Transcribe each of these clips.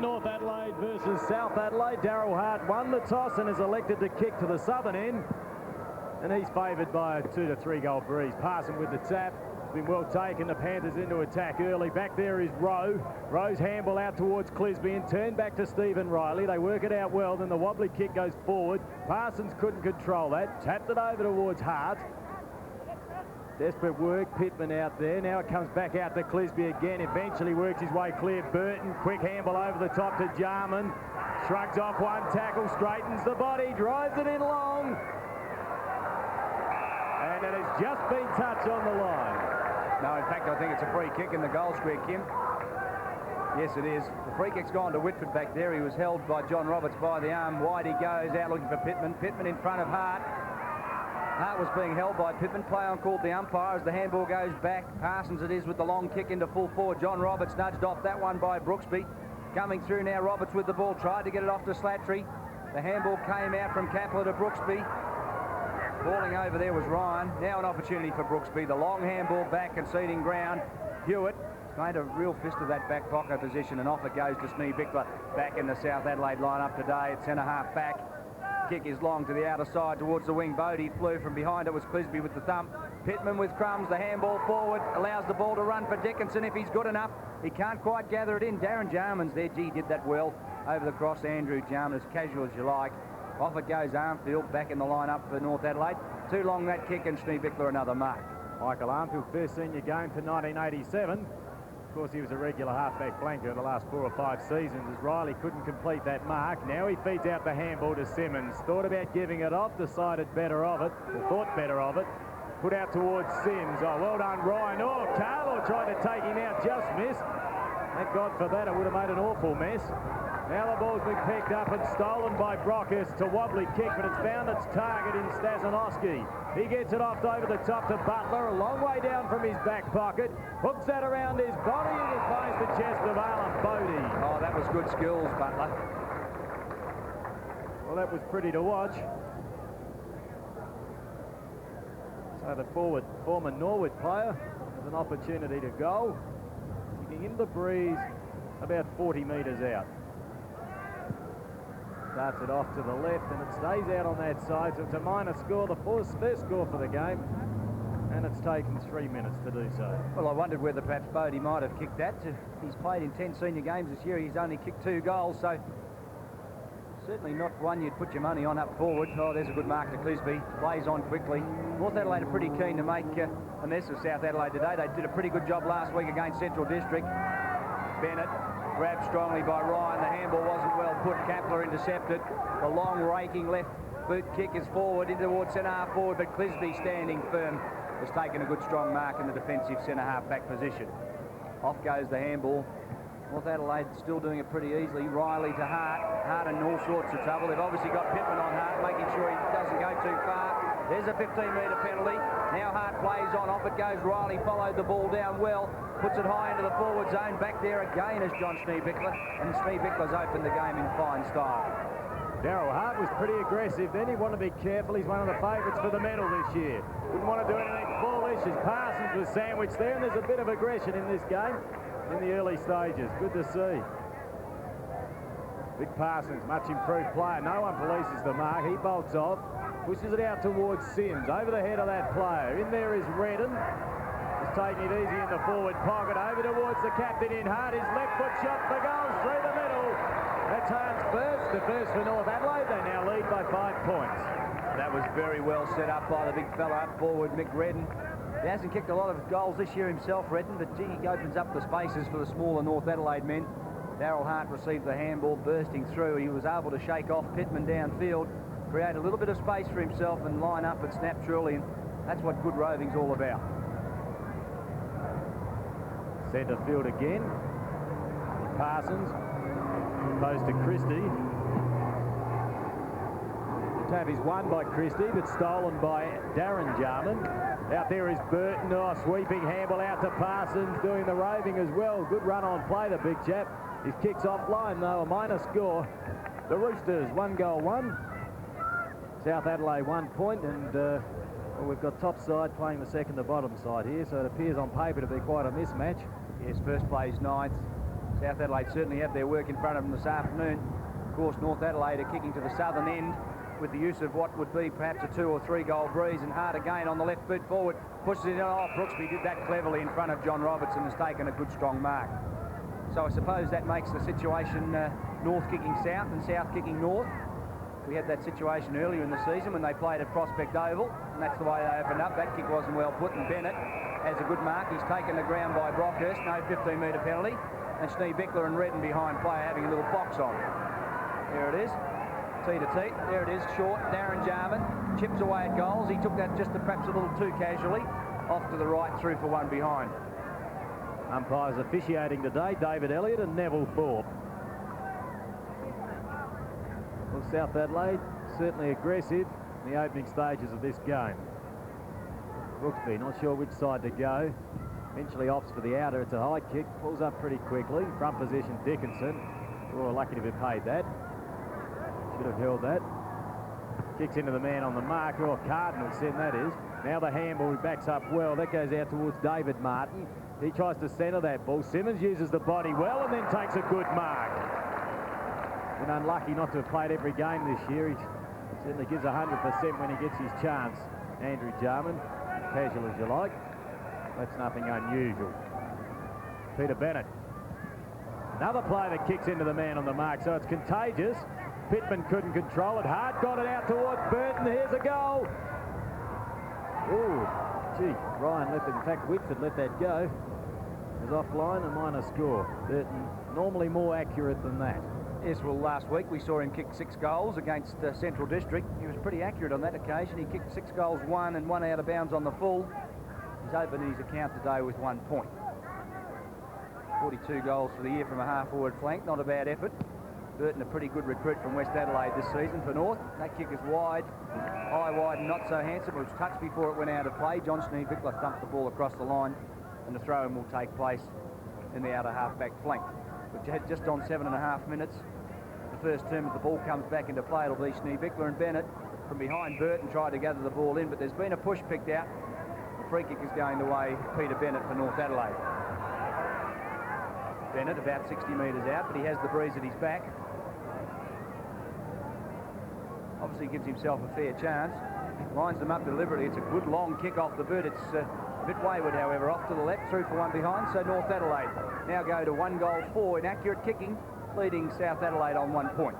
North Adelaide versus South Adelaide. Daryl Hart won the toss and is elected to kick to the southern end. And he's favoured by a 2 to 3 goal breeze. Passing with the tap. Been well taken. The Panthers into attack early. Back there is Rowe. Rowe's handball out towards Clisby and turned back to Stephen Riley. They work it out well. Then the wobbly kick goes forward. Parsons couldn't control that. Tapped it over towards Hart. Desperate work. Pittman out there. Now it comes back out to Clisby again. Eventually works his way clear. Burton. Quick handball over the top to Jarman. Shrugs off one tackle. Straightens the body. Drives it in long. And it has just been touched on the line. No, in fact, I think it's a free kick in the goal square, Kim. Yes, it is. The free kick's gone to Whitford back there. He was held by John Roberts by the arm. Wide he goes, out looking for Pittman. Pittman in front of Hart. Hart was being held by Pittman. Play on called the umpire as the handball goes back. Parsons it is with the long kick into full forward. John Roberts nudged off that one by Brooksby. Coming through now, Roberts with the ball. Tried to get it off to Slattery. The handball came out from Kapler to Brooksby. Falling over there was Ryan. Now an opportunity for Brooksby. The long handball back, conceding ground. Hewitt made a real fist of that back pocket position, and off it goes to Snee Bickler. Back in the South Adelaide lineup today at centre-half back. Kick is long to the outer side towards the wing. Bodie flew from behind. It was Clisby with the thump. Pittman with crumbs. The handball forward. Allows the ball to run for Dickinson if he's good enough. He can't quite gather it in. Darren Jarman's there. Gee, did that well. Over the cross, Andrew Jarman, as casual as you like. Off it goes Armfield, back in the lineup for North Adelaide. Too long that kick, and Snee Bickler another mark. Michael Armfield, first senior game for 1987. Of course, he was a regular halfback flanker the last 4 or 5 seasons as Riley couldn't complete that mark. Now he feeds out the handball to Simmons. Thought about giving it off, decided better of it, or thought better of it. Put out towards Sims. Oh, well done, Ryan. Oh, Carlo tried to take him out, just missed. Thank God for that, it would have made an awful mess. Now the ball's been picked up and stolen by Brockes. It's a wobbly kick, but it's found its target in Stazanowski. He gets it off over the top to Butler, a long way down from his back pocket. Hooks that around his body and it finds the chest of Alan Bodie. Oh, that was good skills, Butler. Well, that was pretty to watch. So the former Norwood player has an opportunity to go. Kicking into the breeze about 40 metres out. Starts it off to the left and it stays out on that side, so it's a minor score, the first score for the game, and it's taken 3 minutes to do so. Well, I wondered whether perhaps Bodie might have kicked that. He's played in 10 senior games this year. He's only kicked 2 goals, so certainly not one you'd put your money on up forward. Oh, there's a good mark to Clisby. Plays on quickly. North Adelaide are pretty keen to make a mess of South Adelaide today. They did a pretty good job last week against Central District. Bennett grabbed strongly by Ryan. The handball wasn't well put. Kapler intercepted. The long raking left boot kick is forward into towards centre-half forward, but Clisby standing firm has taken a good strong mark in the defensive centre-half back position. Off goes the handball. North Adelaide still doing it pretty easily. Riley to Hart. Hart in all sorts of trouble. They've obviously got Pittman on Hart, making sure he doesn't go too far. There's a 15-metre penalty. Now Hart plays on. Off it goes. Riley followed the ball down well. Puts it high into the forward zone. Back there again is John Snee Bickler. And Snee Bickler's opened the game in fine style. Daryl Hart was pretty aggressive then. He wanted to be careful. He's one of the favourites for the medal this year. Wouldn't want to do anything foolish as Parsons was sandwiched there. And there's a bit of aggression in this game in the early stages. Good to see. Vic Parsons, much improved player. No one polices the mark. He bolts off. Pushes it out towards Sims. Over the head of that player. In there is Redden. He's taking it easy in the forward pocket. Over towards the captain in Hart. His left foot shot for goal through the middle. That's Hart's first. The first for North Adelaide. They now lead by 5 points. That was very well set up by the big fella up forward, Mick Redden. He hasn't kicked a lot of goals this year himself, Redden, but gee, he opens up the spaces for the smaller North Adelaide men. Daryl Hart received the handball bursting through. He was able to shake off Pittman downfield, create a little bit of space for himself and line up and snap truly, and that's what good roving's all about. Centre field again. Parsons opposed to Christie. The tap is won by Christie, but stolen by Darren Jarman. Out there is Burton. Oh, sweeping handball out to Parsons, doing the roving as well. Good run on play, the big chap. His kick's offline, though, a minor score. The Roosters, 1 goal, 1. South Adelaide 1 point, and well, we've got top side playing the second to bottom side here, so it appears on paper to be quite a mismatch. Yes, first plays 9th, South Adelaide certainly have their work in front of them this afternoon. Of course, North Adelaide are kicking to the southern end with the use of what would be perhaps a 2 or 3 goal breeze, and Hart again on the left boot forward, pushes it in. Oh, Brooksby did that cleverly in front of John Roberts and has taken a good strong mark. So I suppose that makes the situation north kicking south and south kicking north. We had that situation earlier in the season when they played at Prospect Oval, and that's the way they opened up. That kick wasn't well put, and Bennett has a good mark. He's taken the ground by Brockhurst, no 15-metre penalty, and Schneebichler and Redden behind player having a little box on. There it is, tee to tee. There it is, short. Darren Jarman chips away at goals. He took that just perhaps a little too casually. Off to the right, through for one behind. Umpires officiating today, David Elliott and Neville Thorpe. Well, South Adelaide certainly aggressive in the opening stages of this game. Brooksby not sure which side to go. Eventually opts for the outer. It's a high kick, pulls up pretty quickly. Front position Dickinson. Oh, lucky to be paid that. Should have held that. Kicks into the man on the mark. Oh, Cardinal said that is. Now the handball, he backs up well. That goes out towards David Martin. He tries to centre that ball. Simmons uses the body well and then takes a good mark. Been unlucky not to have played every game this year. He certainly gives 100% when he gets his chance. Andrew Jarman, casual as you like. That's nothing unusual. Peter Bennett. Another play that kicks into the man on the mark, so it's contagious. Pittman couldn't control it. Hart got it out towards Burton. Here's a goal. Oh, gee, Ryan let it. In fact, Whitford let that go. It was offline, a minor score. Burton normally more accurate than that. Yes, well, last week we saw him kick 6 goals against Central District. He was pretty accurate on that occasion. He kicked 6 goals, 1 and 1 out of bounds on the full. He's opened his account today with 1 point. 42 goals for the year from a half-forward flank. Not a bad effort. Burton, a pretty good recruit from West Adelaide this season for North. That kick is wide, high, wide, and not so handsome. It was touched before it went out of play. John Schneebichler thumped the ball across the line, and the throw-in will take place in the outer half-back flank. We've had just on 7.5 minutes. The first term, as the ball comes back into play, it'll be Schneebichler and Bennett from behind Burton tried to gather the ball in, but there's been a push picked out. The free kick is going the way Peter Bennett for North Adelaide. Bennett about 60 metres out, but he has the breeze at his back. Obviously gives himself a fair chance. Lines them up deliberately. It's a good long kick off the boot. It's a bit wayward, however, off to the left, through for one behind. So North Adelaide now go to 1 goal 4 in accurate kicking, leading South Adelaide on 1 point.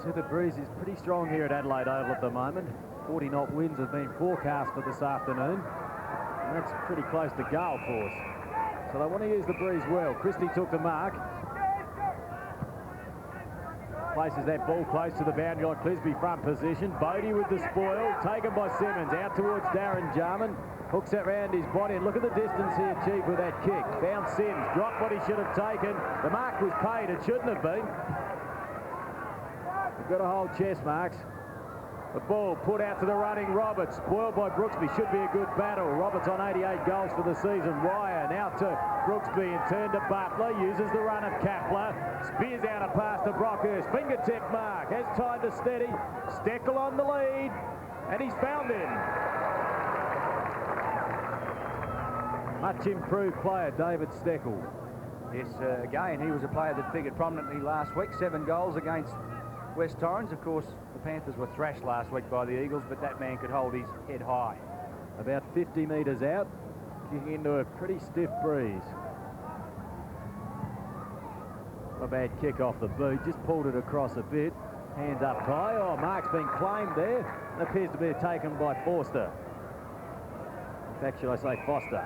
So the breeze is pretty strong here at Adelaide Oval at the moment. 40 knot winds have been forecast for this afternoon, and that's pretty close to gale force. So they want to use the breeze well. Christie took the mark. Places that ball close to the boundary line. Clisby front position. Bodie with the spoil. Taken by Simmons. Out towards Darren Jarman. Hooks it round his body. And look at the distance he achieved with that kick. Found Sims. Dropped what he should have taken. The mark was paid. It shouldn't have been. We've got to hold chest marks. The ball put out to the running Roberts. Spoiled by Brooksby. Should be a good battle. Roberts on 88 goals for the season. Wire now to Brooksby and turn to Butler. Uses the run of Kapler. Spears out a pass to Brockhurst. Fingertip mark. Has time to steady. Steckel on the lead. And he's found him. Much improved player, David Steckel. Yes, again, he was a player that figured prominently last week. 7 goals against West Torrens. Of course, the Panthers were thrashed last week by the Eagles, but that man could hold his head high. About 50 metres out, kicking into a pretty stiff breeze. A bad kick off the boot, just pulled it across a bit. Hands up high. Oh, mark's been claimed there. It appears to be taken by Forster. In fact, should I say Foster?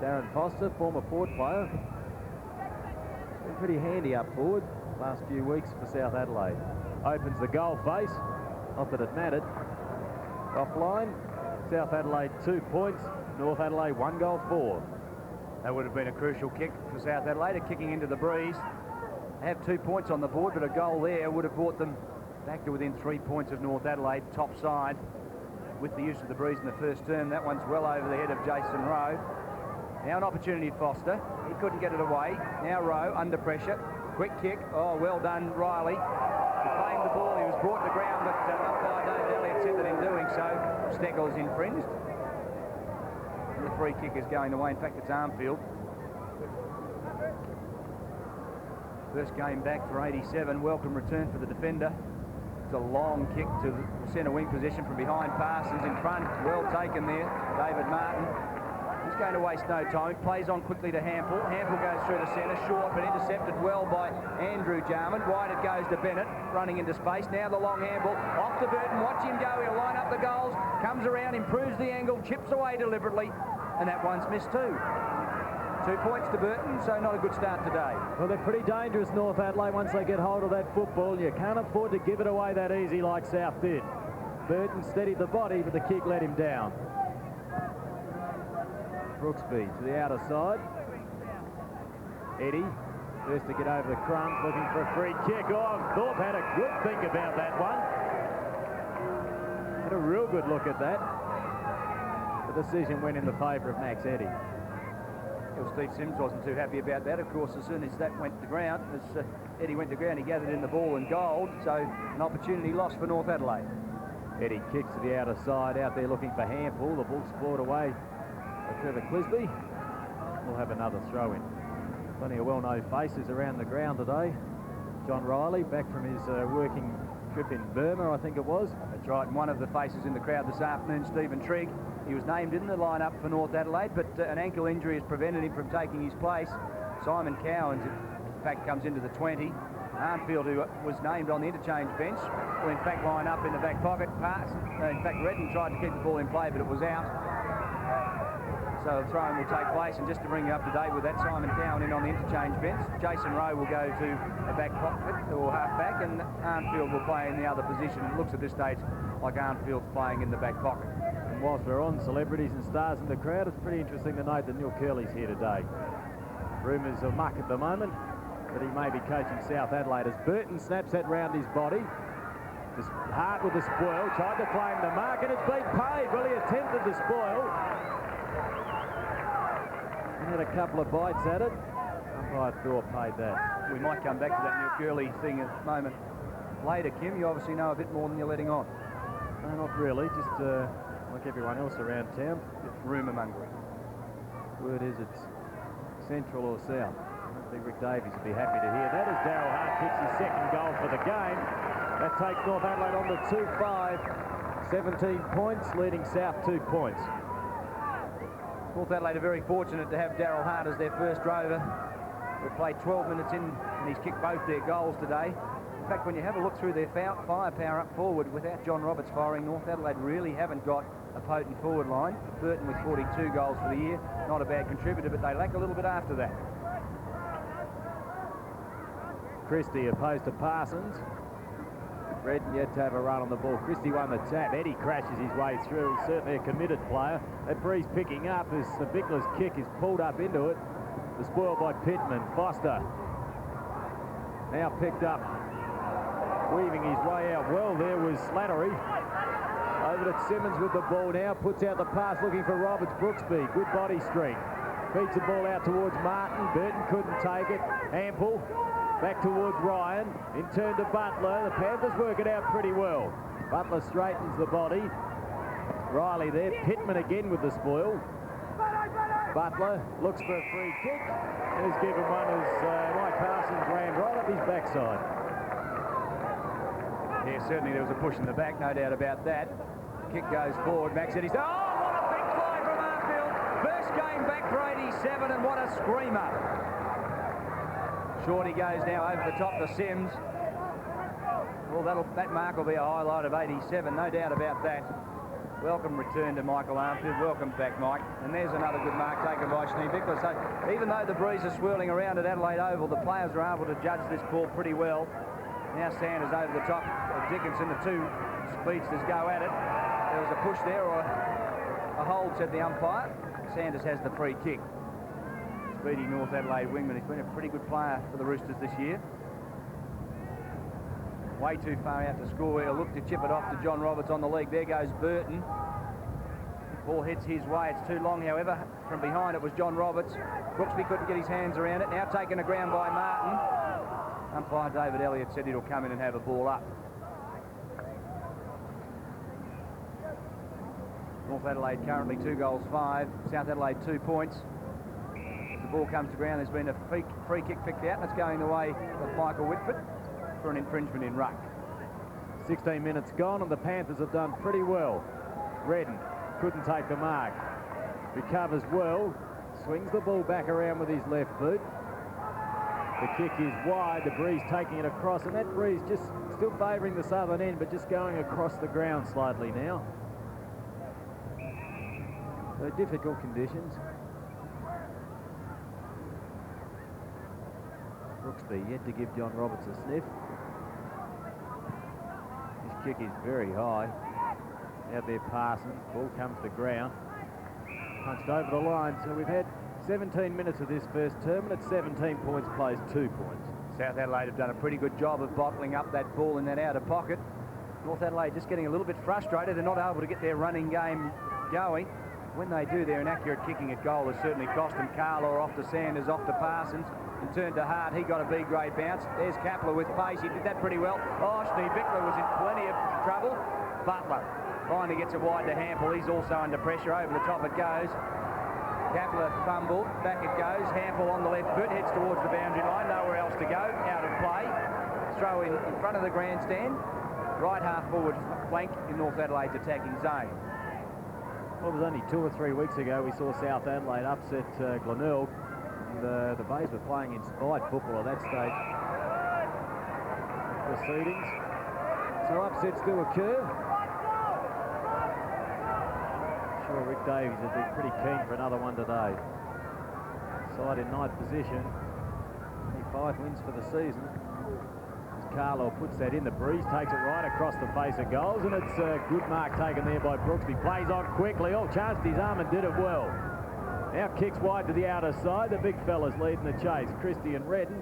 Darren Foster, former Port player. Been pretty handy up forward last few weeks for South Adelaide. Opens the goal face. Not that it mattered. Offline. South Adelaide 2 points. North Adelaide 1 goal 4. That would have been a crucial kick for South Adelaide, kicking into the breeze. They have 2 points on the board, but a goal there would have brought them back to within 3 points of North Adelaide, top side, with the use of the breeze in the first term. That one's well over the head of Jason Rowe. Now an opportunity for Foster. He couldn't get it away. Now Rowe under pressure. Quick kick. Oh, well done, Riley. He claimed the ball. He was brought to the ground, but umpire David Elliott said that in doing so, Steckel's infringed. And the free kick is going away. In fact, it's Armfield. First game back for 87. Welcome return for the defender. It's a long kick to the centre wing position from behind. Parsons in front. Well taken there. David Martin. He's going to waste no time. Plays on quickly to Hampel. Hampel goes through the centre. Short, but intercepted well by Andrew Jarman. Wide it goes to Bennett. Running into space. Now the long handball. Off to Burton. Watch him go. He'll line up the goals. Comes around. Improves the angle. Chips away deliberately. And that one's missed too. 2 points to Burton, so not a good start today. Well, they're pretty dangerous, North Adelaide, once they get hold of that football. You can't afford to give it away that easy like South did. Burton steadied the body, but the kick let him down. Brooksby to the outer side. Eddie, first to get over the crumbs, looking for a free kick. Oh, Thorpe had a good think about that one. Had a real good look at that. The decision went in the favour of Max Eddie. Well, Steve Sims wasn't too happy about that. Of course, as soon as that went to ground, as Eddie went to ground, he gathered in the ball and gold. So an opportunity lost for North Adelaide. Eddie kicks to the outer side, out there looking for Hampel. The ball's clawed away by Trevor Clisby. We'll have another throw in. Plenty of well-known faces around the ground today. John Riley, back from his working trip in Burma, I think it was. That's right, and one of the faces in the crowd this afternoon, Stephen Trigg. He was named in the lineup for North Adelaide, but an ankle injury has prevented him from taking his place. Simon Cowans, in fact, comes into the 20. Arnfield, who was named on the interchange bench, will in fact line up in the back pocket. In fact, Redden tried to keep the ball in play, but it was out. So the throw-in will take place, and just to bring you up to date with that, Simon Cowan in on the interchange bench. Jason Rowe will go to a back pocket or half back, and Arnfield will play in the other position. It looks at this stage like Arnfield's playing in the back pocket. And whilst we're on celebrities and stars in the crowd, it's pretty interesting to note that Neil Curley's here today. Rumours of muck at the moment, but he may be coaching South Adelaide as Burton snaps that round his body. Just Hart with the spoil, tried to claim the mark, and it's been paid. Well, he attempted the spoil. He had a couple of bites at it. Umpire Thorpe paid that. We might come back to that Neil Curley thing a moment later, Kim. You obviously know a bit more than you're letting on. No, not really. Just like everyone else around town. It's rumour mongering. Word is it's central or south. I don't think Rick Davies would be happy to hear that as Darryl Hart kicks his second goal for the game. That takes North Adelaide on to 2-5. 17 points, leading South 2 points. North Adelaide are very fortunate to have Darryl Hart as their first rover. We've played 12 minutes in and he's kicked both their goals today. In fact, when you have a look through their firepower up forward, without John Roberts firing, North Adelaide really haven't got a potent forward line. Burton with 42 goals for the year, not a bad contributor, but they lack a little bit after that. Christie opposed to Parsons. Redden yet to have a run on the ball. Christie won the tap. Eddie crashes his way through. He's certainly a committed player. That breeze picking up as Vickla's kick is pulled up into it. The spoil by Pittman. Foster now picked up. Weaving his way out well there was Slattery. Over to Simmons with the ball now. Puts out the pass looking for Roberts. Brooksby. Good body strength. Feeds the ball out towards Martin. Burton couldn't take it. Ample. Back towards Ryan, in turn to Butler. The Panthers work it out pretty well. Butler straightens the body. Riley there, Pittman again with the spoil. Butler looks for a free kick. And is given one as Mike Parsons ran right up his backside. Yeah, certainly there was a push in the back, no doubt about that. Kick goes forward, Max Eddie's. Oh, what a big fly from Arnfield. First game back for 87, and what a screamer. Shorty goes now over the top to Sims. Well, that mark will be a highlight of 87, no doubt about that. Welcome return to Michael Arnfield. Welcome back, Mike. And there's another good mark taken by Schnee Bickler. So even though the breeze is swirling around at Adelaide Oval, the players are able to judge this ball pretty well. Now Sanders over the top of Dickinson. The two speedsters go at it. There was a push there, or a hold, said the umpire. Sanders has the free kick. Speedy North Adelaide wingman. He's been a pretty good player for the Roosters this year. Way too far out to score. He'll look to chip it off to John Roberts on the leg. There goes Burton. Ball hits his way. It's too long, however. From behind it was John Roberts. Brooksby couldn't get his hands around it. Now taken to ground by Martin. Umpire David Elliott said he'll come in and have a ball up. North Adelaide currently 2 goals 5. South Adelaide 2 points. ball comes to ground. There's been a free kick picked out, and it's going the way of Michael Whitford for an infringement in ruck. 16 minutes gone, and the Panthers have done pretty well. Redden couldn't take the mark. Recovers well, swings the ball back around with his left boot. The kick is wide, the breeze taking it across, and that breeze just still favouring the southern end, but just going across the ground slightly now. So difficult conditions. Brooksby yet to give John Roberts a sniff. His kick is very high. Out there Parsons, ball comes to ground. Punched over the line, so we've had 17 minutes of this first term, and at 17 points plays 2 points. South Adelaide have done a pretty good job of bottling up that ball in that outer pocket. North Adelaide just getting a little bit frustrated. They're not able to get their running game going. When they do, their inaccurate kicking at goal has certainly cost them. Carlo off to Sanders, off to Parsons, and turned to Hart. He got a B-grade bounce. There's Kapler with pace. He did that pretty well. Oh, Steve Bickler was in plenty of trouble. Butler finally gets it wide to Hampel. He's also under pressure. Over the top it goes. Kapler fumbled. Back it goes. Hampel on the left foot. Heads towards the boundary line. Nowhere else to go. Out of play. Throw in front of the grandstand. Right half forward flank in North Adelaide's attacking zone. Well, it was only 2 or 3 weeks ago we saw South Adelaide upset Glenelg. And, the Bays were playing inspired football at that stage of proceedings. So upsets do occur. Sure, Rick Davies would be pretty keen for another one today. Side in 9th position. Only 5 wins for the season. Carlo puts that in. The breeze takes it right across the face of goals, and it's a good mark taken there by Brooksby. Plays on quickly. Oh, charged his arm and did it well. Now kicks wide to the outer side. The big fella's leading the chase. Christie and Redden.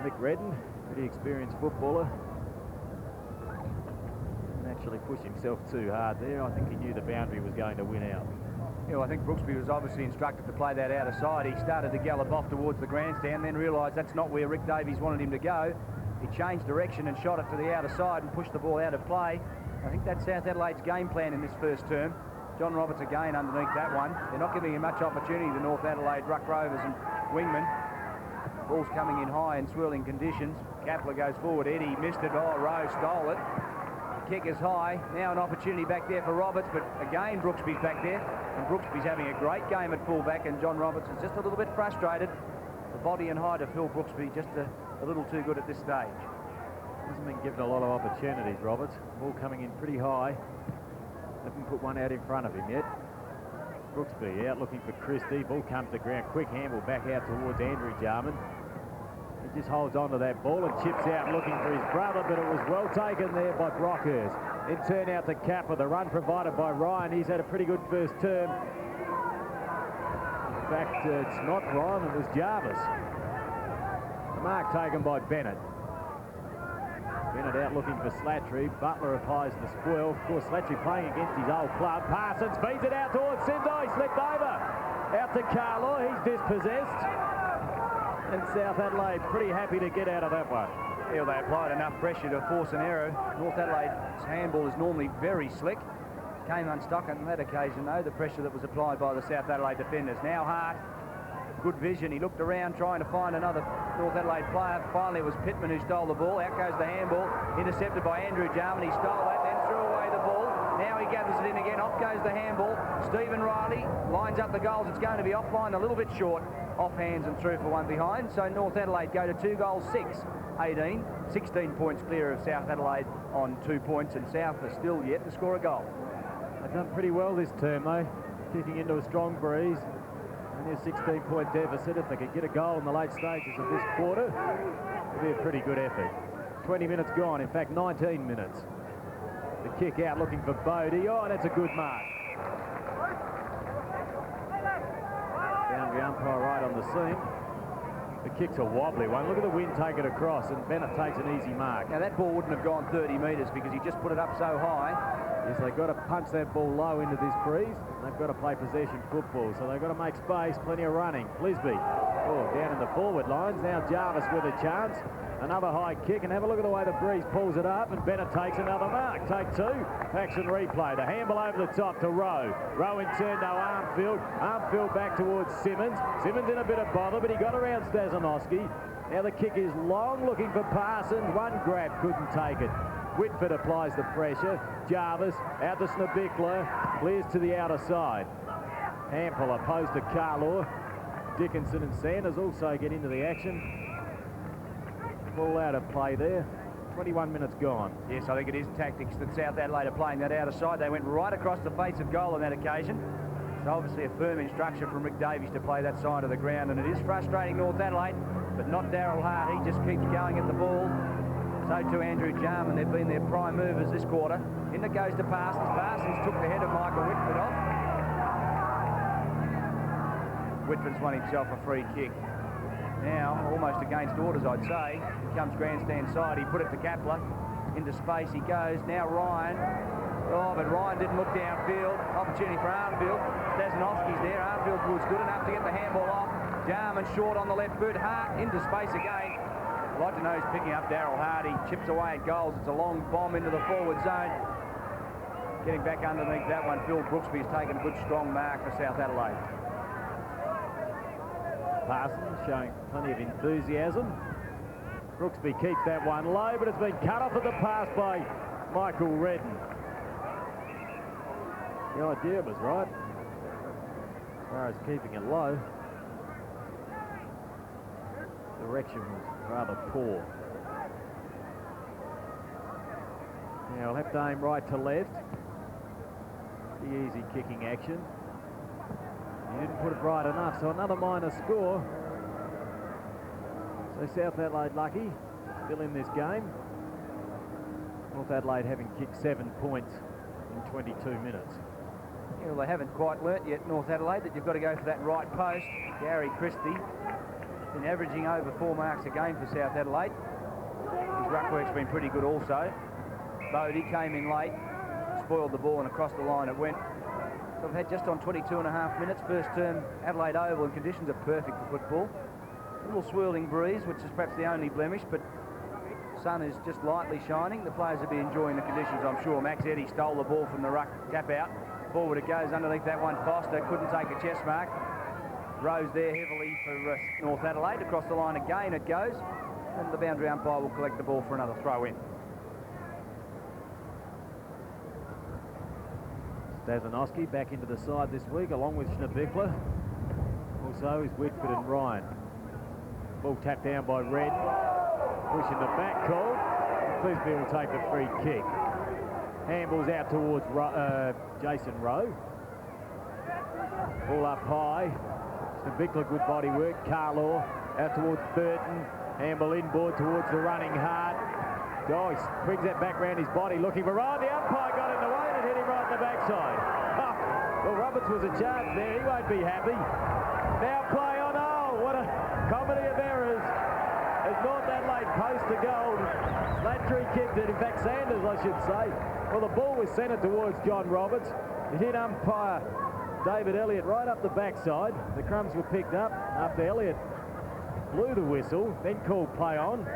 Mick Redden, pretty experienced footballer. Didn't actually push himself too hard there. I think he knew the boundary was going to win out. Yeah, well, I think Brooksby was obviously instructed to play that outer side. He started to gallop off towards the grandstand, then realised that's not where Rick Davies wanted him to go. He changed direction and shot it to the outer side and pushed the ball out of play. I think that's South Adelaide's game plan in this first term. John Roberts again underneath that one. They're not giving him much opportunity, the North Adelaide ruck rovers and wingmen. Ball's coming in high in swirling conditions. Kapler goes forward. Eddie missed it. Oh, Rowe stole it. Kick is high. Now an opportunity back there for Roberts, but again Brooksby's back there. And Brooksby's having a great game at fullback, and John Roberts is just a little bit frustrated. The body and height of Phil Brooksby just a little too good at this stage. Hasn't been given a lot of opportunities, Roberts. Ball coming in pretty high. Haven't put one out in front of him yet. Brooksby out looking for Christie. Ball comes to ground. Quick handle back out towards Andrew Jarman. He just holds on to that ball and chips out looking for his brother, but it was well taken there by Brockhurst. Then turn out to Kapler, the run provided by Ryan. He's had a pretty good first term. In fact, it's not Ryan, it was Jarvis. The mark taken by Bennett. Bennett out looking for Slattery. Butler applies the spoil. Of course, Slattery playing against his old club. Parsons feeds it out towards Sindai. Slipped over. Out to Carlo. He's dispossessed. And South Adelaide pretty happy to get out of that one. Yeah, they applied enough pressure to force an error. North Adelaide's handball is normally very slick. Came unstuck on that occasion, though, the pressure that was applied by the South Adelaide defenders. Now Hart, good vision. He looked around trying to find another North Adelaide player. Finally, it was Pittman who stole the ball. Out goes the handball, intercepted by Andrew Jarman. He stole that, then threw away the ball. Now he gathers it in again. Off goes the handball. Stephen Riley lines up the goals. It's going to be offline, a little bit short. Off hands and through for one behind. So North Adelaide go to 2 goals, 6-18. 16 points clear of South Adelaide on 2 points, and South are still yet to score a goal. They've done pretty well this term, though. Kicking into a strong breeze. And their 16-point deficit. If they could get a goal in the late stages of this quarter, it'd be a pretty good effort. 20 minutes gone. In fact, 19 minutes. The kick out looking for Bodie. Oh, that's a good mark. Boundary umpire right on the seam. The kick's a wobbly one. Look at the wind take it across, and Bennett takes an easy mark. Now, that ball wouldn't have gone 30 metres because he just put it up so high. is they've got to punch that ball low into this breeze. They've got to play possession football, so they've got to make space, plenty of running. Flisby, down in the forward lines. Now Jarvis with a chance. Another high kick, and have a look at the way the breeze pulls it up, and Bennett takes another mark. Take two. Action replay. The handball over the top to Rowe. Rowe in turn to Armfield. Armfield back towards Simmons. Simmons in a bit of bother, but he got around Stazanowski. Now the kick is long, looking for Parsons. One grab, couldn't take it. Whitford applies the pressure. Jarvis out to Snabikla. Clears to the outer side. Hampel opposed to Carlaw. Dickinson and Sanders also get into the action. Ball out of play there. 21 minutes gone. Yes, I think it is tactics that South Adelaide are playing that outer side. They went right across the face of goal on that occasion. It's obviously a firm instruction from Rick Davies to play that side of the ground, and it is frustrating North Adelaide, but not Daryl Hart. He just keeps going at the ball. So too Andrew Jarman. They've been their prime movers this quarter. In it goes to Parsons. Parsons took the head of Michael Whitford off. Whitford's won himself a free kick. Now, almost against orders, I'd say. He comes grandstand side. He put it to Kapler. Into space he goes. Now Ryan. Oh, but Ryan didn't look downfield. Opportunity for Armfield. Stazanowski's there. Armfield was good enough to get the handball off. Jarman short on the left boot. Hart into space again. I'd like to know who's picking up Daryl Hart. He chips away at goals. It's a long bomb into the forward zone. Getting back underneath that one, Phil Brooksby has taken a good strong mark for South Adelaide. Parsons showing plenty of enthusiasm. Brooksby keeps that one low, but it's been cut off at the pass by Michael Redden. The idea was right, as far as keeping it low. Direction was rather poor. Now we'll have to aim right to left. The easy kicking action. He didn't put it right enough, so another minor score. So South Adelaide lucky, still in this game. North Adelaide having kicked 7 points in 22 minutes. Yeah, well, they haven't quite learnt yet, North Adelaide, that you've got to go for that right post. Gary Christie been averaging over 4 marks a game for South Adelaide. His ruck work's been pretty good also. Bodie came in late, spoiled the ball, and across the line it went. So we've had just on 22.5 minutes, first term Adelaide Oval, and conditions are perfect for football. A little swirling breeze, which is perhaps the only blemish, but sun is just lightly shining. The players will be enjoying the conditions, I'm sure. Max Eddy stole the ball from the ruck, tap out. Forward it goes, underneath that one Foster, couldn't take a chest mark. Rose there heavily for North Adelaide. Across the line again it goes, and the boundary umpire will collect the ball for another throw in. Stazanowski back into the side this week, along with Snabikla. Also is Whitford and Ryan. Ball tapped down by Red. Pushing the back call. Flisby will take the free kick. Handballs out towards Jason Rowe. Ball up high. Snabikla, good body work. Carlaw out towards Burton. Handball inboard towards the running Hart. He brings that back round his body, looking for Ryan. The umpire got in the way and it hit him right in the backside. Well, Roberts was a charge there. He won't be happy. Now play on. Oh, what a comedy of errors. As North Adelaide post to goal. Slattery kicked it. In fact, Sanders, I should say. Well, the ball was centred towards John Roberts. It hit umpire David Elliott right up the backside. The crumbs were picked up after Elliott blew the whistle, then called play on.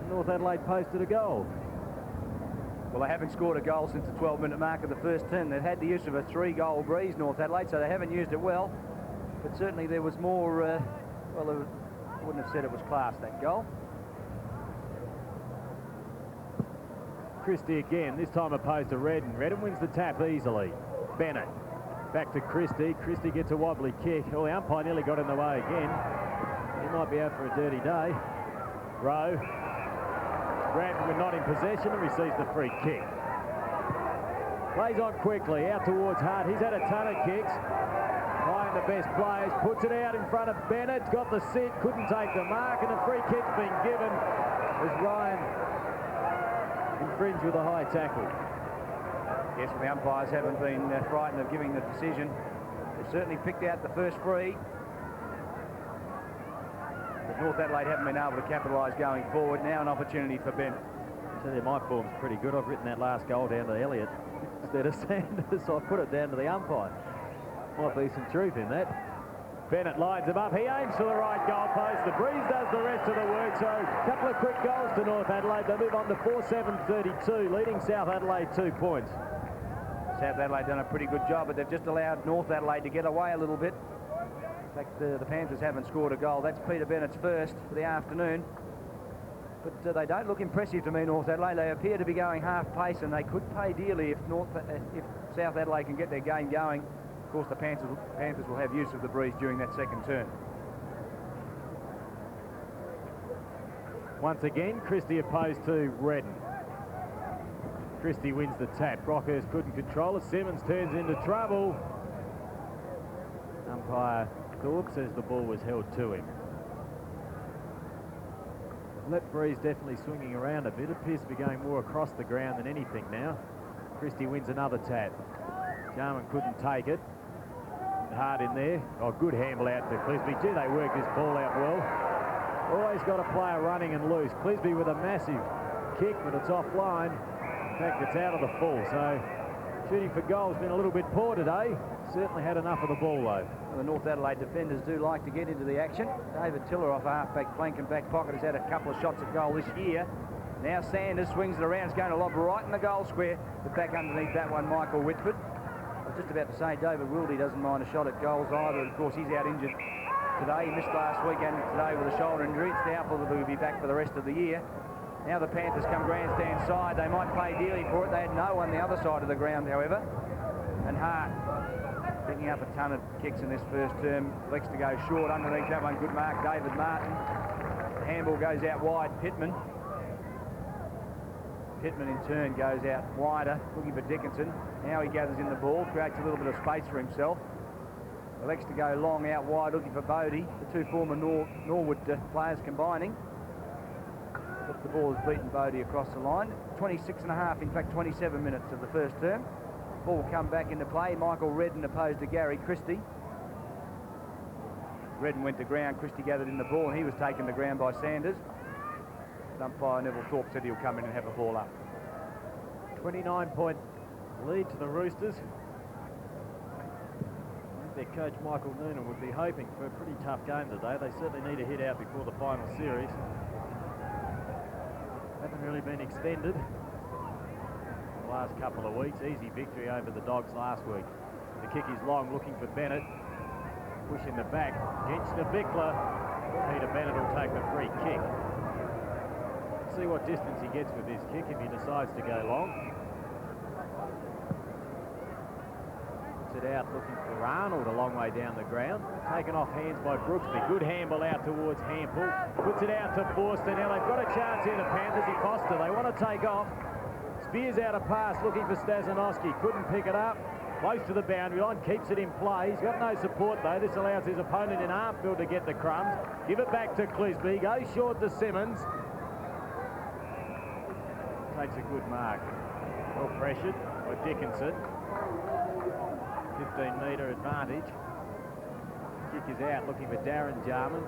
North Adelaide posted a goal. Well, they haven't scored a goal since the 12-minute mark of the first term. They've had the use of a 3-goal breeze, North Adelaide, so they haven't used it well. But certainly there was more, I wouldn't have said it was class, that goal. Christie again, this time opposed to Redden. Redden wins the tap easily. Bennett back to Christie. Christie gets a wobbly kick. Oh, the umpire nearly got in the way again. He might be out for a dirty day. Rowe grabbed when not in possession and receives the free kick. Plays on quickly, out towards Hart. He's had a ton of kicks. Ryan, the best players, puts it out in front of Bennett. Got the sit, couldn't take the mark, and a free kick's been given as Ryan infringed with a high tackle. Yes, well, the umpires haven't been frightened of giving the decision. They've certainly picked out the first free. But North Adelaide haven't been able to capitalise going forward. Now an opportunity for Bennett. I tell you, my form's pretty good. I've written that last goal down to Elliott. instead of Sanders. I put it down to the umpire. Might be some truth in that. Bennett lines him up. He aims for the right goalpost. The breeze does the rest of the work. So a couple of quick goals to North Adelaide. They move on to 4-7-32, leading South Adelaide 2 points. South Adelaide done a pretty good job, but they've just allowed North Adelaide to get away a little bit. In fact, the Panthers haven't scored a goal. That's Peter Bennett's first for the afternoon. But they don't look impressive to me, North Adelaide. They appear to be going half pace, and they could pay dearly if South Adelaide can get their game going. Of course, the Panthers will have use of the breeze during that second turn. Once again, Christie opposed to Redden. Christie wins the tap. Brockhurst couldn't control it. Simmons turns into trouble. Umpire Thorpe says the ball was held to him. That breeze definitely swinging around a bit. It appears to be going more across the ground than anything now. Christie wins another tap. Jarman couldn't take it. Hard in there. Oh, good handle out to Clisby. Gee, they work this ball out well. Always got a player running and loose. Clisby with a massive kick, but it's offline. In fact, it's out of the full. So shooting for goal has been a little bit poor today. Certainly had enough of the ball, though. Well, the North Adelaide defenders do like to get into the action. David Tiller off a half-back flank and back pocket has had a couple of shots at goal this year. Now Sanders swings it around. It's going to lob right in the goal square. But back underneath that one, Michael Whitford. I was just about to say David Wildy doesn't mind a shot at goals either. Of course, he's out injured today. He missed last week and today with a shoulder injury. It's doubtful that he'll be back for the rest of the year. Now the Panthers come grandstand side. They might pay dearly for it. They had no one the other side of the ground, however. And Hart picking up a ton of kicks in this first term. Flex to go short. Underneath that one, good mark, David Martin. The handball goes out wide, Pittman. Pittman in turn goes out wider, looking for Dickinson. Now he gathers in the ball, creates a little bit of space for himself. Elects to go long out wide, looking for Bodie. The two former Norwood players combining. But the ball has beaten Bodie across the line. 26 and a half, in fact 27 minutes of the first term. Ball come back into play. Michael Redden opposed to Gary Christie. Redden went to ground, Christie gathered in the ball, and he was taken to ground by Sanders. Umpire Neville Thorpe said he'll come in and have a ball up. 29-point lead to the Roosters. Their coach Michael Noonan would be hoping for a pretty tough game today. They certainly need a hit out before the final series. Haven't really been extended the last couple of weeks. Easy victory over the Dogs last week. The kick is long, looking for Bennett. Push in the back. Gench to Bickler. Peter Bennett will take the free kick. See what distance he gets with this kick if he decides to go long. Puts it out looking for Arnold a long way down the ground. Taken off hands by Brooksby. Good handball out towards Hampel. Puts it out to Forster. Now they've got a chance here, the Panthers. He Foster. They want to take off. Spears out a pass looking for Stazanowski. Couldn't pick it up. Close to the boundary line. Keeps it in play. He's got no support though. This allows his opponent in half-field to get the crumbs. Give it back to Clisby. Goes short to Simmons. Takes a good mark. Well pressured by Dickinson. 15-metre advantage. Kick is out, looking for Darren Jarman.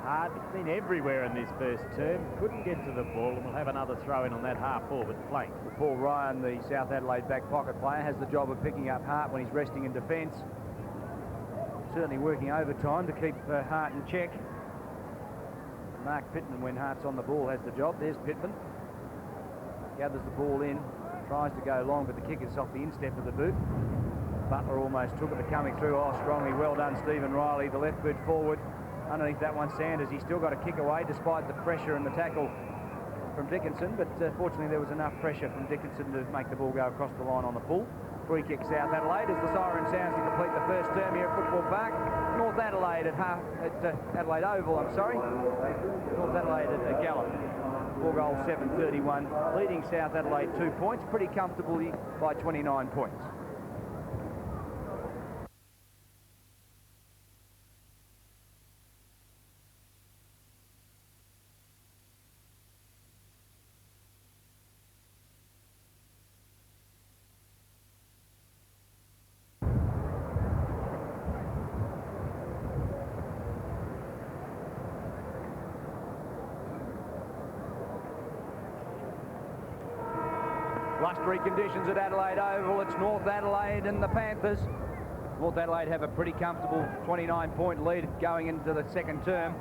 Hard, been everywhere in this first term. Couldn't get to the ball, and we'll have another throw in on that half-forward flank. Paul Ryan, the South Adelaide back pocket player, has the job of picking up Hart when he's resting in defence. Certainly working overtime to keep Hart in check. Mark Pittman, when Hart's on the ball, has the job. There's Pittman. Gathers the ball in, tries to go long, but the kick is off the instep of the boot. Butler almost took it, but coming through, oh, strongly. Well done, Stephen Riley, the left boot forward. Underneath that one, Sanders. He's still got a kick away despite the pressure and the tackle from Dickinson, but fortunately there was enough pressure from Dickinson to make the ball go across the line on the full. Free kick South Adelaide as the siren sounds to complete the first term here at Football Park. North Adelaide at Adelaide Oval, I'm sorry. North Adelaide at Gallop. 4 goals, 7-31, leading South Adelaide 2 points, pretty comfortably by 29 points. Blustery conditions at Adelaide Oval. It's North Adelaide and the Panthers. North Adelaide have a pretty comfortable 29-point lead going into the second term.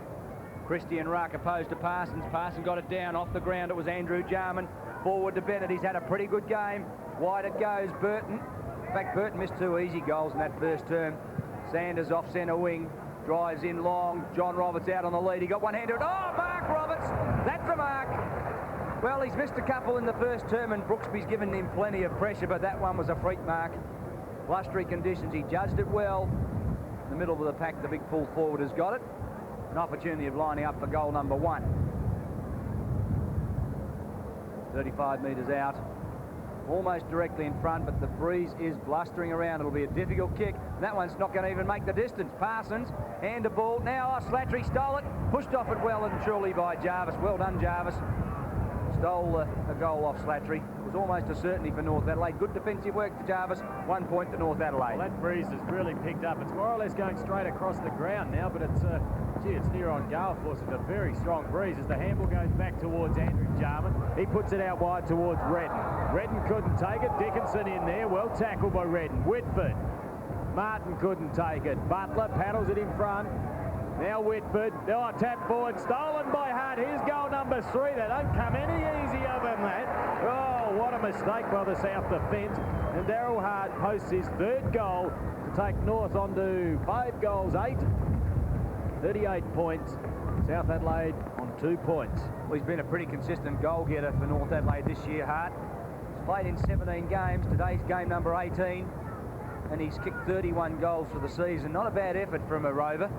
Christie and Ruck opposed to Parsons. Parsons got it down off the ground. It was Andrew Jarman. Forward to Bennett. He's had a pretty good game. Wide it goes. Burton. In fact, Burton missed 2 easy goals in that first term. Sanders off centre wing. Drives in long. John Roberts out on the lead. He got one hand to it. Oh, Mark Roberts. That's a mark. Well, he's missed a couple in the first term, and Brooksby's given him plenty of pressure, but that one was a freak mark. Blustery conditions. He judged it well. In the middle of the pack, the big full forward has got it. An opportunity of lining up for goal number 1. 35 metres out. Almost directly in front, but the breeze is blustering around. It'll be a difficult kick. That one's not going to even make the distance. Parsons, hand the ball. Now, Slattery stole it. Pushed off it well and truly by Jarvis. Well done, Jarvis. Stole a goal off Slattery. It was almost a certainty for North Adelaide. Good defensive work to Jarvis. 1 point to North Adelaide. Well, that breeze has really picked up. It's more or less going straight across the ground now, but it's it's near on gale force. It's a very strong breeze as the handball goes back towards Andrew Jarman. He puts it out wide towards Redden. Redden couldn't take it. Dickinson in there. Well tackled by Redden. Whitford. Martin couldn't take it. Butler paddles it in front. Now Whitford. Oh, tap forward. Stolen by Hart. Here's goal number 3. They don't come any easier than that. Oh, what a mistake by the South defence. And Daryl Hart posts his 3rd goal to take North on to 5 goals, 8. 38 points. South Adelaide on 2 points. Well, he's been a pretty consistent goal getter for North Adelaide this year, Hart. He's played in 17 games. Today's game number 18. And he's kicked 31 goals for the season. Not a bad effort from a rover,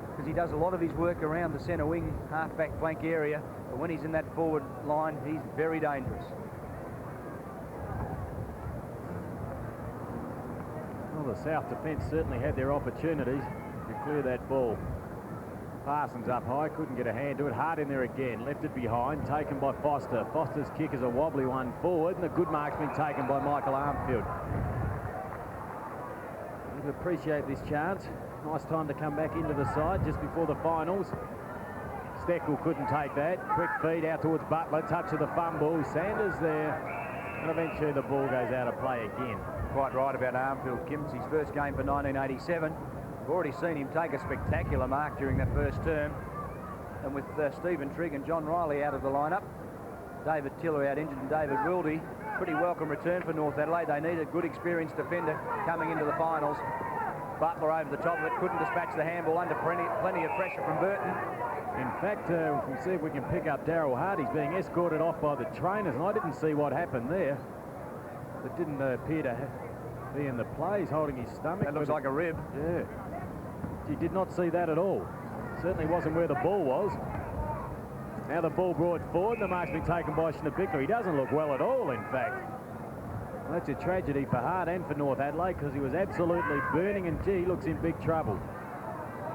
because he does a lot of his work around the centre wing, half-back flank area. But when he's in that forward line, he's very dangerous. Well, the South defence certainly had their opportunities to clear that ball. Parsons up high, couldn't get a hand to it. Hart in there again, left it behind, taken by Foster. Foster's kick is a wobbly one forward, and a good mark's been taken by Michael Armfield. We appreciate this chance. Nice time to come back into the side just before the finals. Steckel couldn't take that. Quick feed out towards Butler. Touch of the fumble. Sanders there. And eventually the ball goes out of play again. Quite right about Armfield, Kim. It's his first game for 1987. We've already seen him take a spectacular mark during that first term. And with Stephen Trigg and John Riley out of the lineup, David Tiller out injured and David Wildy, pretty welcome return for North Adelaide. They need a good experienced defender coming into the finals. Butler over the top of it, couldn't dispatch the handball under plenty of pressure from Burton. In fact, we can see if we can pick up Daryl Hart. He's being escorted off by the trainers, and I didn't see what happened there. It didn't appear to be in the play. He's holding his stomach. That looks like a rib. Yeah. He did not see that at all. Certainly wasn't where the ball was. Now the ball brought forward, and the mark's been taken by Schneebichler. He doesn't look well at all, in fact. Well, that's a tragedy for Hart and for North Adelaide, because he was absolutely burning, and gee, looks in big trouble.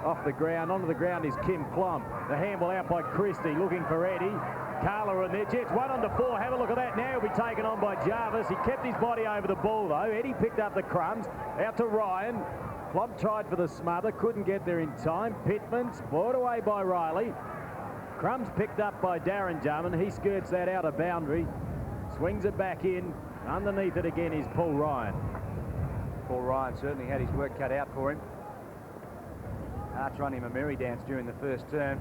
Off the ground, onto the ground is Kim Klomp. The handball out by Christie, looking for Eddie. Carla in there. Jets 1 on to 4. Have a look at that. Now he'll be taken on by Jarvis. He kept his body over the ball, though. Eddie picked up the crumbs. Out to Ryan. Klomp tried for the smother. Couldn't get there in time. Pittman spoiled away by Riley. Crumbs picked up by Darren Jarman. He skirts that outer boundary. Swings it back in. Underneath it again is Paul Ryan. Paul Ryan certainly had his work cut out for him. Hart's run him a merry dance during the first term.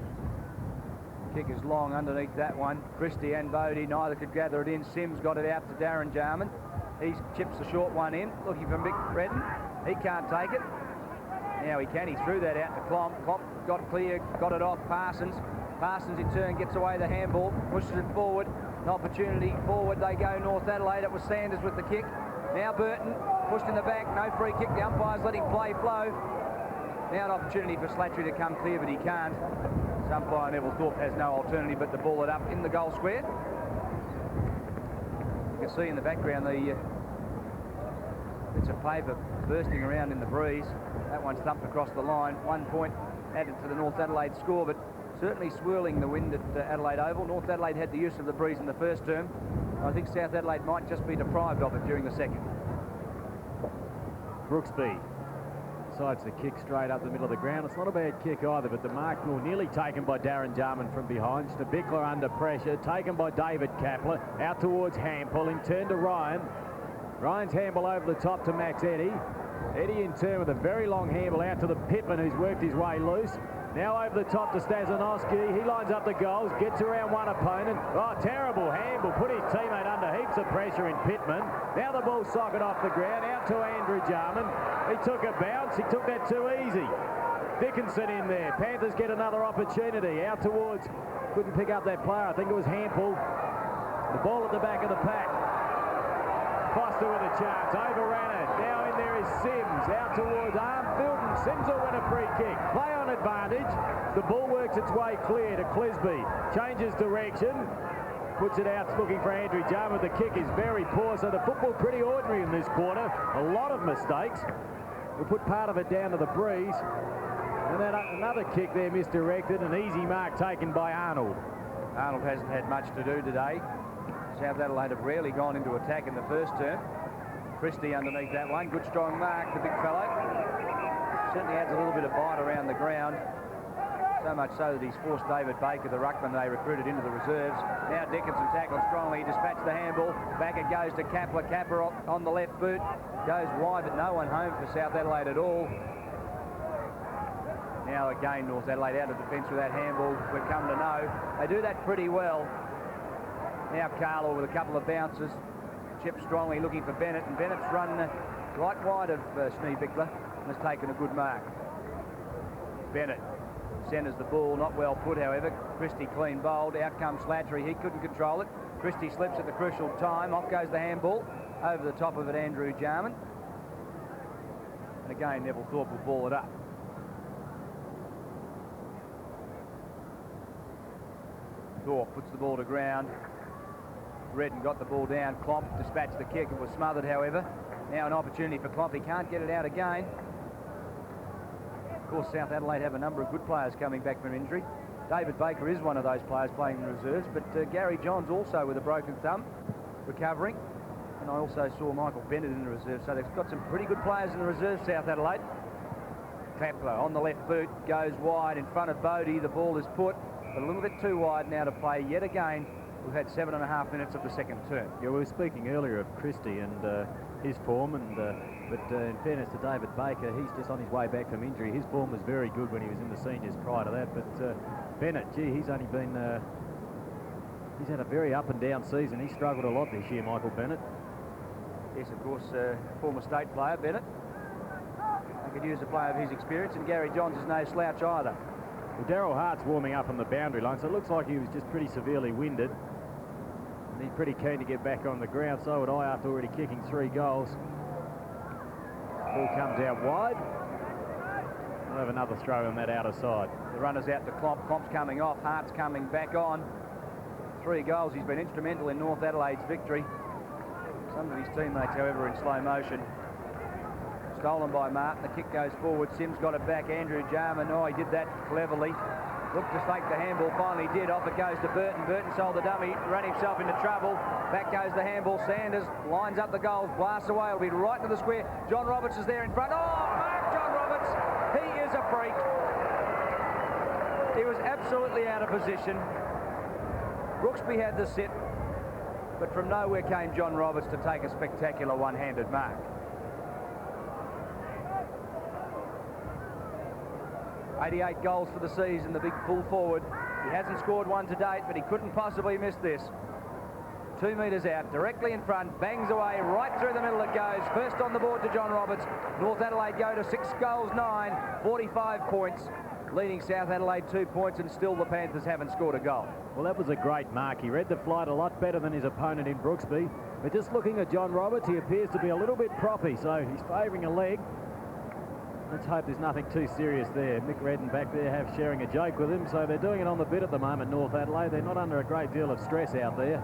Kick is long underneath that one. Christie and Bodie, neither could gather it in. Sims got it out to Darren Jarman. He chips the short one in, looking for Mick Redden. He can't take it. Now he can. He threw that out to Klomp. Klomp got clear, got it off Parsons. Parsons in turn gets away the handball, pushes it forward. An opportunity forward. They go North Adelaide. It was Sanders with the kick. Now Burton pushed in the back. No free kick. The umpires let him play flow. Now an opportunity for Slattery to come clear, but he can't. Umpire Neville Thorpe has no alternative but to ball it up in the goal square. You can see in the background the bits of paper bursting around in the breeze. That one's thumped across the line. 1 point added to the North Adelaide score, but certainly swirling the wind at Adelaide Oval. North Adelaide had the use of the breeze in the first term. I think South Adelaide might just be deprived of it during the second. Brooksby decides to kick straight up the middle of the ground. It's not a bad kick either, but the mark nearly taken by Darren Jarman from behind. Stabickler under pressure, taken by David Kapler, out towards Hampel, in turn to Ryan. Ryan's handball over the top to Max Eddy. Eddy in turn with a very long handball out to the Pittman, who's worked his way loose. Now over the top to Stazanowski. He lines up the goals, gets around one opponent. Oh, terrible handball. Put his teammate under heaps of pressure in Pittman. Now the ball socket off the ground, out to Andrew Jarman. He took a bounce. He took that too easy. Dickinson in there. Panthers get another opportunity. Out towards, couldn't pick up that player. I think it was Hampel. The ball at the back of the pack. Foster with a chance, overran it. Now in there is Sims, out towards Armfield, and Sims will win a free kick. Play on advantage. The ball works its way clear to Clisby. Changes direction, puts it out looking for Andrew Jarman. The kick is very poor, so the football pretty ordinary in this quarter. A lot of mistakes. We'll put part of it down to the breeze. And then another kick there misdirected, an easy mark taken by Arnold. Arnold hasn't had much to do today. South Adelaide have rarely gone into attack in the first term. Christie underneath that one. Good strong mark, the big fellow. Certainly adds a little bit of bite around the ground. So much so that he's forced David Baker, the ruckman they recruited, into the reserves. Now Dickinson tackles strongly. He dispatched the handball. Back it goes to Kapler. Kapler on the left boot. Goes wide, but no one home for South Adelaide at all. Now again, North Adelaide out of defence with that handball. We've come to know they do that pretty well. Now Carlo with a couple of bounces. Chip strongly looking for Bennett, and Bennett's run right wide of Schneebickler and has taken a good mark. Bennett centres the ball, not well put, however. Christie clean bowled. Out comes Slattery. He couldn't control it. Christie slips at the crucial time. Off goes the handball. Over the top of it, Andrew Jarman. And again, Neville Thorpe will ball it up. Thorpe puts the ball to ground. Redden got the ball down. Klomp dispatched the kick. It was smothered, however. Now an opportunity for Klomp. He can't get it out again. Of course, South Adelaide have a number of good players coming back from injury. David Baker is one of those players playing in the reserves, but Gary Johns also with a broken thumb, recovering. And I also saw Michael Bennett in the reserve, so they've got some pretty good players in the reserve, South Adelaide. Kapler on the left boot, goes wide in front of Bodie. The ball is put, but a little bit too wide now to play yet again. We've had 7.5 minutes of the second term. Yeah, we were speaking earlier of Christie and his form, and but in fairness to David Baker, he's just on his way back from injury. His form was very good when he was in the seniors prior to that, but Bennett, gee, he's only been... he's had a very up and down season. He struggled a lot this year, Michael Bennett. Yes, of course, former state player, Bennett. I could use a player of his experience, and Gary Johns is no slouch either. Well, Daryl Hart's warming up on the boundary line, so it looks like he was just pretty severely winded. And he's pretty keen to get back on the ground, so would I, after already kicking 3 goals. Ball comes out wide. We'll have another throw on that outer side. The runner's out to Klomp. Klomp's coming off. Hart's coming back on. 3 goals. He's been instrumental in North Adelaide's victory. Some of his teammates, however, in slow motion. Stolen by Martin. The kick goes forward. Sims got it back. Andrew Jarman. Oh, he did that cleverly. Looked to fake the handball. Finally did. Off it goes to Burton. Burton sold the dummy. Ran himself into trouble. Back goes the handball. Sanders lines up the goals. Blasts away. It'll be right to the square. John Roberts is there in front. Oh, mark John Roberts. He is a freak. He was absolutely out of position. Brooksby had the sit. But from nowhere came John Roberts to take a spectacular one-handed mark. 88 goals for the season, the big full forward. He hasn't scored one to date, but he couldn't possibly miss this. 2 metres out, directly in front, bangs away, right through the middle it goes. First on the board to John Roberts. North Adelaide go to 6 goals, 9, 45 points. Leading South Adelaide 2 points, and still the Panthers haven't scored a goal. Well, that was a great mark. He read the flight a lot better than his opponent in Brooksby. But just looking at John Roberts, he appears to be a little bit proppy, so he's favouring a leg. Let's hope there's nothing too serious there. Mick Redden back there sharing a joke with him, so they're doing it on the bit at the moment, North Adelaide. They're not under a great deal of stress out there.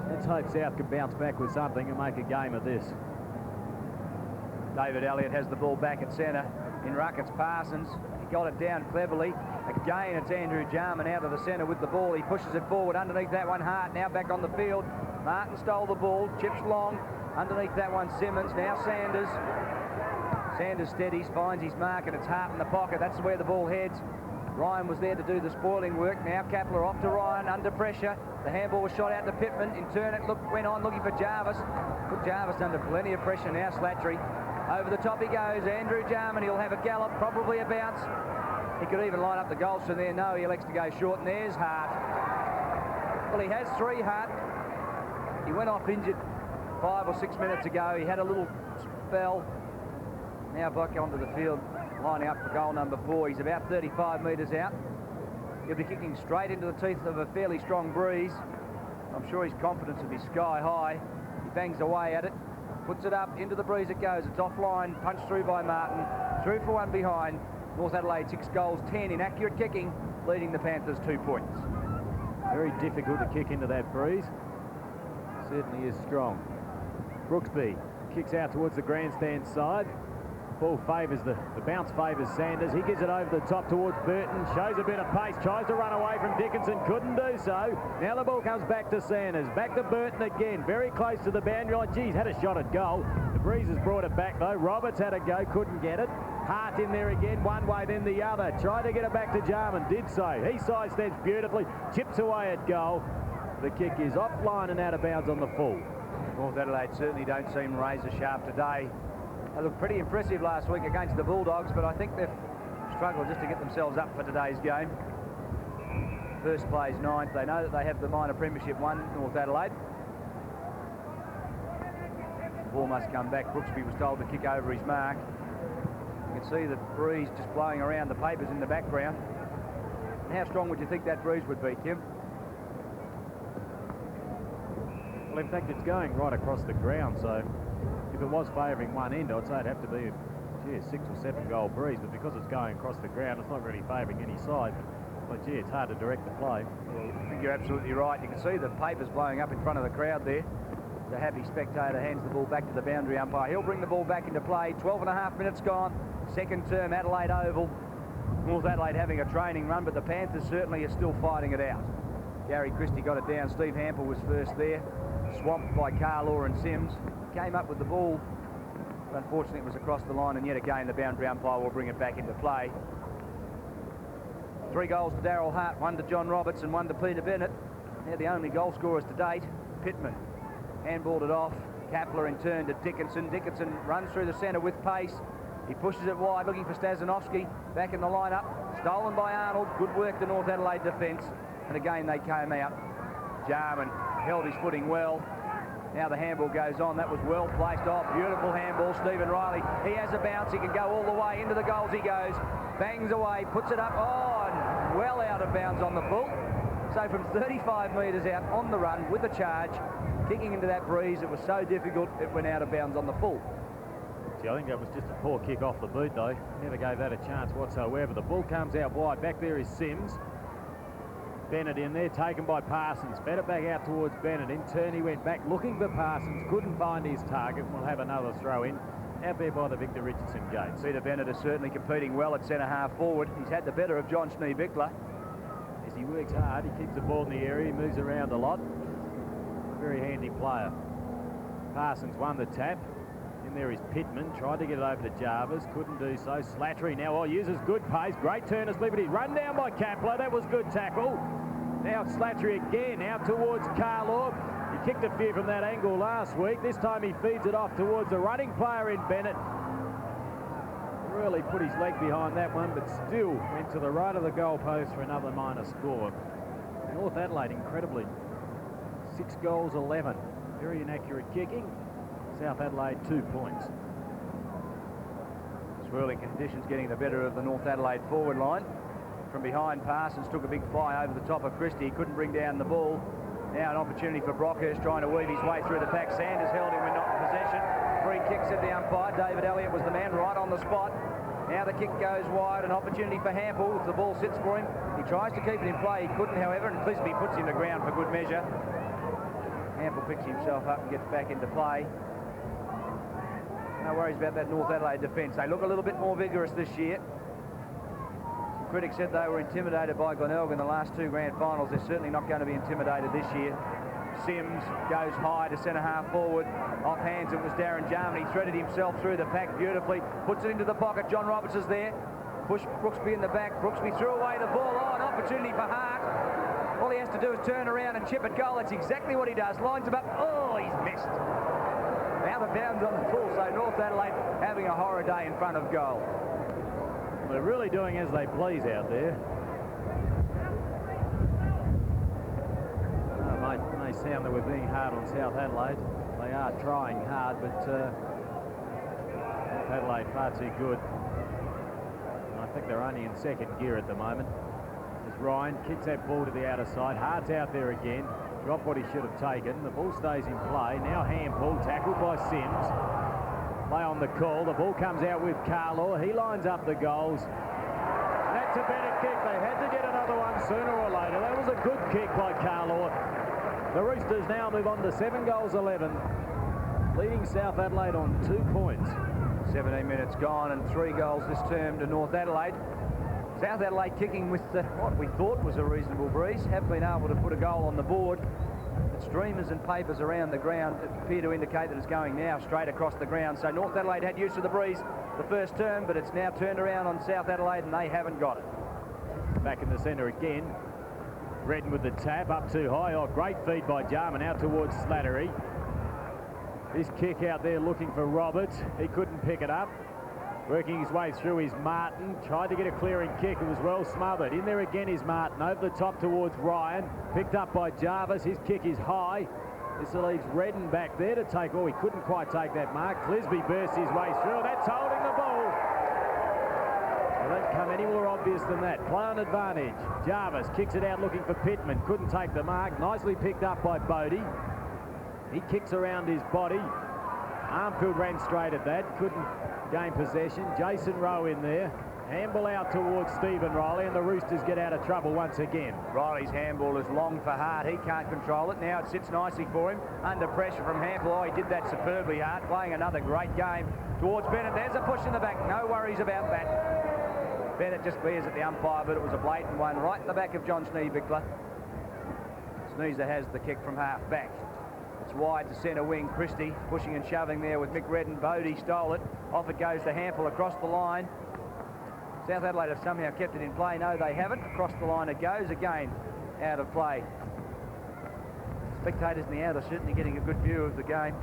Let's hope South can bounce back with something and make a game of this. David Elliott has the ball back at centre. In ruck, it's Parsons. He got it down cleverly. Again, it's Andrew Jarman out of the centre with the ball. He pushes it forward underneath that one. Hart now back on the field. Martin stole the ball. Chips long. Underneath that one, Simmons. Now Sanders. Sanders steadies, finds his mark, and it's Hart in the pocket. That's where the ball heads. Ryan was there to do the spoiling work. Now Kapler off to Ryan, under pressure. The handball was shot out to Pittman. In turn, it went on looking for Jarvis. Put Jarvis under plenty of pressure now, Slattery. Over the top he goes, Andrew Jarman. He'll have a gallop, probably a bounce. He could even line up the goals from there. No, he elects to go short, and there's Hart. Well, he has 3, Hart. He went off injured 5 or 6 minutes ago. He had a little spell. Now back onto the field, lining up for goal number 4. He's about 35 metres out. He'll be kicking straight into the teeth of a fairly strong breeze. I'm sure his confidence will be sky high. He bangs away at it, puts it up, into the breeze it goes. It's offline, punched through by Martin. Through for 1 behind. North Adelaide 6 goals, 10 in accurate kicking, leading the Panthers 2 points. Very difficult to kick into that breeze. Certainly is strong. Brooksby kicks out towards the grandstand side. Ball favours the bounce favours Sanders. He gives it over the top towards Burton. Shows a bit of pace. Tries to run away from Dickinson. Couldn't do so. Now the ball comes back to Sanders. Back to Burton again. Very close to the boundary line. Geez, had a shot at goal. The breeze has brought it back though. Roberts had a go. Couldn't get it. Hart in there again. One way then the other. Tried to get it back to Jarman. Did so. He sidesteps beautifully. Chips away at goal. The kick is offline and out of bounds on the full. North Adelaide certainly don't seem razor sharp today. They looked pretty impressive last week against the Bulldogs, but I think they've struggled just to get themselves up for today's game. First plays 9th. They know that they have the minor premiership won, North Adelaide. The ball must come back. Brooksby was told to kick over his mark. You can see the breeze just blowing around the papers in the background. And how strong would you think that breeze would be, Kim? Well, in fact, it's going right across the ground, so if it was favouring one end, I'd say it'd have to be a 6 or 7 goal breeze, but because it's going across the ground, it's not really favouring any side. But gee, it's hard to direct the play. Yeah, I think you're absolutely right. You can see the papers blowing up in front of the crowd there. The happy spectator hands the ball back to the boundary umpire. He'll bring the ball back into play. 12.5 minutes gone. Second term, Adelaide Oval. North Adelaide having a training run, but the Panthers certainly are still fighting it out. Gary Christie got it down. Steve Hampel was first there. Swamped by Carlaw and Sims. Came up with the ball, but unfortunately it was across the line, and yet again the boundary umpire will bring it back into play. 3 goals to Daryl Hart, 1 to John Roberts and 1 to Peter Bennett. They're the only goal scorers to date. Pittman handballed it off. Kapler in turn to Dickinson. Dickinson runs through the centre with pace. He pushes it wide, looking for Stazanovski. Back in the lineup. Stolen by Arnold. Good work, the North Adelaide defence. And again they came out. Jarman held his footing well. Now the handball goes on. That was well placed off. Beautiful handball. Stephen Riley. He has a bounce. He can go all the way into the goals. He goes. Bangs away. Puts it up. Oh, and well out of bounds on the full. So from 35 metres out on the run with a charge, kicking into that breeze, it was so difficult it went out of bounds on the full. Gee, I think that was just a poor kick off the boot though. Never gave that a chance whatsoever. The ball comes out wide. Back there is Sims. Bennett in there, taken by Parsons. Fed it back out towards Bennett. In turn, he went back looking for Parsons. Couldn't find his target. We'll have another throw in. Out there by the Victor Richardson gates. Peter Bennett is certainly competing well at centre half forward. He's had the better of John Schneebickler. As he works hard, he keeps the ball in the area. He moves around a lot. Very handy player. Parsons won the tap. In there is Pittman. Tried to get it over to Jarvis. Couldn't do so. Slattery now uses good pace. Great turn to split, but he's run down by Kapler. That was good tackle. Now Slattery again, out towards Carlaw. He kicked a few from that angle last week. This time he feeds it off towards the running player in Bennett. Really put his leg behind that one, but still went to the right of the goalpost for another minor score. North Adelaide, incredibly, 6 goals, 11. Very inaccurate kicking. South Adelaide, 2 points. Swirling conditions getting the better of the North Adelaide forward line. From behind, Parsons took a big fly over the top of Christie. He couldn't bring down the ball. Now an opportunity for Brockhurst trying to weave his way through the pack. Sanders held him when not in possession. Free kick, said the umpire. David Elliott was the man right on the spot. Now the kick goes wide. An opportunity for Hampel. If the ball sits for him, he tries to keep it in play. He couldn't, however, and Clisby puts him to ground for good measure. Hampel picks himself up and gets back into play. No worries about that North Adelaide defence. They look a little bit more vigorous this year. Critics said they were intimidated by Glenelg in the last 2 grand finals. They're certainly not going to be intimidated this year. Sims goes high to centre-half forward. Off hands, it was Darren Jarman. He threaded himself through the pack beautifully. Puts it into the pocket. John Roberts is there. Push Brooksby in the back. Brooksby threw away the ball. Oh, an opportunity for Hart. All he has to do is turn around and chip at goal. That's exactly what he does. Lines him up. Oh, he's missed. Out of bounds on the full. So North Adelaide having a horror day in front of goal. They're really doing as they please out there. May sound that we're being hard on South Adelaide. They are trying hard, but North Adelaide far too good. And I think they're only in second gear at the moment. As Ryan kicks that ball to the outer side. Hart's out there again. Dropped what he should have taken. The ball stays in play. Now handball, tackled by Sims. Play on the call. The ball comes out with Carlaw. He lines up the goals. That's a better kick. They had to get another one sooner or later. That was a good kick by Carlaw. The Roosters now move on to 7 goals 11, leading South Adelaide on 2 points. 17 minutes gone and 3 goals this term to North Adelaide. South Adelaide kicking with what we thought was a reasonable breeze, have been able to put a goal on the board. The streamers and papers around the ground appear to indicate that it's going now straight across the ground. So North Adelaide had use of the breeze the first term, but it's now turned around on South Adelaide and they haven't got it. Back in the centre again. Redden with the tap up too high. Oh, great feed by Jarman out towards Slattery. This kick out there looking for Roberts. He couldn't pick it up. Working his way through is Martin. Tried to get a clearing kick. It was well smothered. In there again is Martin. Over the top towards Ryan. Picked up by Jarvis. His kick is high. This leaves Redden back there to take. Oh, he couldn't quite take that mark. Clisby bursts his way through. That's holding the ball. Well, that come any more obvious than that. Play on advantage. Jarvis kicks it out looking for Pittman. Couldn't take the mark. Nicely picked up by Bodie. He kicks around his body. Armfield ran straight at that. Couldn't gain possession. Jason Rowe in there. Handball out towards Stephen Riley, and the Roosters get out of trouble once again. Riley's handball is long for Hart. He can't control it. Now it sits nicely for him. Under pressure from handball. Oh, he did that superbly, Hart. Playing another great game towards Bennett. There's a push in the back. No worries about that. Bennett just bears at the umpire, but it was a blatant one right in the back of John Schneebichler. Sneezer has the kick from half back. It's wide to centre wing. Christie pushing and shoving there with Mick Redden. Bodie stole it. Off it goes to Hampel across the line. South Adelaide have somehow kept it in play. No, they haven't. Across the line it goes again. Out of play. Spectators in the air are certainly getting a good view of the game.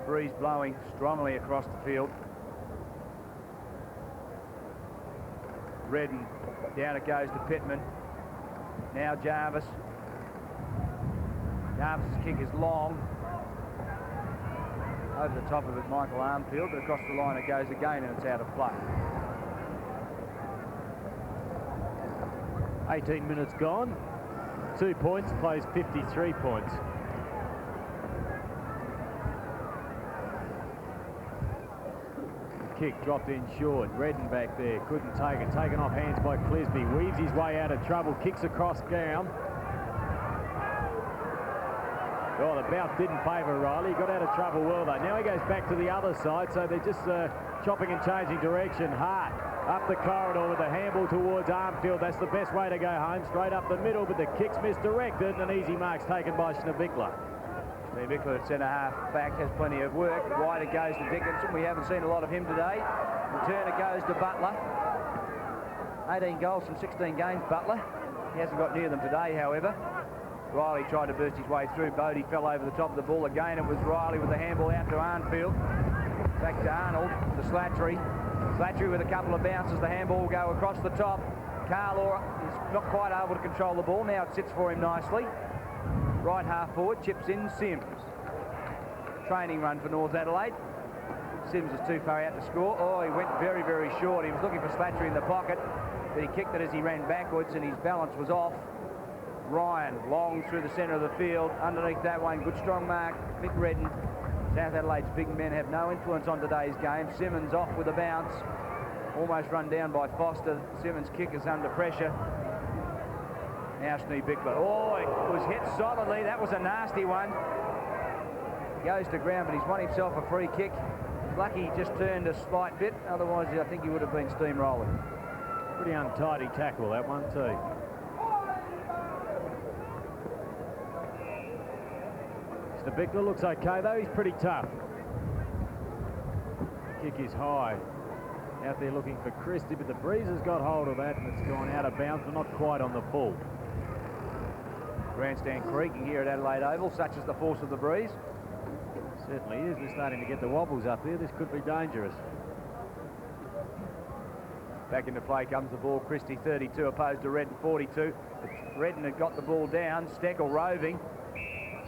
Breeze blowing strongly across the field. Redden. Down it goes to Pittman. Now Jarvis. Jarvis's kick is long. Over the top of it, Michael Armfield, but across the line it goes again and it's out of play. 18 minutes gone. 2 points, plays 53 points. Kick dropped in short. Redden back there, couldn't take it. Taken off hands by Clisby. Weaves his way out of trouble. Kicks across ground. Oh, the bounce didn't favour Riley. He got out of trouble well, though. Now he goes back to the other side, so they're just chopping and changing direction. Hart up the corridor with the handball towards Armfield. That's the best way to go home. Straight up the middle, but the kick's misdirected, and an easy mark's taken by Schneebichler. Schneebichler at centre-half back has plenty of work. Wide it goes to Dickinson. We haven't seen a lot of him today. Return it goes to Butler. 18 goals from 16 games, Butler. He hasn't got near them today, however. Riley tried to burst his way through. Bodie fell over the top of the ball again. It was Riley with the handball out to Arnfield. Back to Arnold, to Slattery. Slattery with a couple of bounces. The handball will go across the top. Carlaw is not quite able to control the ball. Now it sits for him nicely. Right half forward, chips in Sims. Training run for North Adelaide. Sims is too far out to score. Oh, he went very, very short. He was looking for Slattery in the pocket, but he kicked it as he ran backwards and his balance was off. Ryan, long through the centre of the field. Underneath that one, good strong mark. Mick Redden. South Adelaide's big men have no influence on today's game. Simmons off with a bounce. Almost run down by Foster. Simmons' kick is under pressure. Now Schneebichler. Oh, it was hit solidly. That was a nasty one. Goes to ground, but he's won himself a free kick. Lucky he just turned a slight bit. Otherwise, I think he would have been steamrolling. Pretty untidy tackle, that one, too. to Bickler. Looks okay, though. He's pretty tough. The kick is high. Out there looking for Christie, but the breeze has got hold of that, and it's gone out of bounds, but not quite on the full. Grandstand creaking here at Adelaide Oval, such is the force of the breeze. Certainly is. We're starting to get the wobbles up there. This could be dangerous. Back into play comes the ball. Christie 32 opposed to Redden 42. Redden had got the ball down. Steckel roving.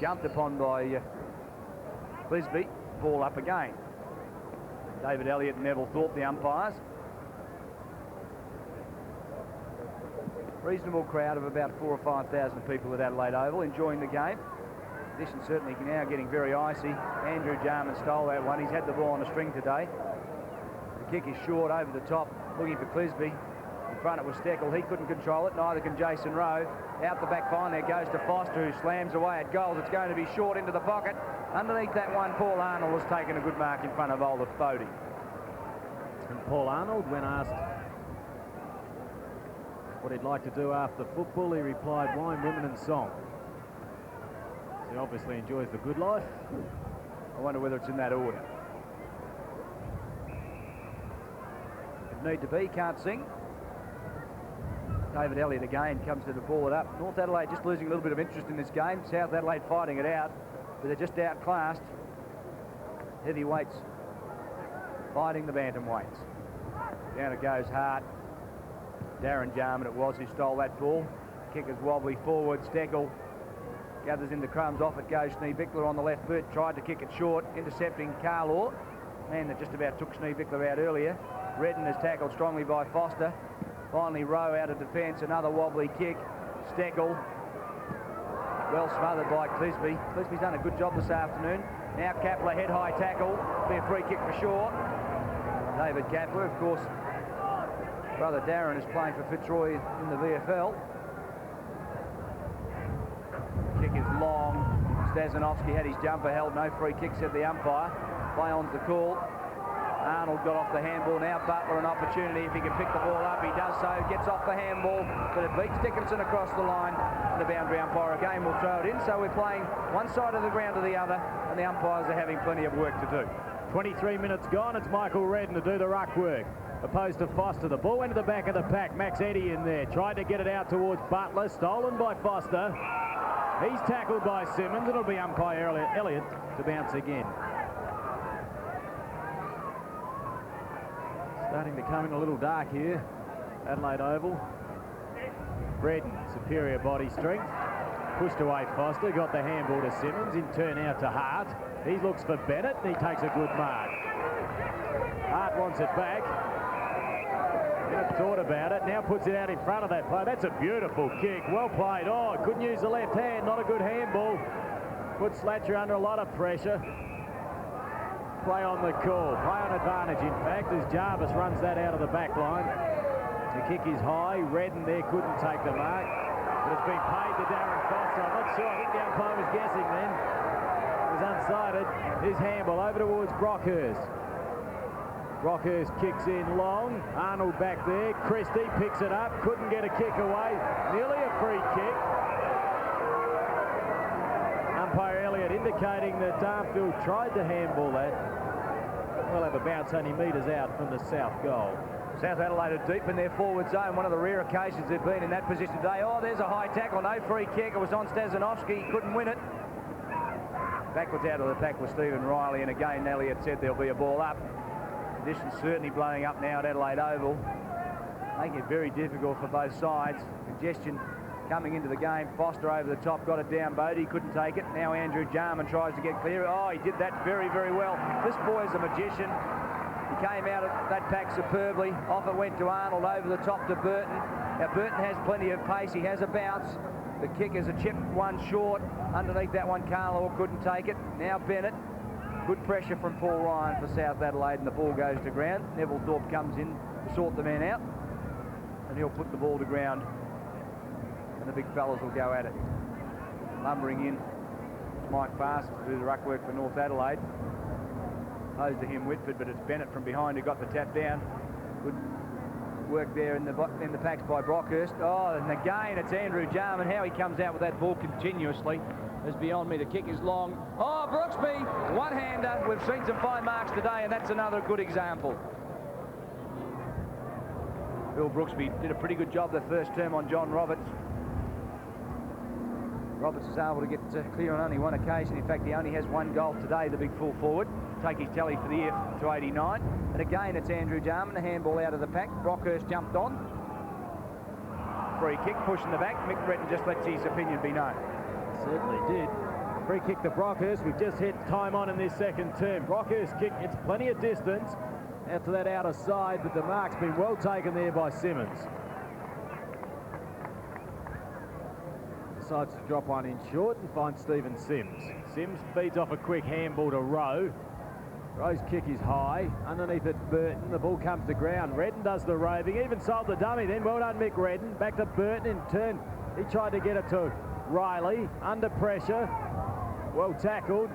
Jumped upon by Clisby. Ball up again. David Elliott and Neville Thorpe, the umpires. Reasonable crowd of about 4,000 or 5,000 people at Adelaide Oval enjoying the game. Conditions certainly now getting very icy. Andrew Jarman stole that one. He's had the ball on a string today. The kick is short over the top, looking for Clisby. In front it was Steckel. He couldn't control it. Neither can Jason Rowe. Out the back finally it goes to Foster, who slams away at goals. It's going to be short into the pocket. Underneath that one, Paul Arnold has taken a good mark in front of Olaf Bodie. And Paul Arnold, when asked what he'd like to do after football, he replied, wine, women and song. He obviously enjoys the good life. I wonder whether it's in that order. Could need to be, can't sing. David Elliott again comes to the ball it up. North Adelaide just losing a little bit of interest in this game. South Adelaide fighting it out, but they're just outclassed. Heavyweights fighting the bantamweights. Down it goes Hart. Darren Jarman it was who stole that ball. Kick is wobbly forward. Steckel gathers in the crumbs. Off it goes. Schnee-Bickler on the left boot. Tried to kick it short, intercepting Carlaw. Man that just about took Schnee-Bickler out earlier. Redden is tackled strongly by Foster. Finally Rowe out of defence. Another wobbly kick. Steckel well smothered by Clisby. Clisby's done a good job this afternoon. Now Kapler head high tackle. Be a free kick for sure. David Kapler, of course, brother Darren is playing for Fitzroy in the VFL. Kick is long. Stazanovski had his jumper held. No free kick, said the umpire. Play on's the call. Arnold got off the handball. Now Butler an opportunity if he can pick the ball up. He does so. Gets off the handball, but it beats Dickinson across the line. And the boundary umpire again will throw it in. So we're playing one side of the ground to the other, and the umpires are having plenty of work to do. 23 minutes gone. It's Michael Redden to do the ruck work, opposed to Foster. The ball went to the back of the pack. Max Eddy in there. Tried to get it out towards Butler. Stolen by Foster. He's tackled by Simmons. It'll be umpire Elliott to bounce again. Starting to come in a little dark here. Adelaide Oval. Redden, superior body strength. Pushed away Foster. Got the handball to Simmons. In turn out to Hart. He looks for Bennett, and he takes a good mark. Hart wants it back. Bennett thought about it, now puts it out in front of that play. That's a beautiful kick, well played. Oh, couldn't use the left hand, not a good handball. Put Slatcher under a lot of pressure. Play on the call, play on advantage in fact, as Jarvis runs that out of the back line. The kick is high, Redden there couldn't take the mark, but it's been paid to Darren Foster. I'm not sure, I think the umpire was guessing then. It was unsighted. His handball over towards Brockhurst. Brockhurst kicks in long. Arnold back there. Christie picks it up. Couldn't get a kick away. Nearly a free kick. Umpire Elliott indicating that Darmfield tried to handball that. We'll have a bounce only metres out from the south goal. South Adelaide are deep in their forward zone. One of the rare occasions they've been in that position today. Oh, there's a high tackle. No free kick. It was on Stazanovski. He couldn't win it. Backwards out of the pack was Stephen Riley, and again Elliott said there'll be a ball up. Conditions certainly blowing up now at Adelaide Oval, making it very difficult for both sides. Congestion coming into the game. Foster over the top, got it down. Bodie couldn't take it. Now Andrew Jarman tries to get clear. Oh, he did that very, very well. This boy is a magician. He came out of that pack superbly. Off it went to Arnold, over the top to Burton. Now Burton has plenty of pace. He has a bounce. The kick is a chipped one short. Underneath that one, Carlaw couldn't take it. Now Bennett. Good pressure from Paul Ryan for South Adelaide, and the ball goes to ground. Neville Thorpe comes in to sort the man out, and he'll put the ball to ground, and the big fellas will go at it. Lumbering in, it's Mike Fast to do the ruck work for North Adelaide. Opposed to him, Whitford, but it's Bennett from behind who got the tap down. Good work there in the packs by Brockhurst. Oh, and again it's Andrew Jarman. How he comes out with that ball continuously. is beyond me. The kick is long. Oh, Brooksby, one-hander. We've seen some fine marks today, and that's another good example. Bill Brooksby did a pretty good job the first term on John Roberts. Roberts is able to get clear on only one occasion. In fact, he only has one goal today, the big full forward. Take his tally for the year to 89. And again, it's Andrew Jarman, a handball out of the pack. Brockhurst jumped on. Free kick, pushing the back. Mick Redden just lets his opinion be known. Certainly did. Free kick to Brockhurst. We've just hit time on in this second term. Brockhurst kick, it's plenty of distance out to that outer side, but the mark's been well taken there by Simmons. Decides to drop one in short and finds Stephen Sims. Sims feeds off a quick handball to Rowe. Rowe's kick is high. Underneath it's Burton. The ball comes to ground. Redden does the roving. Even sold the dummy then. Well done, Mick Redden. Back to Burton in turn. He tried to get it to Riley. Under pressure. Well tackled.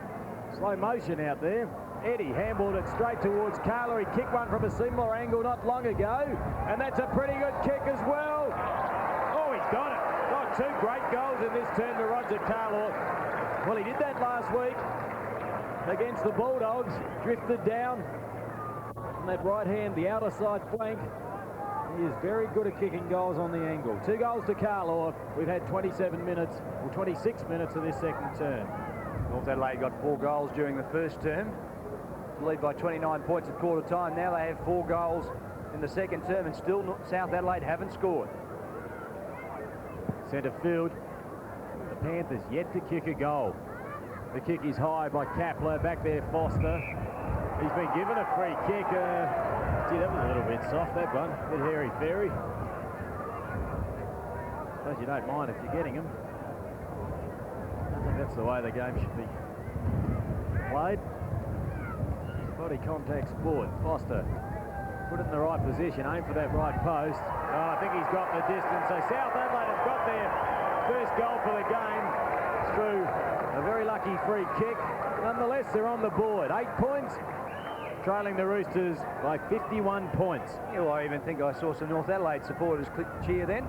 Slow motion out there. Eddie handballed it straight towards Carla. He kicked one from a similar angle not long ago. And that's a pretty good kick as well. Oh, he's got it. Got two great goals in this term to Roger Carlaw. Well, he did that last week against the Bulldogs. Drifted down on that right hand, the outer side flank. He is very good at kicking goals on the angle. 2 goals to Carlaw. We've had 27 minutes, or 26 minutes of this second term. North Adelaide got 4 goals during the first term. Lead by 29 points at quarter time. Now they have 4 goals in the second term, and still South Adelaide haven't scored. Centre field. The Panthers yet to kick a goal. The kick is high by Kapler. Back there, Foster. He's been given a free kick. Gee, that was a little bit soft, that one. A bit hairy-fairy. Suppose you don't mind if you're getting them. I think that's the way the game should be played. Body contact sport. Foster put it in the right position, aim for that right post. Oh, I think he's got the distance. So South Adelaide have got their first goal for the game through a very lucky free kick. Nonetheless, they're on the board. 8 points, trailing the Roosters by 51 points. Yeah, well, I even think I saw some North Adelaide supporters cheer then.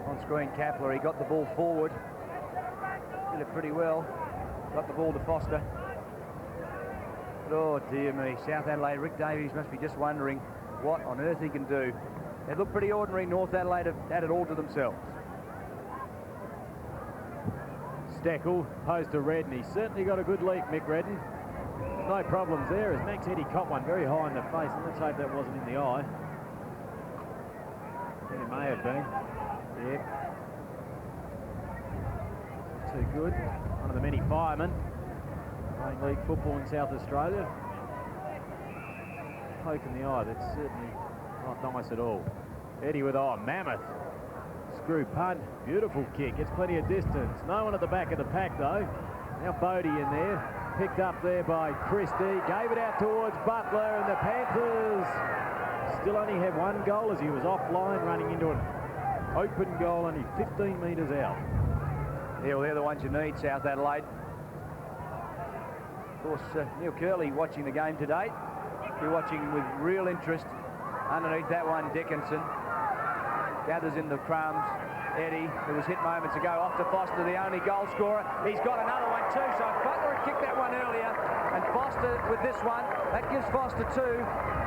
On screen, Kapler, he got the ball forward. Did it pretty well. Got the ball to Foster. Oh, dear me. South Adelaide, Rick Davies must be just wondering what on earth he can do. They look pretty ordinary. North Adelaide have had it all to themselves. Steckel, posed to Redden. He's certainly got a good leap, Mick Redden. No problems there as Max Eddie caught one very high in the face, and let's hope that wasn't in the eye. It may have been. Yeah. Too good. One of the many firemen playing league football in South Australia. Poke in the eye, that's certainly not nice at all. Eddie with, oh, mammoth. Screw punt, beautiful kick, gets plenty of distance. No one at the back of the pack though. Now Bodie in there, picked up there by Christie, gave it out towards Butler, and the Panthers still only have 1 goal as he was offline running into an open goal only 15 metres out. Yeah, well, they're the ones you need, South Adelaide. Of course, Neil Curley watching the game today. You're watching with real interest. Underneath that one, Dickinson gathers in the crumbs. Eddie, who was hit moments ago, off to Foster, the only goal scorer. He's got another one too, so Butler had kicked that one earlier, and Foster with this one, that gives Foster 2.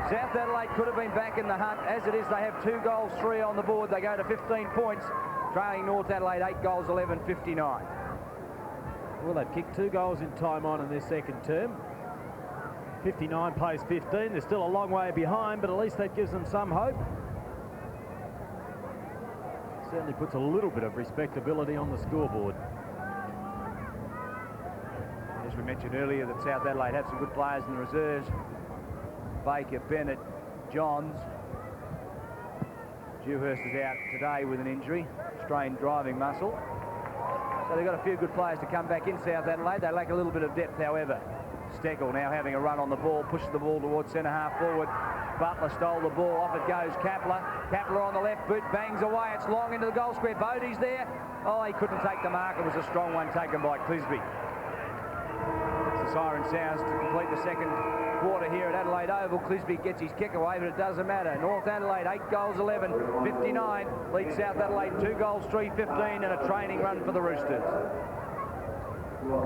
South Adelaide could have been back in the hunt. As it is, they have 2 goals, 3 on the board. They go to 15 points, trailing North Adelaide 8 goals, 11, 59. Well, they've kicked 2 goals in time on in this second term. 59 plays 15. They're still a long way behind, but at least that gives them some hope. Certainly puts a little bit of respectability on the scoreboard. As we mentioned earlier, that South Adelaide have some good players in the reserves. Baker, Bennett, Johns. Dewhurst is out today with an injury, strained driving muscle. So they've got a few good players to come back in South Adelaide. They lack a little bit of depth, however. Steckel now having a run on the ball, pushes the ball towards centre half forward. Butler stole the ball, off it goes Kapler. Kapler on the left boot, bangs away, it's long into the goal square. Bodie's there. Oh, he couldn't take the mark. It was a strong one taken by Clisby. The siren sounds to complete the second quarter here at Adelaide Oval. Clisby gets his kick away, but it doesn't matter. North Adelaide 8 goals 11, 59. Leads South Adelaide 2 goals 3, 15, and a training run for the Roosters. Second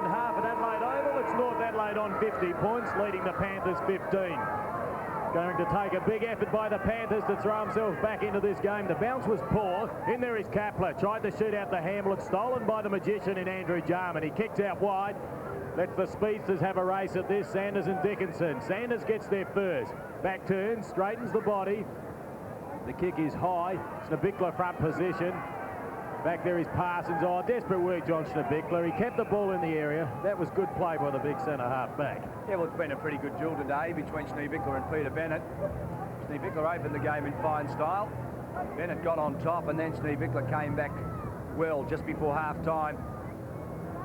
half at Adelaide Oval, it's North Adelaide on 50 points, leading the Panthers 15. Going to take a big effort by the Panthers to throw themselves back into this game. The bounce was poor. In there is Kapler. Tried to shoot out the handle. It's stolen by the magician in Andrew Jarman. He kicked out wide. Lets the speedsters have a race at this. Sanders and Dickinson. Sanders gets there first. Back turn, straightens the body. The kick is high. Schneebichler front position. Back there is Parsons. Oh, desperate work, John Schneebichler. He kept the ball in the area. That was good play by the big centre half back. Yeah, well, it's been a pretty good duel today between Schneebichler and Peter Bennett. Schneebichler opened the game in fine style. Bennett got on top, and then Schneebichler came back well just before half-time.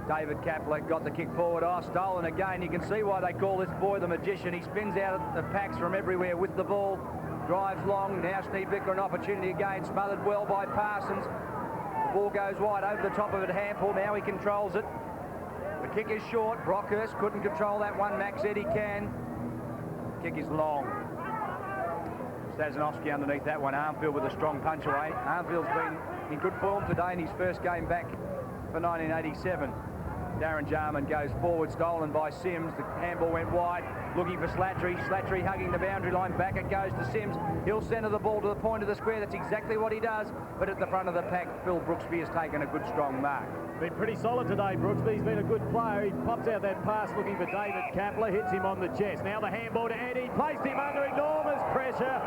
David Kapler got the kick forward. Oh, stolen again. You can see why they call this boy the magician. He spins out the packs from everywhere with the ball. Drives long. Now Schneebichler an opportunity again. Smothered well by Parsons. The ball goes wide over the top of it. Hampel. Now he controls it. The kick is short. Brockhurst couldn't control that one. Max Eddy can. Kick is long. Stazanovsky underneath that one. Armfield with a strong punch away. Armfield's been in good form today in his first game back for 1987. Darren Jarman goes forward, stolen by Sims. The handball went wide, looking for Slattery. Slattery hugging the boundary line. Back it goes to Sims. He'll centre the ball to the point of the square. That's exactly what he does. But at the front of the pack, Phil Brooksby has taken a good, strong mark. Been pretty solid today, Brooksby. He's been a good player. He pops out that pass looking for David Kapler. Hits him on the chest. Now the handball to Eddie. Placed him under enormous pressure.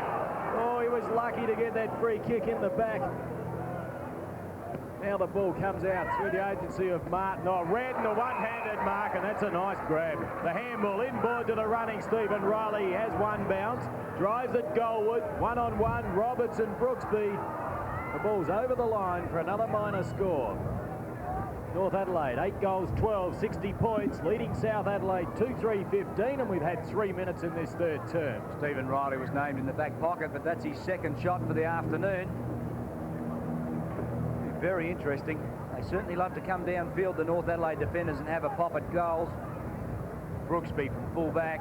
Oh, he was lucky to get that free kick in the back. Now the ball comes out through the agency of Martin. Oh, Redden, a one-handed mark, and that's a nice grab. The handball inboard to the running Stephen Riley. He has one bounce. Drives it goalward. One-on-one, Roberts and Brooksby. The ball's over the line for another minor score. North Adelaide, 8 goals, 12, 60 points, leading South Adelaide 2-3-15, and we've had 3 minutes in this third term. Stephen Riley was named in the back pocket, but that's his second shot for the afternoon. Very interesting. They certainly love to come downfield, the North Adelaide defenders, and have a pop at goals. Brooksby from full back.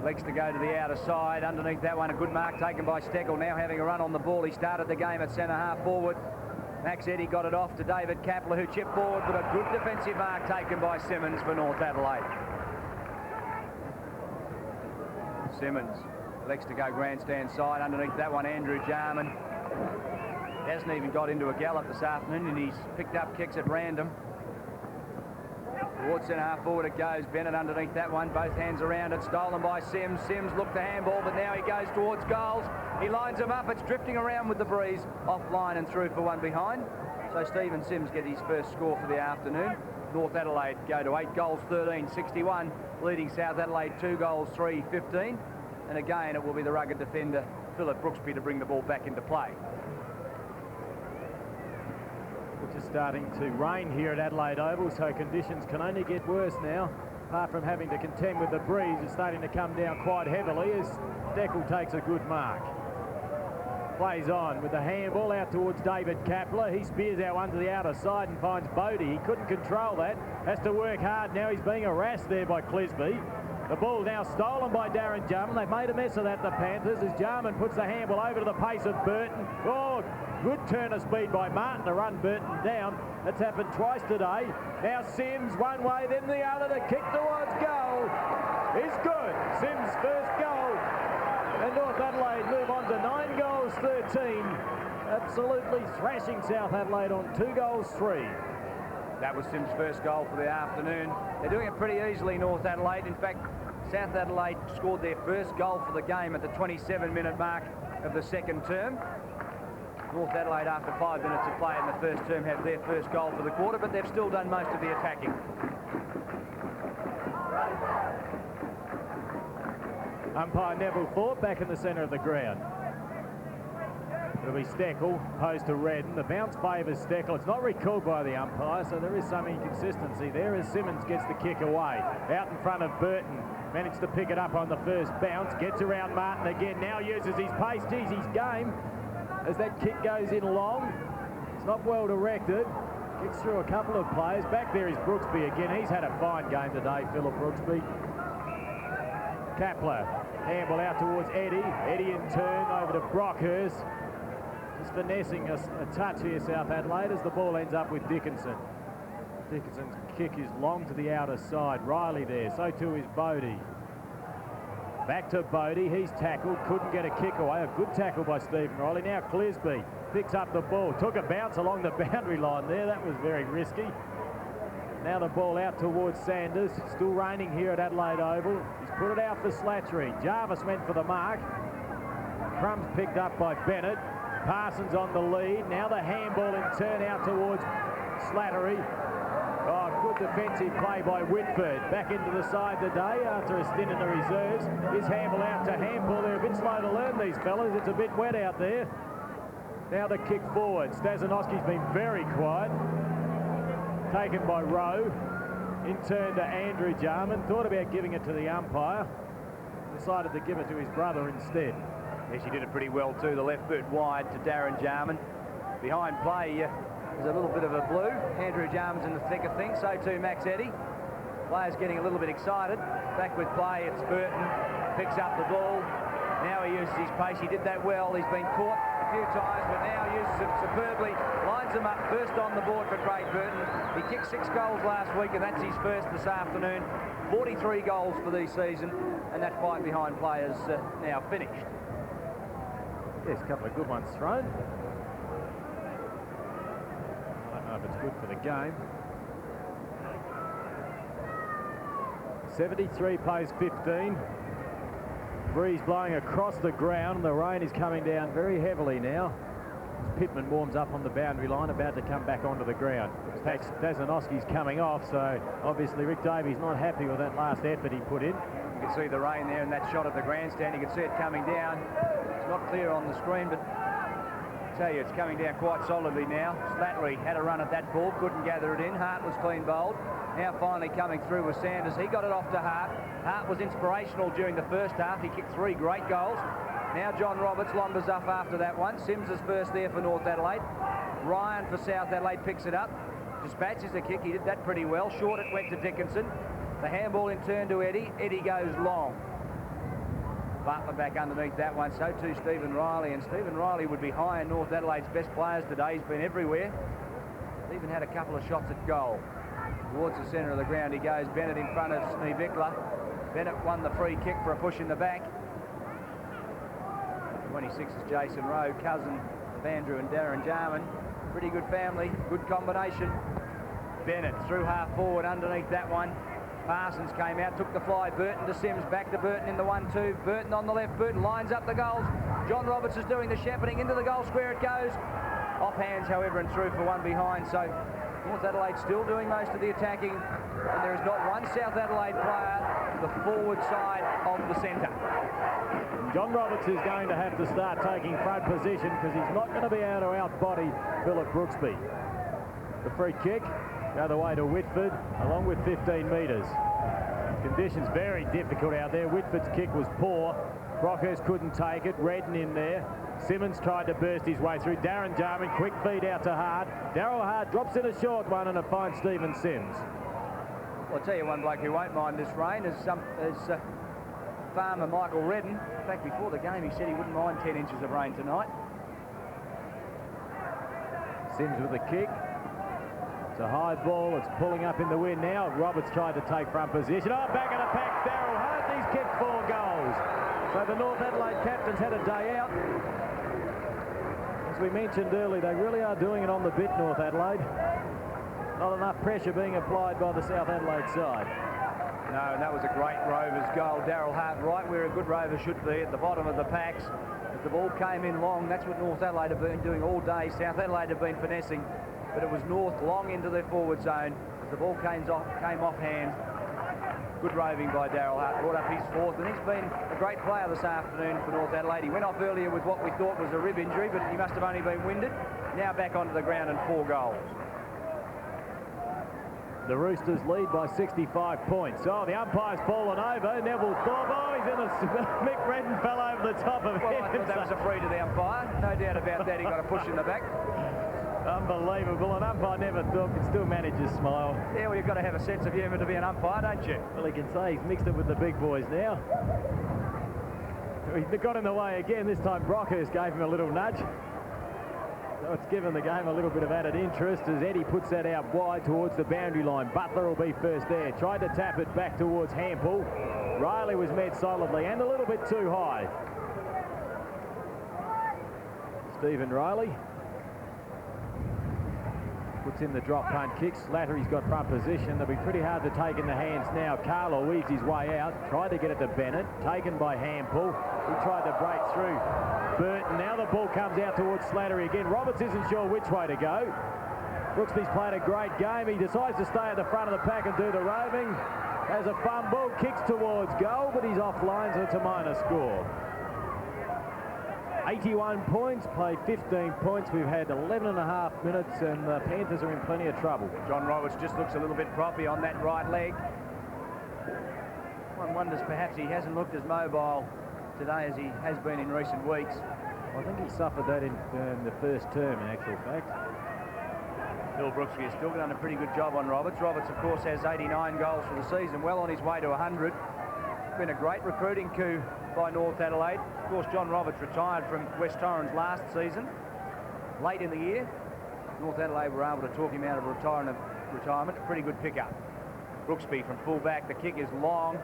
Legs to go to the outer side. Underneath that one, a good mark taken by Steckel. Now having a run on the ball. He started the game at centre half forward. Max Eddy got it off to David Kapler, who chipped forward, but a good defensive mark taken by Simmons for North Adelaide. Simmons, legs to go grandstand side. Underneath that one, Andrew Jarman. Hasn't even got into a gallop this afternoon, and he's picked up kicks at random. Towards centre half forward it goes. Bennett underneath that one, both hands around it, stolen by Sims. Sims looked to handball, but now he goes towards goals. He lines them up, it's drifting around with the breeze, offline and through for one behind. So Stephen Sims gets his first score for the afternoon. North Adelaide go to 8 goals, 13-61, leading South Adelaide 2 goals, 3-15. And again, it will be the rugged defender, Philip Brooksby, to bring the ball back into play. It's just starting to rain here at Adelaide Oval, so conditions can only get worse now. Apart from having to contend with the breeze, it's starting to come down quite heavily as Steckel takes a good mark. Plays on with the handball out towards David Kapler. He spears out one to the outer side and finds Bodie. He couldn't control that. Has to work hard now. He's being harassed there by Clisby. The ball now stolen by Darren Jarman. They've made a mess of that, the Panthers, as Jarman puts the handball over to the pace of Burton. Oh, good turn of speed by Martin to run Burton down. That's happened twice today. Now Sims one way, then the other. The kick towards goal is good. Sims' first goal. And North Adelaide move on to 9 goals, 13. Absolutely thrashing South Adelaide on 2 goals, 3. That was Sims' first goal for the afternoon. They're doing it pretty easily, North Adelaide. In fact, South Adelaide scored their first goal for the game at the 27-minute mark of the second term. North Adelaide, after 5 minutes of play in the first term, have their first goal for the quarter, but they've still done most of the attacking. Umpire Neville Thorpe back in the centre of the ground. It'll be Steckel, opposed to Redden. The bounce favours Steckel. It's not recalled by the umpire, so there is some inconsistency there as Simmons gets the kick away. Out in front of Burton. Managed to pick it up on the first bounce. Gets around Martin again. Now uses his pace. Geez, his game. as that kick goes in long. It's not well directed. Gets through a couple of players. Back there is Brooksby again. He's had a fine game today, Philip Brooksby. Kapler, handball out towards Eddie. Eddie in turn over to Brockhurst. Just finessing a touch here, South Adelaide, as the ball ends up with Dickinson. Dickinson's kick is long to the outer side. Riley there, so too is Bodie. Back to Bodie, he's tackled, couldn't get a kick away. A good tackle by Stephen Riley. Now Clisby picks up the ball, took a bounce along the boundary line there. That was very risky. Now the ball out towards Sanders. Still raining here at Adelaide Oval. He's put it out for Slattery. Jarvis went for the mark. Crumbs picked up by Bennett. Parsons on the lead. Now the handball in turn out towards Slattery. Oh, good defensive play by Whitford. Back into the side today after a stint in the reserves. His handball out to handball. They're a bit slow to learn, these fellas. It's a bit wet out there. Now the kick forward. Stazanowski's been very quiet. Taken by Rowe. In turn to Andrew Jarman. Thought about giving it to the umpire. Decided to give it to his brother instead. Yes, he did it pretty well too. The left boot wide to Darren Jarman. Behind play, there's a little bit of a blue. Andrew Jarman's in the thick of things, so too Max Eddy. Players getting a little bit excited. Back with play, it's Burton. Picks up the ball. Now he uses his pace. He did that well. He's been caught a few times, but now uses it superbly. Lines them up first on the board for Craig Burton. He kicked 6 goals last week, and that's his first this afternoon. 43 goals for the season, and that fight behind play is now finished. Yes, a couple of good ones thrown. I don't know if it's good for the game. 73 plays 15. Breeze blowing across the ground. The rain is coming down very heavily now. Pittman warms up on the boundary line, about to come back onto the ground. Stazanowski's coming off, so obviously Rick Davies not happy with that last effort he put in. You can see the rain there in that shot of the grandstand. You can see it coming down. It's not clear on the screen, but I tell you, it's coming down quite solidly now. Slattery had a run at that ball, couldn't gather it in. Hart was clean bowled. Now finally coming through with Sanders. He got it off to Hart. Hart was inspirational during the first half. He kicked 3 great goals. Now John Roberts lumbers up after that one. Sims is first there for North Adelaide. Ryan for South Adelaide picks it up. Dispatches the kick. He did that pretty well. Short it went to Dickinson. The handball in turn to Eddie. Eddie goes long. Butler back underneath that one. So too Stephen Riley. And Stephen Riley would be high in North Adelaide's best players today. He's been everywhere. Even had a couple of shots at goal. Towards the centre of the ground he goes. Bennett in front of Snee Vickler. Bennett won the free kick for a push in the back. 26 is Jason Rowe, cousin of Andrew and Darren Jarman. Pretty good family, good combination. Bennett through half forward underneath that one. Parsons came out, took the fly. Burton to Sims, back to Burton in the 1-2. Burton on the left boot, lines up the goals. John Roberts is doing the shepherding. Into the goal square it goes. Off hands, however, and through for one behind. So North Adelaide still doing most of the attacking. And there is not one South Adelaide player to the forward side of the centre. John Roberts is going to have to start taking front position because he's not going to be able to outbody Philip Brooksby. The free kick, the other way to Whitford, along with 15 metres. Conditions very difficult out there. Whitford's kick was poor. Brockhurst couldn't take it. Redden in there. Simmons tried to burst his way through. Darren Jarman, quick feed out to Hart. Darryl Hart drops in a short one and a fine Stephen Sims. Well, I'll tell you one bloke who won't mind this rain is farmer Michael Redden. In fact, before the game, he said he wouldn't mind 10 inches of rain tonight. Sims with the kick. It's a high ball. It's pulling up in the wind now. Roberts tried to take front position. Oh, back of the pack, Darryl Hart. He's kicked 4 goals. So the North Adelaide captains had a day out. As we mentioned earlier, they really are doing it on the bit, North Adelaide. Not enough pressure being applied by the South Adelaide side. No, and that was a great Rovers goal. Darryl Hart right where a good Rover should be, at the bottom of the packs. As the ball came in long, that's what North Adelaide have been doing all day. South Adelaide have been finessing, but it was North long into their forward zone. As the ball came off hand. Good roving by Darryl Hart, brought up his 4th, and he's been a great player this afternoon for North Adelaide. He went off earlier with what we thought was a rib injury, but he must have only been winded. Now back onto the ground and 4 goals. The Roosters lead by 65 points. Oh, the umpire's fallen over. Neville Thorpe. Oh, he's in the... Mick Redden fell over the top of him. Well, I thought that was a free to the umpire. No doubt about that. He got a push in the back. Unbelievable. An umpire never thought can still manage his smile. Yeah, well, you've got to have a sense of humour to be an umpire, don't you? Well, he can say he's mixed it with the big boys now. He got in the way again. This time Brockhurst gave him a little nudge. So it's given the game a little bit of added interest as Eddie puts that out wide towards the boundary line. Butler will be first there. Tried to tap it back towards Hampel. Riley was met solidly and a little bit too high. Stephen Riley puts in the drop punt kick. Slattery's got front position. They'll be pretty hard to take in the hands now. Carlo weaves his way out. Tried to get it to Bennett. Taken by Hampel. He tried to break through Burton. Now the ball comes out towards Slattery again. Roberts isn't sure which way to go. Brooksby's played a great game. He decides to stay at the front of the pack and do the roving. Has a fumble. Kicks towards goal, but he's offline, so it's a minor score. 81 points, played 15 points. We've had 11 and a half minutes and the Panthers are in plenty of trouble. John Roberts just looks a little bit proppy on that right leg. One wonders perhaps he hasn't looked as mobile today as he has been in recent weeks. I think he suffered that in the first term, in actual fact. Bill Brooksby has still done a pretty good job on Roberts. Roberts, of course, has 89 goals for the season, well on his way to 100. Been a great recruiting coup by North Adelaide. Of course, John Roberts retired from West Torrens last season, late in the year. North Adelaide were able to talk him out of retirement. A pretty good pickup. Brooksby from full back. The kick is long.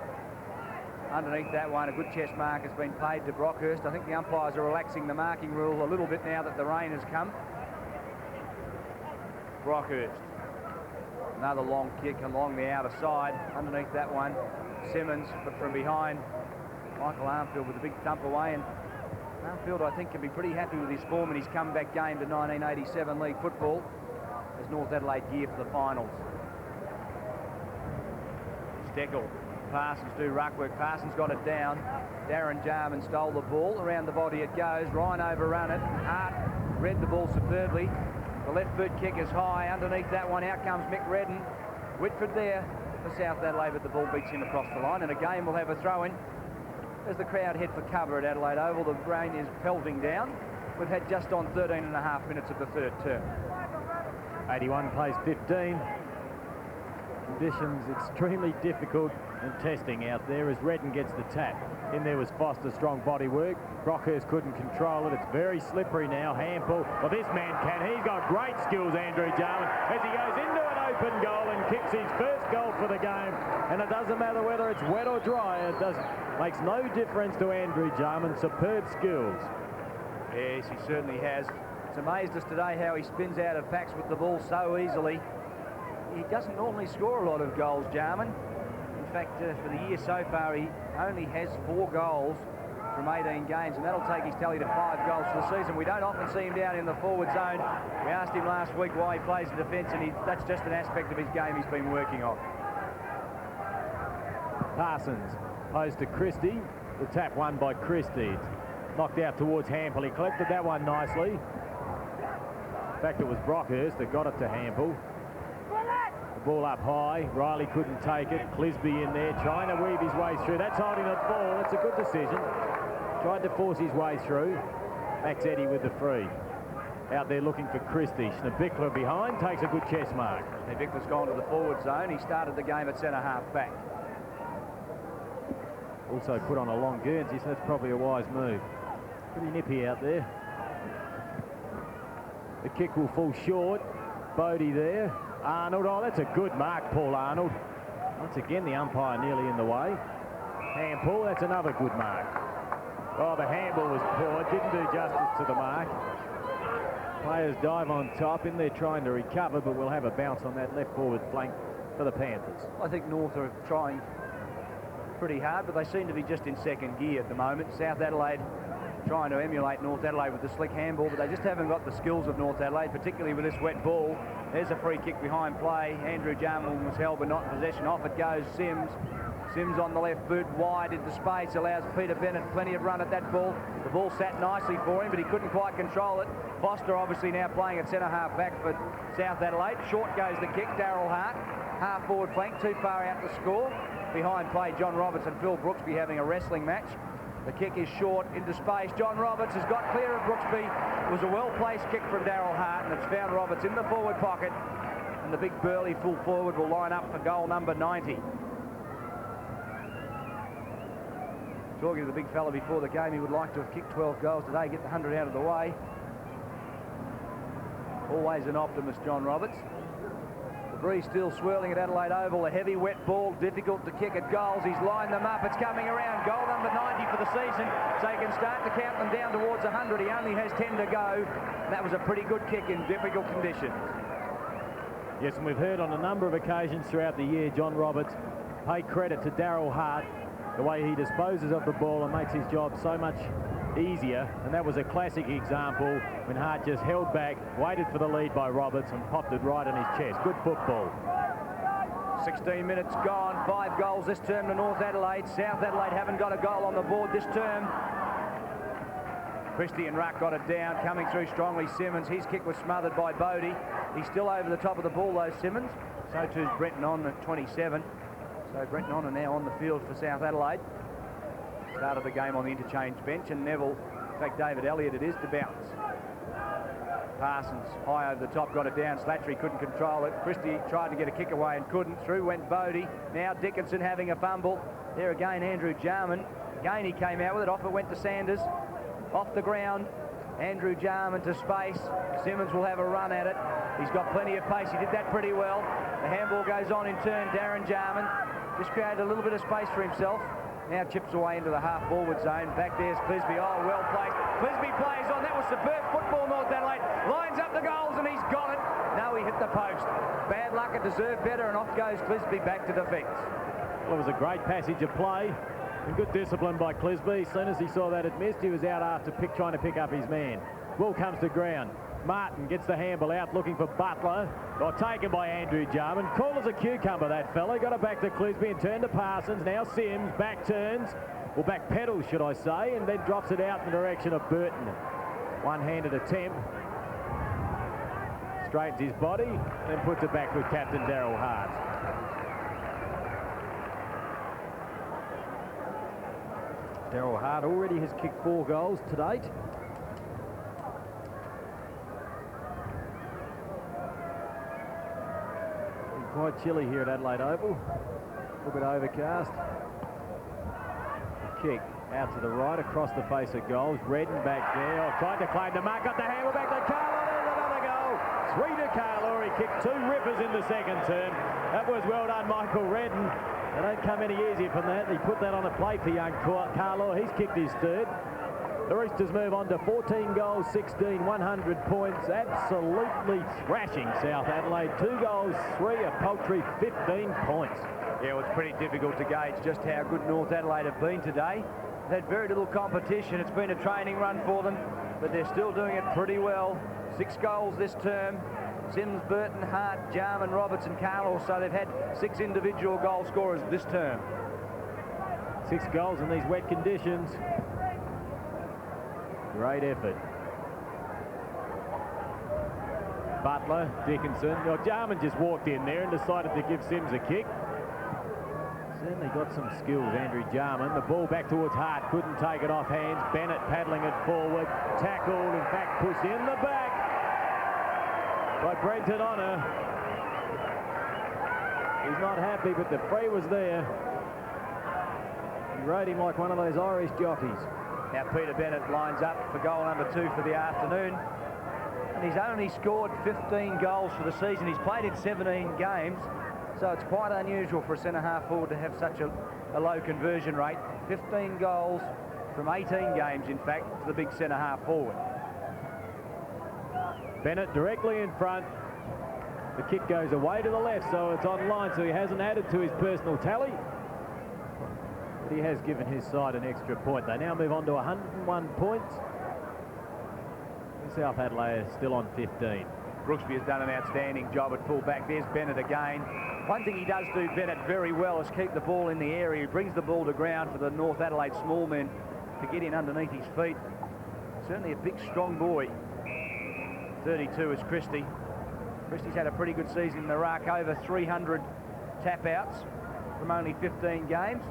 Underneath that one, a good chest mark has been paid to Brockhurst. I think the umpires are relaxing the marking rule a little bit now that the rain has come. Brockhurst. Another long kick along the outer side. Underneath that one, Simmons, but from behind, Michael Armfield with a big thump away. And Armfield, I think, can be pretty happy with his form in his comeback game to 1987 league football as North Adelaide gear for the finals. Steckel. Parsons do ruck work. Parsons got it down. Darren Jarman stole the ball. Around the body it goes. Ryan overrun it. Hart read the ball superbly. The left foot kick is high. Underneath that one, out comes Mick Redden. Whitford there for South Adelaide, but the ball beats him across the line. And again, we'll have a throw-in as the crowd head for cover at Adelaide Oval. The rain is pelting down. We've had just on 13 and a half minutes of the third term. 81 plays 15. Conditions extremely difficult and testing out there as Redden gets the tap. In there was Foster, strong body work. Brockhurst couldn't control it. It's very slippery now. Hampel. Well, this man can. He's got great skills, Andrew Jarman, as he goes into an open goal and kicks his first goal for the game. And it doesn't matter whether it's wet or dry. It makes no difference to Andrew Jarman. Superb skills. Yes, he certainly has. It's amazed us today how he spins out of packs with the ball so easily. He doesn't normally score a lot of goals, Jarman. In fact, for the year so far, he only has 4 goals from 18 games, and that'll take his tally to 5 goals for the season. We don't often see him down in the forward zone. We asked him last week why he plays in defence, and that's just an aspect of his game he's been working on. Parsons, posed to Christie. The tap won by Christie. Knocked out towards Hampel. He collected that one nicely. In fact, it was Brockhurst that got it to Hampel. The ball up high. Riley couldn't take it. Clisby in there trying to weave his way through. That's holding the ball. That's a good decision. Tried to force his way through. Max Eddy with the free. Out there looking for Christie. Schneebichler behind. Takes a good chest mark. Schneebichler's gone to the forward zone. He started the game at centre-half back. Also put on a long Guernsey, so that's probably a wise move. Pretty nippy out there. The kick will fall short. Bodie there. Arnold, oh, that's a good mark, Paul Arnold. Once again, the umpire nearly in the way. Hampel, that's another good mark. Oh, the handball was poor, didn't do justice to the mark. Players dive on top, in there trying to recover, but we'll have a bounce on that left forward flank for the Panthers. I think North are trying pretty hard, but they seem to be just in second gear at the moment. South Adelaide trying to emulate North Adelaide with the slick handball, but they just haven't got the skills of North Adelaide, particularly with this wet ball. There's a free kick behind play. Andrew Jarman was held but not in possession. Off it goes Sims. Sims on the left boot, wide into space, allows Peter Bennett plenty of run at that ball. The The ball sat nicely for him, but he couldn't quite control it. Foster obviously now playing at centre-half back for South Adelaide. Short goes the kick, Daryl Hart. Half-forward flank, too far out to score. Behind play, John Roberts and Phil Brooksby having a wrestling match. The kick is short into space. John Roberts has got clear of Brooksby. It was a well-placed kick from Daryl Hart, and it's found Roberts in the forward pocket. And the big burly full forward will line up for goal number 90. Talking to the big fella before the game, he would like to have kicked 12 goals today, get the 100 out of the way. Always an optimist, John Roberts. The breeze still swirling at Adelaide Oval. A heavy, wet ball, difficult to kick at goals. He's lined them up. It's coming around. Goal number 90 for the season. So he can start to count them down towards 100. He only has 10 to go. That was a pretty good kick in difficult conditions. Yes, and we've heard on a number of occasions throughout the year, John Roberts pay credit to Daryl Hart, the way he disposes of the ball and makes his job so much easier. And that was a classic example when Hart just held back, waited for the lead by Roberts and popped it right on his chest. Good football. 16 minutes gone, 5 goals this term to North Adelaide. South Adelaide haven't got a goal on the board this term. Christie and Ruck got it down, coming through strongly Simmons. His kick was smothered by Bodie. He's still over the top of the ball though, Simmons. So too is Brenton on at 27. So Brenton on are now on the field for South Adelaide. Started the game on the interchange bench, and Neville, in fact David Elliott it is, to bounce. Parsons high over the top, got it down. Slattery couldn't control it. Christie tried to get a kick away and couldn't. Through went Bodie. Now Dickinson having a fumble. There again Andrew Jarman. Again he came out with it. Off it went to Sanders. Off the ground. Andrew Jarman to space. Simmons will have a run at it. He's got plenty of pace. He did that pretty well. The handball goes on in turn. Darren Jarman just created a little bit of space for himself. Now chips away into the half-forward zone. Back there's Clisby. Oh, well played. Clisby plays on. That was superb football, North Adelaide. Lines up the goals, and he's got it. No, he hit the post. Bad luck. It deserved better, and off goes Clisby back to defence. Well, it was a great passage of play and good discipline by Clisby. As soon as he saw that it missed, he was out after trying to pick up his man. Ball comes to ground. Martin gets the handball out, looking for Butler. Got taken by Andrew Jarman. Cool as a cucumber, that fella. Got it back to Clisby and turned to Parsons. Now Sims back turns, or back pedals, should I say, and then drops it out in the direction of Burton. One-handed attempt. Straightens his body, then puts it back with Captain Daryl Hart. Daryl Hart already has kicked 4 goals to date. Quite chilly here at Adelaide Oval. A little bit overcast. Kick out to the right, across the face of goals. Redden back there. Oh, tried to claim the mark. Got the handle back to Carlo. There's another goal. 3 to Carlo. He kicked 2 rippers in the second term. That was well done, Michael Redden. They don't come any easier from that. He put that on a plate for young Carlo. He's kicked his 3rd. The Roosters move on to 14 goals, 16, 100 points. Absolutely thrashing South Adelaide. 2 goals, 3, a paltry 15 points. Yeah, well, it's pretty difficult to gauge just how good North Adelaide have been today. They've had very little competition. It's been a training run for them, but they're still doing it pretty well. 6 goals this term. Sims, Burton, Hart, Jarman, Roberts and Carlo. So they've had 6 individual goal scorers this term. 6 goals in these wet conditions. Great effort. Butler, Dickinson. Well, Jarman just walked in there and decided to give Sims a kick. Certainly got some skills, Andrew Jarman. The ball back towards Hart. Couldn't take it off hands. Bennett paddling it forward. Tackled, in fact, pushed in the back by Brenton Honor. He's not happy, but the free was there. He rode him like one of those Irish jockeys. Now Peter Bennett lines up for goal number 2 for the afternoon. And he's only scored 15 goals for the season. He's played in 17 games. So it's quite unusual for a centre-half forward to have such a low conversion rate. 15 goals from 18 games, in fact, for the big centre-half forward. Bennett directly in front. The kick goes away to the left, so it's on line, so he hasn't added to his personal tally. He has given his side an extra point. They now move on to 101 points. South Adelaide is still on 15. Brooksby has done an outstanding job at full-back. There's Bennett again. One thing he does do, Bennett, very well is keep the ball in the area. He brings the ball to ground for the North Adelaide small men to get in underneath his feet. Certainly a big, strong boy. 32 is Christie. Christie's had a pretty good season in the ruck, over 300 tap-outs from only 15 games.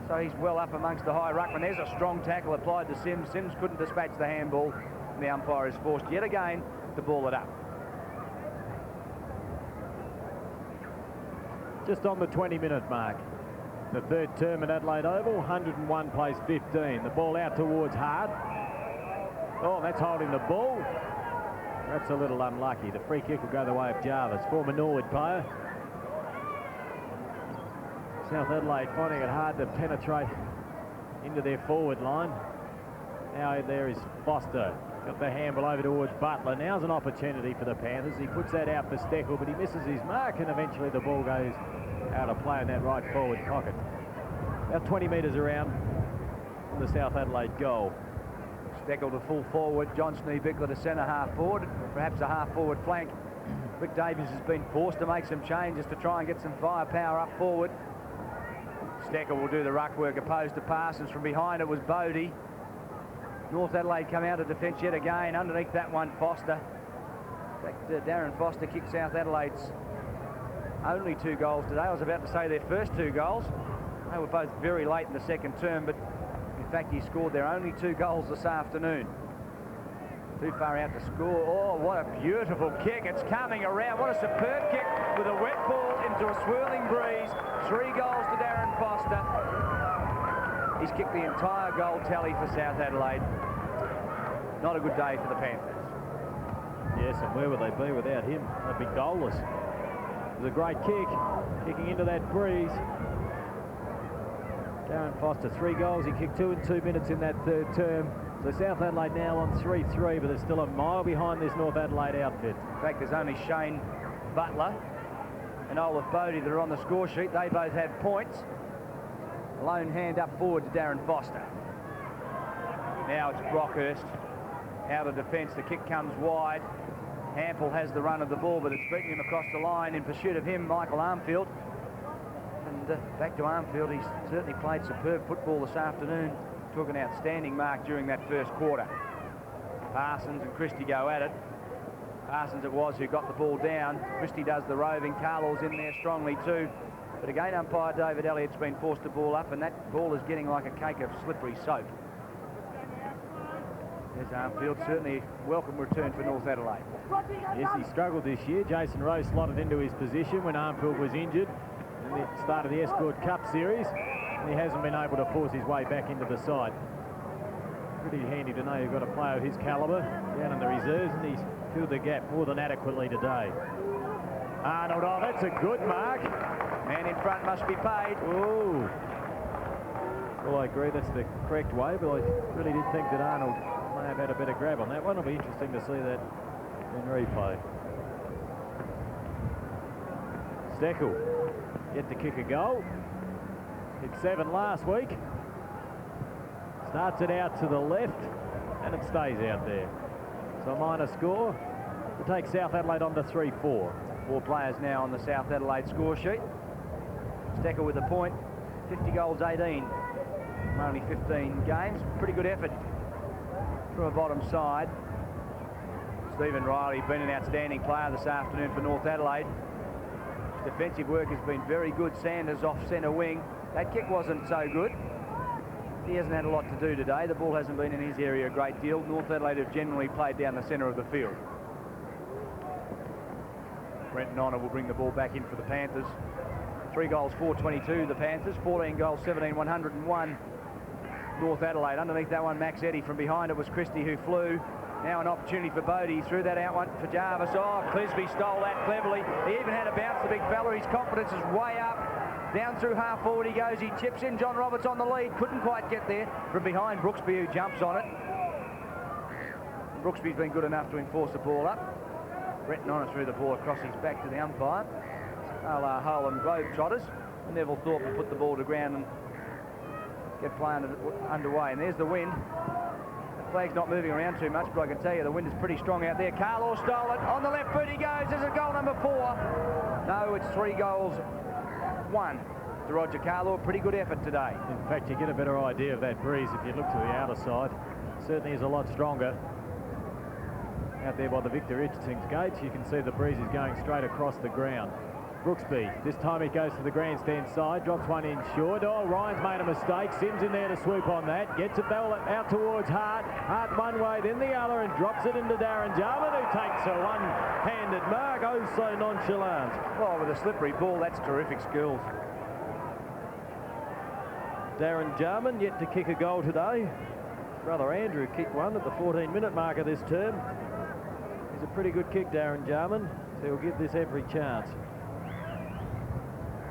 So he's well up amongst the high ruckman. There's a strong tackle applied to Sims. Sims couldn't dispatch the handball. And the umpire is forced yet again to ball it up. Just on the 20-minute mark. The third term at Adelaide Oval, 101 plays 15. The ball out towards Hart. Oh, that's holding the ball. That's a little unlucky. The free kick will go the way of Jarvis, former Norwood player. South Adelaide finding it hard to penetrate into their forward line. Now there is Foster. Got the handball over towards Butler. Now's an opportunity for the Panthers. He puts that out for Steckel, but he misses his mark, and eventually the ball goes out of play in that right forward pocket. About 20 metres around from the South Adelaide goal. Steckel to full forward, John Snee-Bickler to centre half forward, perhaps a half forward flank. Rick Davies has been forced to make some changes to try and get some firepower up forward. Steckel will do the ruck work opposed to Parsons. From behind it was Bodie. North Adelaide come out of defence yet again. Underneath that one, Foster. In fact, Darren Foster kicked South Adelaide's only 2 goals today. I was about to say their first 2 goals. They were both very late in the second term, but in fact he scored their only 2 goals this afternoon. Too far out to score. Oh, what a beautiful kick. It's coming around. What a superb kick with a wet ball into a swirling breeze. 3 goals to Darren Foster. He's kicked the entire goal tally for South Adelaide. Not a good day for the Panthers. Yes, and where would they be without him? They'd be goalless. It was a great kick, kicking into that breeze. Darren Foster, 3 goals. He kicked 2 in 2 minutes in that third term. So South Adelaide now on 3-3, but they're still a mile behind this North Adelaide outfit. In fact, there's only Shane Butler and Olaf Bodie that are on the score sheet. They both have points. A lone hand up forward to Darren Foster. Now it's Brockhurst out of defence. The kick comes wide. Hampel has the run of the ball, but it's beaten him across the line. In pursuit of him, Michael Armfield. And back to Armfield. He's certainly played superb football this afternoon. Took an outstanding mark during that first quarter. Parsons and Christie go at it. Parsons it was who got the ball down. Christie does the roving. Carlow's in there strongly too. But again, umpire David Elliott's been forced to ball up, and that ball is getting like a cake of slippery soap. There's Armfield, certainly a welcome return for North Adelaide. Yes, he struggled this year. Jason Rowe slotted into his position when Armfield was injured in the start of the Escort Cup series. And he hasn't been able to force his way back into the side. Pretty handy to know you've got a player of his calibre down in the reserves, and he's filled the gap more than adequately today. Arnold, oh, that's a good mark. Man in front must be paid. Ooh. Well, I agree that's the correct way, but I really did think that Arnold may have had a better grab on that one. It'll be interesting to see that in replay. Steckel yet to kick a goal. Hit 7 last week. Starts it out to the left, and it stays out there. So a minor score to take South Adelaide on to 3-4. 4 players now on the South Adelaide score sheet. Steckel with a point. 50 goals, 18 from only 15 games. Pretty good effort from a bottom side. Stephen Riley been an outstanding player this afternoon for North Adelaide. His defensive work has been very good. Sanders off centre wing. That kick wasn't so good. He hasn't had a lot to do today. The ball hasn't been in his area a great deal. North Adelaide have generally played down the centre of the field. Brenton Honor will bring the ball back in for the Panthers. 3 goals, 422 the Panthers. 14 goals, 17, 101 North Adelaide. Underneath that one, Max Eddy. From behind it was Christie who flew. Now an opportunity for Bodie. Threw that out one for Jarvis. Oh, Clisby stole that cleverly. He even had a bounce, the big fella. His confidence is way up. Down through half forward he goes. He chips in. John Roberts on the lead. Couldn't quite get there. From behind, Brooksby who jumps on it. Brooksby's been good enough to enforce the ball up. Brenton Honor threw the ball across his back to the umpire. A la Harlem Globetrotters. And Neville Thorpe will put the ball to ground and get play underway. And there's the wind. The flag's not moving around too much, but I can tell you the wind is pretty strong out there. Carlaw stole it. On the left foot he goes. There's a goal number 4. No, it's 3 goals, 1 to Roger Carlaw. Pretty good effort today. In fact, you get a better idea of that breeze if you look to the outer side. Certainly is a lot stronger. Out there by the Victor Hitchings gates, you can see the breeze is going straight across the ground. Brooksby, this time he goes to the grandstand side, drops one in short. Oh, Ryan's made a mistake. Sims in there to swoop on that. Gets it out towards Hart. Hart one way, then the other, and drops it into Darren Jarman, who takes a one-handed mark. Oh, so nonchalant. Oh, with a slippery ball, that's terrific skills. Darren Jarman yet to kick a goal today. Brother Andrew kicked one at the 14-minute mark of this term. He's a pretty good kick, Darren Jarman, so he'll give this every chance.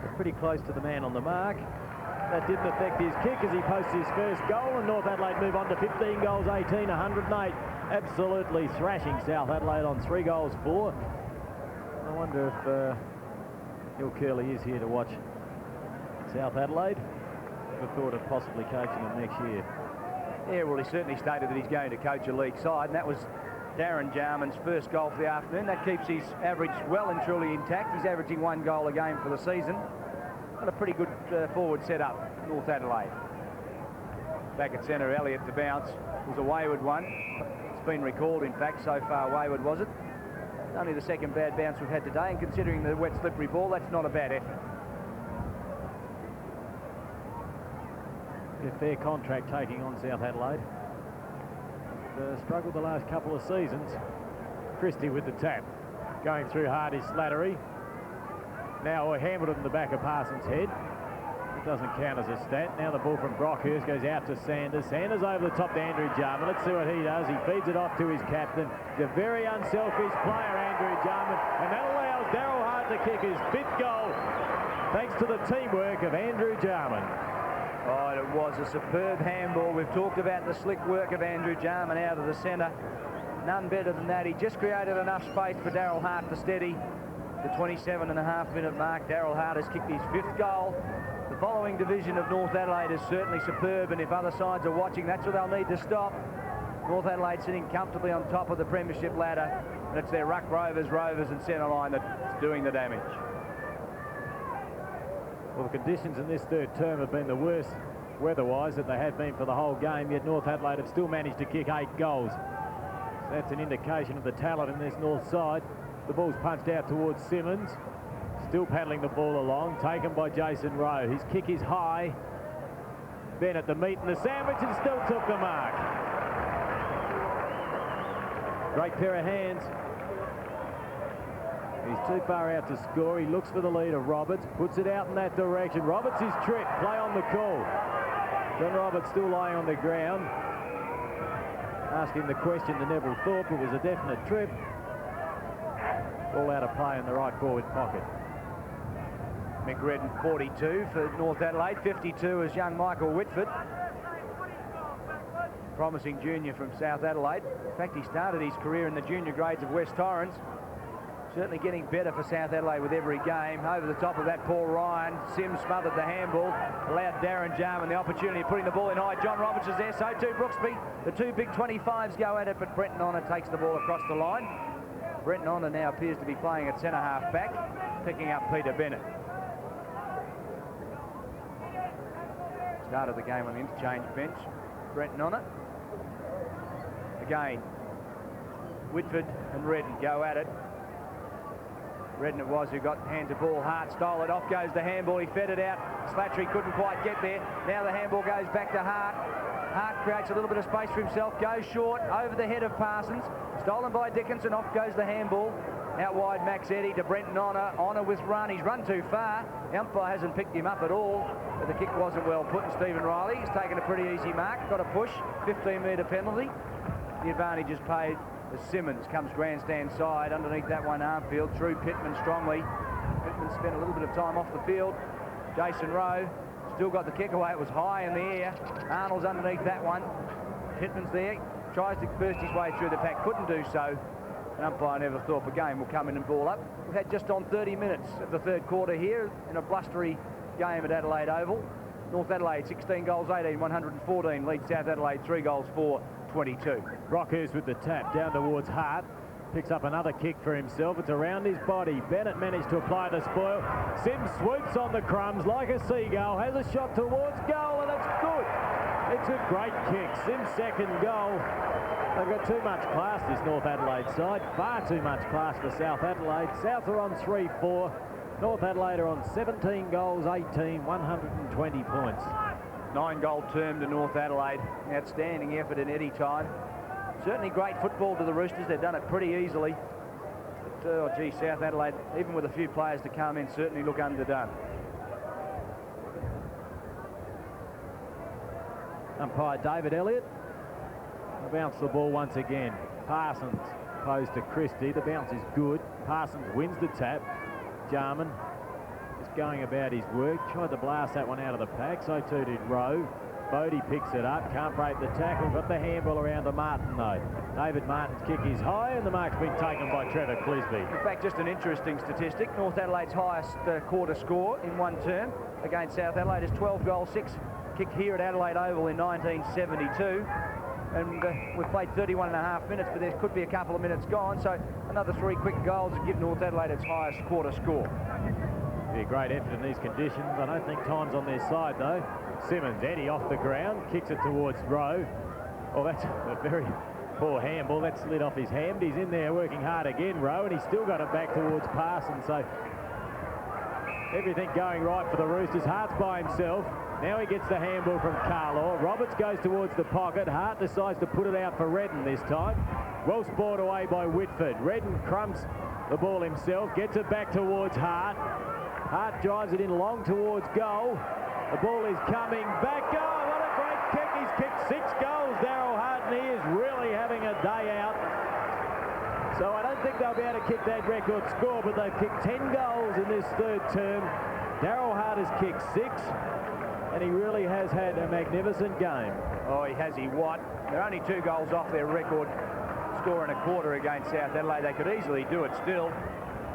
But pretty close to the man on the mark. That didn't affect his kick as he posts his first goal, and North Adelaide move on to 15 goals, 18, 108. Absolutely thrashing South Adelaide on 3 goals, 4. I wonder if Hill Curley is here to watch South Adelaide. The thought of possibly coaching them next year. Yeah, well, he certainly stated that he's going to coach a league side, and that was Darren Jarman's first goal for the afternoon. That keeps his average well and truly intact. He's averaging 1 goal a game for the season. And a pretty good forward setup, North Adelaide. Back at centre, Elliott to bounce. It was a wayward one. It's been recalled, in fact, so far wayward, was it? Only the second bad bounce we've had today, and considering the wet, slippery ball, that's not a bad effort. A fair contract taking on South Adelaide. Struggled the last couple of seasons. Christie with the tap. Going through Hardy Slattery. Now Hamilton in the back of Parsons' head. It doesn't count as a stat. Now the ball from Brockhurst goes out to Sanders. Sanders over the top to Andrew Jarman. Let's see what he does. He feeds it off to his captain. He's a very unselfish player, Andrew Jarman. And that allows Daryl Hart to kick his 5th goal, thanks to the teamwork of Andrew Jarman. Oh, it was a superb handball. We've talked about the slick work of Andrew Jarman out of the centre. None better than that. He just created enough space for Daryl Hart to steady. The 27.5-minute mark, Daryl Hart has kicked his 5th goal. The following division of North Adelaide is certainly superb, and if other sides are watching, that's what they'll need to stop. North Adelaide sitting comfortably on top of the premiership ladder, and it's their ruck Rovers and centre line that's doing the damage. Well, the conditions in this third term have been the worst weather-wise that they have been for the whole game, yet North Adelaide have still managed to kick 8 goals. So that's an indication of the talent in this north side. The ball's punched out towards Simmons. Still paddling the ball along, taken by Jason Rowe. His kick is high. Bennett the meat and the sandwich, and still took the mark. Great pair of hands. He's too far out to score. He looks for the lead of Roberts, puts it out in that direction. Roberts is tripped. Play on the call. John Roberts still lying on the ground. Asking the question to Neville Thorpe. It was a definite trip. All out of play in the right forward pocket. Mick Redden 42 for North Adelaide. 52 is young Michael Whitford. Promising junior from South Adelaide. In fact, he started his career in the junior grades of West Torrens. Certainly getting better for South Adelaide with every game. Over the top of that, Paul Ryan. Sims smothered the handball. Allowed Darren Jarman the opportunity of putting the ball in high. John Roberts is there, so too Brooksby. The 2 big 25s go at it, but Brenton Honor takes the ball across the line. Brenton Honor now appears to be playing at centre-half back, picking up Peter Bennett. Started the game on the interchange bench. Brenton Honor. Again, Whitford and Redden go at it. Redden it was who got hands of ball. Hart stole it. Off goes the handball. He fed it out. Slattery couldn't quite get there. Now the handball goes back to Hart. Hart creates a little bit of space for himself. Goes short over the head of Parsons. Stolen by Dickinson. Off goes the handball. Out wide Max Eddy to Brenton Honor. Honor with run. He's run too far. The umpire hasn't picked him up at all. But the kick wasn't well put. And Stephen Riley has taken a pretty easy mark. Got a push. 15-metre penalty. The advantage is paid as Simmons comes grandstand side. Underneath that one, Armfield through Pittman strongly. Pittman spent a little bit of time off the field. Jason Rowe still got the kick away. It was high in the air. Arnold's underneath that one. Pittman's there. Tries to burst his way through the pack. Couldn't do so. An umpire never thought the game will come in and ball up. We've had just on 30 minutes of the third quarter here in a blustery game at Adelaide Oval. North Adelaide 16 goals 18, 114 leads South Adelaide 3 goals 4, 22. Brockhurst with the tap down towards Hart. Picks up another kick for himself. It's around his body. Bennett managed to apply the spoil. Sims swoops on the crumbs like a seagull. Has a shot towards goal, and it's good. It's a great kick. Sims' second goal. They've got too much class, this North Adelaide side. Far too much class for South Adelaide. South are on 3-4. North Adelaide are on 17 goals, 18, 120 points. 9-goal term to North Adelaide. Outstanding effort in any time. Certainly great football to the Roosters. They've done it pretty easily. But, oh, gee, South Adelaide, even with a few players to come in, certainly look underdone. Umpire David Elliott will bounce the ball once again. Parsons opposed to Christie. The bounce is good. Parsons wins the tap. Jarman just going about his work. Tried to blast that one out of the pack. So too did Rowe. Bodie picks it up. Can't break the tackle. Got the handball around to Martin, though. David Martin's kick is high, and the mark's been taken by Trevor Clisby. In fact, just an interesting statistic. North Adelaide's highest quarter score in one term against South Adelaide is 12 goals, 6 kicked here at Adelaide Oval in 1972. And we've played 31.5 minutes, but there could be a couple of minutes gone. So another 3 quick goals to give North Adelaide its highest quarter score. Be a great effort in these conditions. I don't think time's on their side, though. Simmons, Eddie off the ground, kicks it towards Rowe. Oh, that's a very poor handball. That slid off his hand. He's in there working hard again, Rowe, and he's still got it back towards Parsons. So everything going right for the Roosters. Hart's by himself. Now he gets the handball from Carlaw. Roberts goes towards the pocket. Hart decides to put it out for Redden this time. Well spoiled away by Whitford. Redden crumbs the ball himself, gets it back towards Hart. Hart drives it in long towards goal. The ball is coming back. Oh, what a great kick. He's kicked 6 goals, Daryl Hart, and he is really having a day out. So I don't think they'll be able to kick that record score, but they've kicked 10 goals in this third term. Daryl Hart has kicked 6. And he really has had a magnificent game. Oh, he has, he what? They're only 2 goals off their record score and a quarter against South Adelaide. They could easily do it still.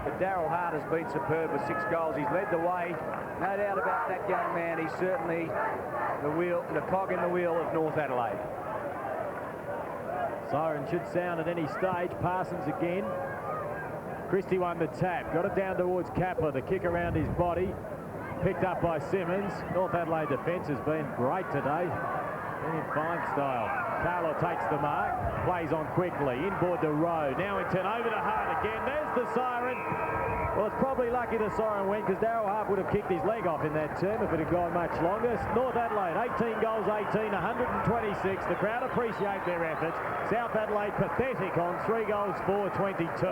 But Daryl Hart has been superb with 6 goals. He's led the way. No doubt about that young man. He's certainly the cog in the wheel of North Adelaide. Siren should sound at any stage. Parsons again. Christie won the tap. Got it down towards Kapler. The kick around his body. Picked up by Simmons. North Adelaide defence has been great today. In fine style. Carlo takes the mark. Plays on quickly. Inboard to Rowe. Now in turn over to Hart again. There's the siren. Well, it's probably lucky the siren went because Daryl Hart would have kicked his leg off in that term if it had gone much longer. North Adelaide, 18 goals, 18, 126. The crowd appreciate their efforts. South Adelaide pathetic on 3 goals, 4, 22.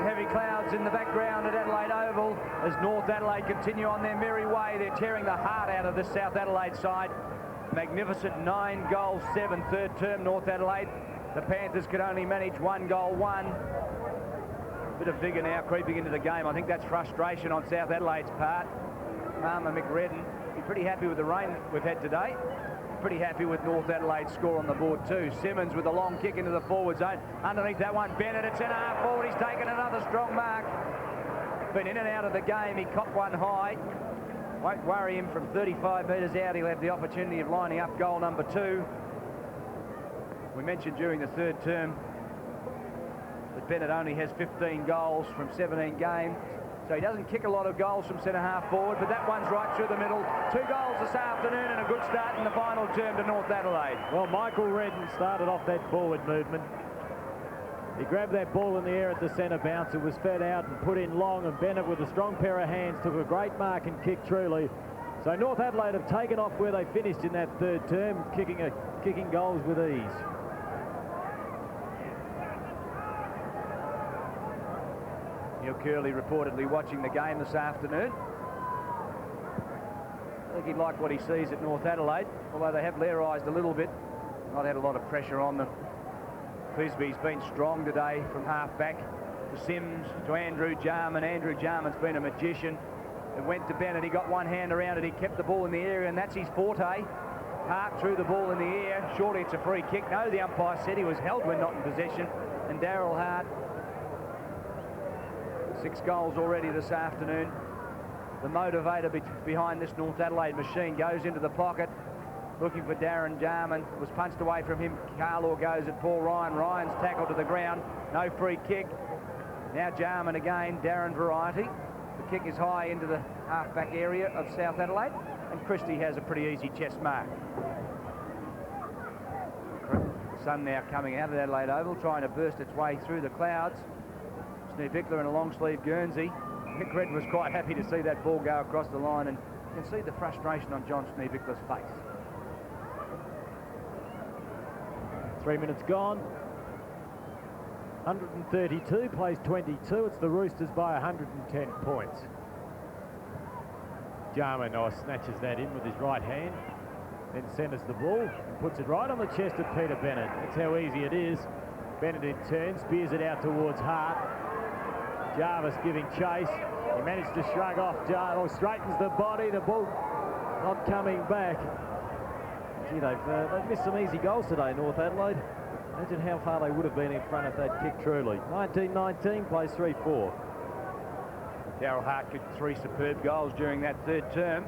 Heavy clouds in the background at Adelaide Oval as North Adelaide continue on their merry way. They're tearing the heart out of the South Adelaide side. Magnificent 9 goals, 7 third term North Adelaide. The Panthers could only manage 1 goal, 1. Bit of vigour now creeping into the game. I think that's frustration on South Adelaide's part. Marma McRedden be pretty happy with the rain we've had today. Pretty happy with North Adelaide's score on the board too. Simmons with a long kick into the forward zone. Underneath that one, Bennett at centre half forward. He's taken another strong mark. Been in and out of the game. He copped one high. Won't worry him from 35 metres out. He'll have the opportunity of lining up goal number 2. We mentioned during the third term that Bennett only has 15 goals from 17 games. So he doesn't kick a lot of goals from centre-half forward, but that one's right through the middle. 2 goals this afternoon and a good start in the final term to North Adelaide. Well, Michael Redden started off that forward movement. He grabbed that ball in the air at the centre bounce. It was fed out and put in long, and Bennett with a strong pair of hands took a great mark and kicked truly. So North Adelaide have taken off where they finished in that third term, kicking goals with ease. Neil Curley reportedly watching the game this afternoon. I think he'd like what he sees at North Adelaide, although they have Lairised a little bit. Not had a lot of pressure on them. Bisbee's been strong today from half-back. To Sims, to Andrew Jarman. Andrew Jarman's been a magician. It went to Bennett. He got one hand around it. He kept the ball in the area, and that's his forte. Hart threw the ball in the air. Surely it's a free kick. No, the umpire said he was held when not in possession. And Daryl Hart, 6 goals already this afternoon. The motivator behind this North Adelaide machine goes into the pocket, looking for Darren Jarman. Was punched away from him. Carlaw goes at Paul Ryan. Ryan's tackled to the ground. No free kick. Now Jarman again, Darren variety. The kick is high into the half-back area of South Adelaide, and Christie has a pretty easy chest mark. The sun now coming out of Adelaide Oval, trying to burst its way through the clouds. Sneebickler in a long-sleeve Guernsey. Mick Redden was quite happy to see that ball go across the line, and you can see the frustration on John Sneebickler's face. 3 minutes gone. 132, plays 22. It's the Roosters by 110 points. Jarman snatches that in with his right hand, then centres the ball and puts it right on the chest of Peter Bennett. That's how easy it is. Bennett in turn spears it out towards Hart. Jarvis giving chase. He managed to shrug off Jarvis, straightens the body. The ball not coming back. Gee, they've missed some easy goals today, North Adelaide. Imagine how far they would have been in front of that kick, truly. 19-19, plays 3-4. Daryl Hart kicked 3 superb goals during that third term.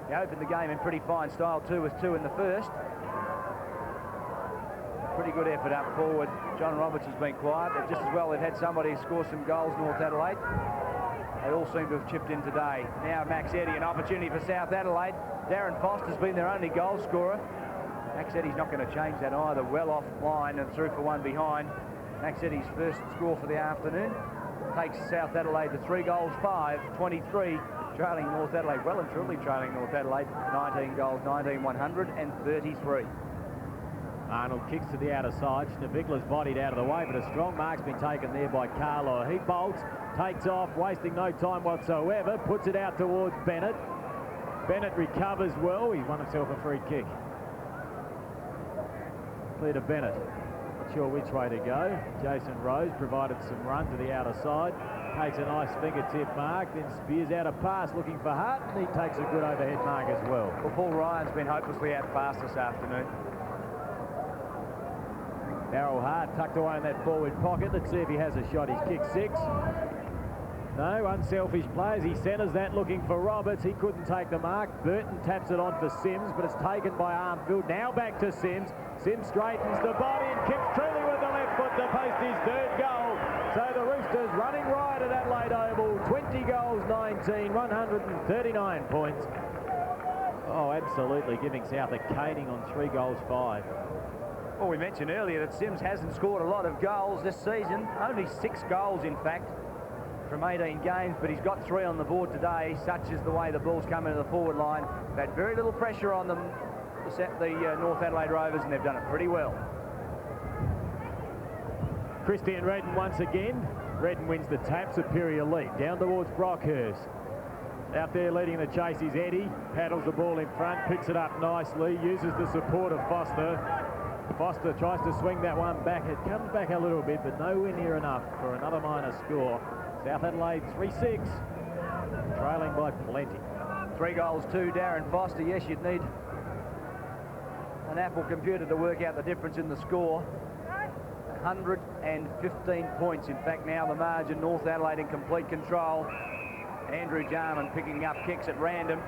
He opened the game in pretty fine style too, with 2 in the first. Pretty good effort up forward. John Roberts has been quiet, but just as well they've had somebody score some goals, North Adelaide. They all seem to have chipped in today. Now Max Eddy, an opportunity for South Adelaide. Darren Foster's been their only goal scorer. Max Eddy's not going to change that either. Well off line and through for one behind. Max Eddy's first score for the afternoon takes South Adelaide to 3 goals, 5-23, trailing North Adelaide, well and truly trailing North Adelaide, 19 goals, 19-133. Arnold kicks to the outer side. Schneebickler's bodied out of the way, but a strong mark's been taken there by Carlaw. He bolts, takes off, wasting no time whatsoever, puts it out towards Bennett. Bennett recovers well. He's won himself a free kick. Peter Bennett, not sure which way to go. Jason Rose provided some run to the outer side, takes a nice fingertip mark, then spears out a pass looking for Hart, and he takes a good overhead mark as well. Well, Paul Ryan's been hopelessly outpassed this afternoon. Daryl Hart tucked away in that forward pocket. Let's see if he has a shot. He's kicked 6. No, unselfish plays. He centres that looking for Roberts. He couldn't take the mark. Burton taps it on for Sims, but it's taken by Armfield. Now back to Sims. Sims straightens the body and kicks truly with the left foot to post his 3rd goal. So the Roosters running right at Adelaide Oval. 20 goals, 19, 139 points. Oh, absolutely giving South a caning on 3 goals, 5. Well, we mentioned earlier that Sims hasn't scored a lot of goals this season. Only 6 goals, in fact, from 18 games, but he's got 3 on the board today, such is the way the ball's come into the forward line. They've had very little pressure on them, the North Adelaide Rovers, and they've done it pretty well. Christie and Redden once again. Redden wins the tap, superior lead. Down towards Brockhurst. Out there leading the chase is Eddy. Paddles the ball in front, picks it up nicely, uses the support of Foster. Foster tries to swing that one back. It comes back a little bit, but nowhere near enough for another minor score. South Adelaide 3-6, trailing by plenty. 3 goals, 2, Darren Foster. Yes, you'd need an Apple computer to work out the difference in the score. 115 points, in fact, now the margin. North Adelaide in complete control. Andrew Jarman picking up kicks at random.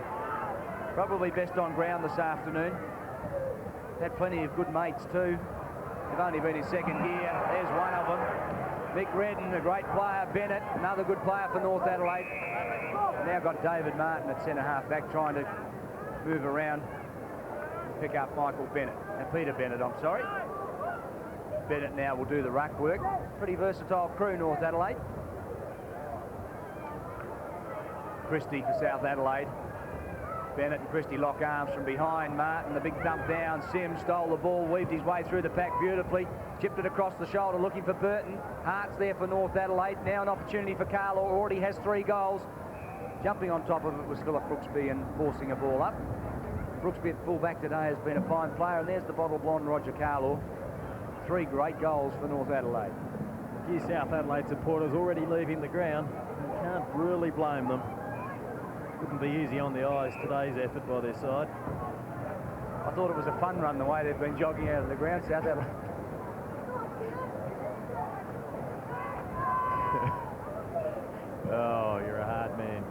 Probably best on ground this afternoon. Had plenty of good mates too. They've only been in 2nd gear. There's one of them. Mick Redden, a great player. Bennett, another good player for North Adelaide. Now got David Martin at centre half back, trying to move around and pick up Michael Bennett. And Peter Bennett, I'm sorry. Bennett now will do the ruck work. Pretty versatile crew, North Adelaide. Christie for South Adelaide. Bennett and Christie lock arms from behind. Martin, the big thump down. Sims stole the ball, weaved his way through the pack beautifully. Chipped it across the shoulder, looking for Burton. Hart's there for North Adelaide. Now an opportunity for Carlaw, already has 3 goals. Jumping on top of it was Philip Brooksby and forcing a ball up. Brooksby at full back today has been a fine player, and there's the bottle blonde Roger Carlaw. 3 great goals for North Adelaide. A few South Adelaide supporters already leaving the ground. You can't really blame them. Wouldn't be easy on the eyes, today's effort by their side. I thought it was a fun run the way they've been jogging out of the ground, South Adelaide. Oh, you're a hard man.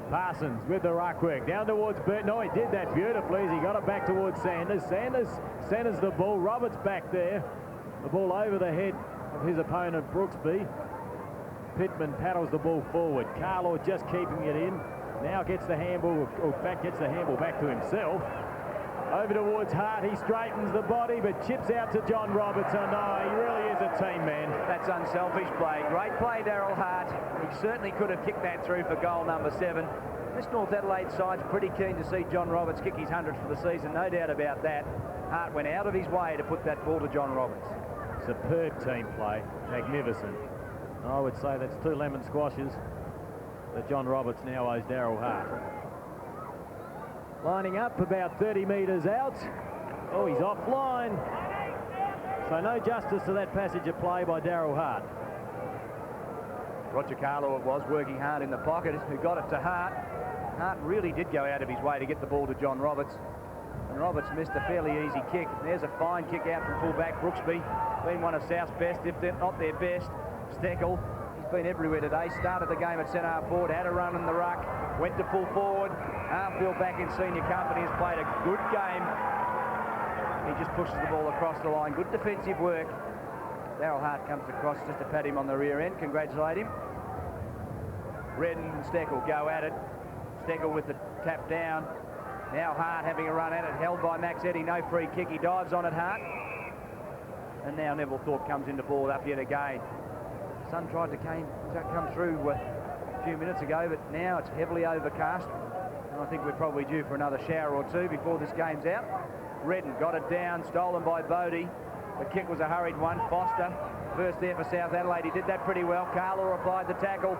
Parsons with the ruck work down towards Burton. No, he did that beautifully as he got it back towards Sanders. Sanders centres the ball. Roberts back there. The ball over the head of his opponent, Brooksby. Pittman paddles the ball forward. Carlaw just keeping it in. Now gets the handball, or gets the handball back to himself. Over towards Hart. He straightens the body, but chips out to John Roberts. Oh no, he really is a team man. That's unselfish play. Great play, Daryl Hart. He certainly could have kicked that through for goal number 7. This North Adelaide side's pretty keen to see John Roberts kick his 100th for the season, no doubt about that. Hart went out of his way to put that ball to John Roberts. Superb team play. Magnificent. I would say that's 2 lemon squashes that John Roberts now owes Daryl Hart. Lining up about 30 metres out. Oh, he's offline. So no justice to that passage of play by Daryl Hart. Roger Carlaw it was, working hard in the pocket, who got it to Hart. Hart really did go out of his way to get the ball to John Roberts. And Roberts missed a fairly easy kick. There's a fine kick out from fullback Brooksby. Been one of South's best, if they're not their best. Steckel, he's been everywhere today. Started the game at centre forward, had a run in the ruck, went to full forward. Armfield back in senior company, has played a good game. He just pushes the ball across the line. Good defensive work. Daryl Hart comes across just to pat him on the rear end. Congratulate him. Redden and Steckel go at it. Steckel with the tap down. Now Hart having a run at it. Held by Max Eddy. No free kick. He dives on it, Hart. And now Neville Thorpe comes into ball up yet again. Sun tried to come through a few minutes ago, but now it's heavily overcast. And I think we're probably due for another shower or two before this game's out. Redden got it down, stolen by Bodie. The kick was a hurried one. Foster, first there for South Adelaide. He did that pretty well. Carlaw applied the tackle.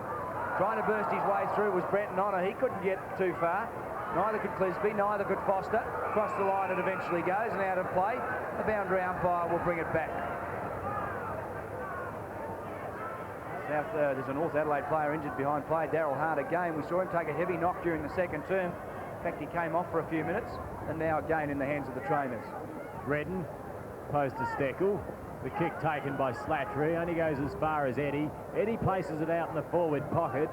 Trying to burst his way through was Brenton Honor. He couldn't get too far. Neither could Clisby, neither could Foster. Across the line it eventually goes and out of play. The boundary umpire will bring it back. There's a North Adelaide player injured behind play, Daryl Hart again. We saw him take a heavy knock during the second term. In fact, he came off for a few minutes, and now again in the hands of the trainers. Redden, opposed to Steckel. The kick taken by Slattery, only goes as far as Eddy. Eddy places it out in the forward pocket.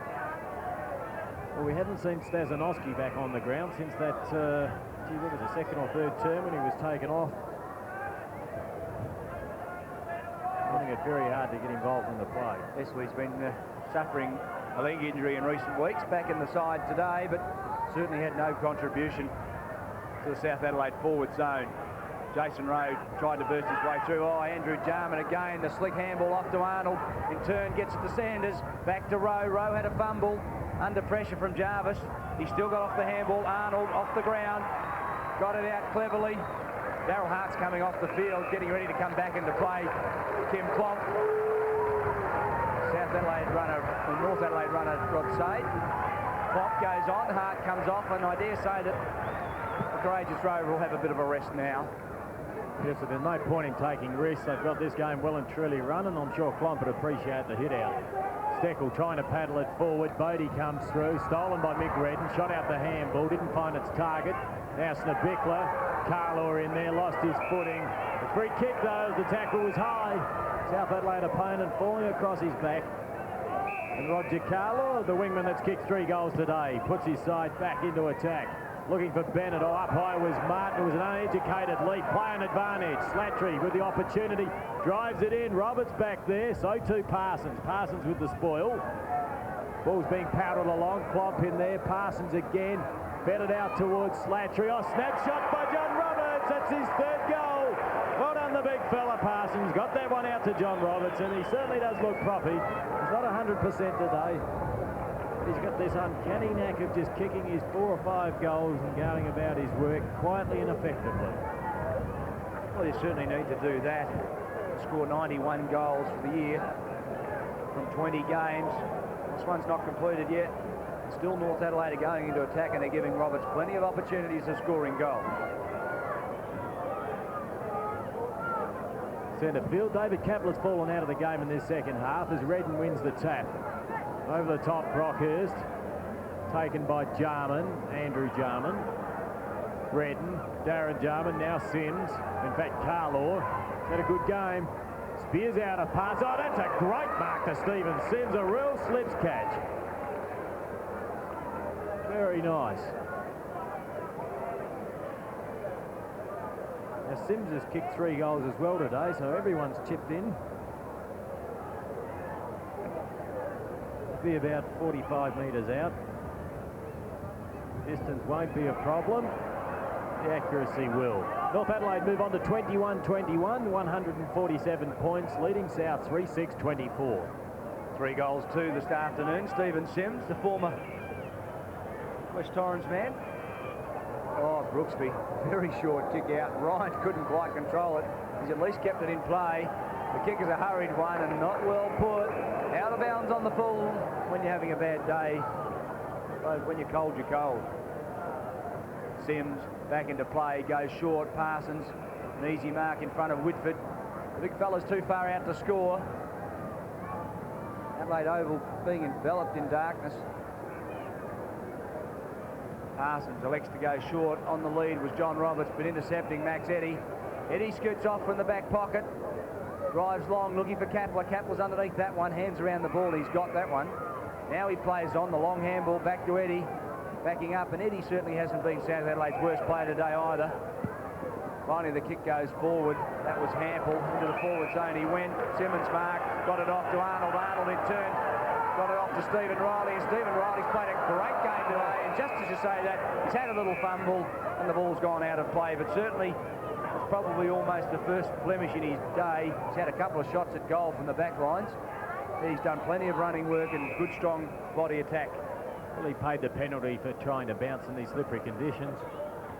Well, we haven't seen Stazanowski back on the ground since that, what was the second or third term when he was taken off. Finding it very hard to get involved in the play. Esley's been suffering a leg injury in recent weeks, back in the side today, but certainly had no contribution to the South Adelaide forward zone. Jason Rowe tried to burst his way through. Oh, Andrew Jarman again. The slick handball off to Arnold. In turn gets it to Sanders. Back to Rowe. Rowe had a fumble. Under pressure from Jarvis. He still got off the handball. Arnold off the ground. Got it out cleverly. Daryl Hart's coming off the field, getting ready to come back into play. Tim Plonk. South Adelaide runner, the North Adelaide runner, Rod Sade. Plonk goes on. Hart comes off, and I dare say that the courageous Rover will have a bit of a rest now. Yes, so there's no point in taking risks. They've got this game well and truly run, and I'm sure Klomp would appreciate the hit out. Steckel trying to paddle it forward. Bodie comes through, stolen by Mick Redden, shot out the handball, didn't find its target. Now Snebickler, Carlaw in there, lost his footing. The free kick though, the tackle was high. South Adelaide opponent falling across his back. And Roger Carlaw, the wingman that's kicked 3 goals today, puts his side back into attack. Looking for Bennett. Oh, up high was Martin. It was an uneducated leap. Play an advantage. Slattery with the opportunity. Drives it in. Roberts back there. So too Parsons. Parsons with the spoil. Ball's being paddled along. Klomp in there. Parsons again. Fed it out towards Slattery. Oh, snapshot by John Roberts. That's his 3rd goal. Well done, the big fella, Parsons. Got that one out to John Roberts, and he certainly does look proppy. He's not 100% today. He's got this uncanny knack of just kicking his 4 or 5 goals and going about his work quietly and effectively. Well, you certainly need to do that. Score 91 goals for the year from 20 games. This one's not completed yet. Still North Adelaide are going into attack, and they're giving Roberts plenty of opportunities of scoring goals. Centre field. David Kapler's fallen out of the game in this second half as Redden wins the tap. Over the top, Brockhurst. Taken by Jarman, Andrew Jarman. Redden, Darren Jarman, now Sims. In fact, Carlaw had a good game. Spears out a pass. Oh, that's a great mark to Stephen Sims. A real slips catch. Very nice. Now, Sims has kicked 3 goals as well today, so everyone's chipped in. It'll be about 45 metres out. Distance won't be a problem. The accuracy will. North Adelaide move on to 21-21, 147 points, leading South 3-6-24. 3 goals too this afternoon. Stephen Sims, the former West Torrens man. Oh, Brooksby, very short kick out. Ryan couldn't quite control it. He's at least kept it in play. The kick is a hurried one and not well put. Out of bounds on the full. When you're having a bad day, when you're cold, you're cold. Sims back into play, goes short. Parsons, an easy mark in front of Whitford. The big fella's too far out to score. Adelaide Oval being enveloped in darkness. Parsons elects to go short. On the lead was John Roberts, but intercepting Max Eddy. Eddy scoots off from the back pocket. Drives long, looking for Kapler. Kapler's underneath that one. Hands around the ball. He's got that one. Now he plays on the long handball back to Eddy. Backing up, and Eddy certainly hasn't been South Adelaide's worst player today either. Finally, the kick goes forward. That was Hample into the forward zone. He went. Simmons marked. Got it off to Arnold. Arnold in turn got it off to Stephen Riley. And Stephen Riley's played a great game today. And just as you say that, he's had a little fumble and the ball's gone out of play. But certainly, it's probably almost the first blemish in his day. He's had a couple of shots at goal from the back lines. He's done plenty of running work and good, strong body attack. Well, he paid the penalty for trying to bounce in these slippery conditions.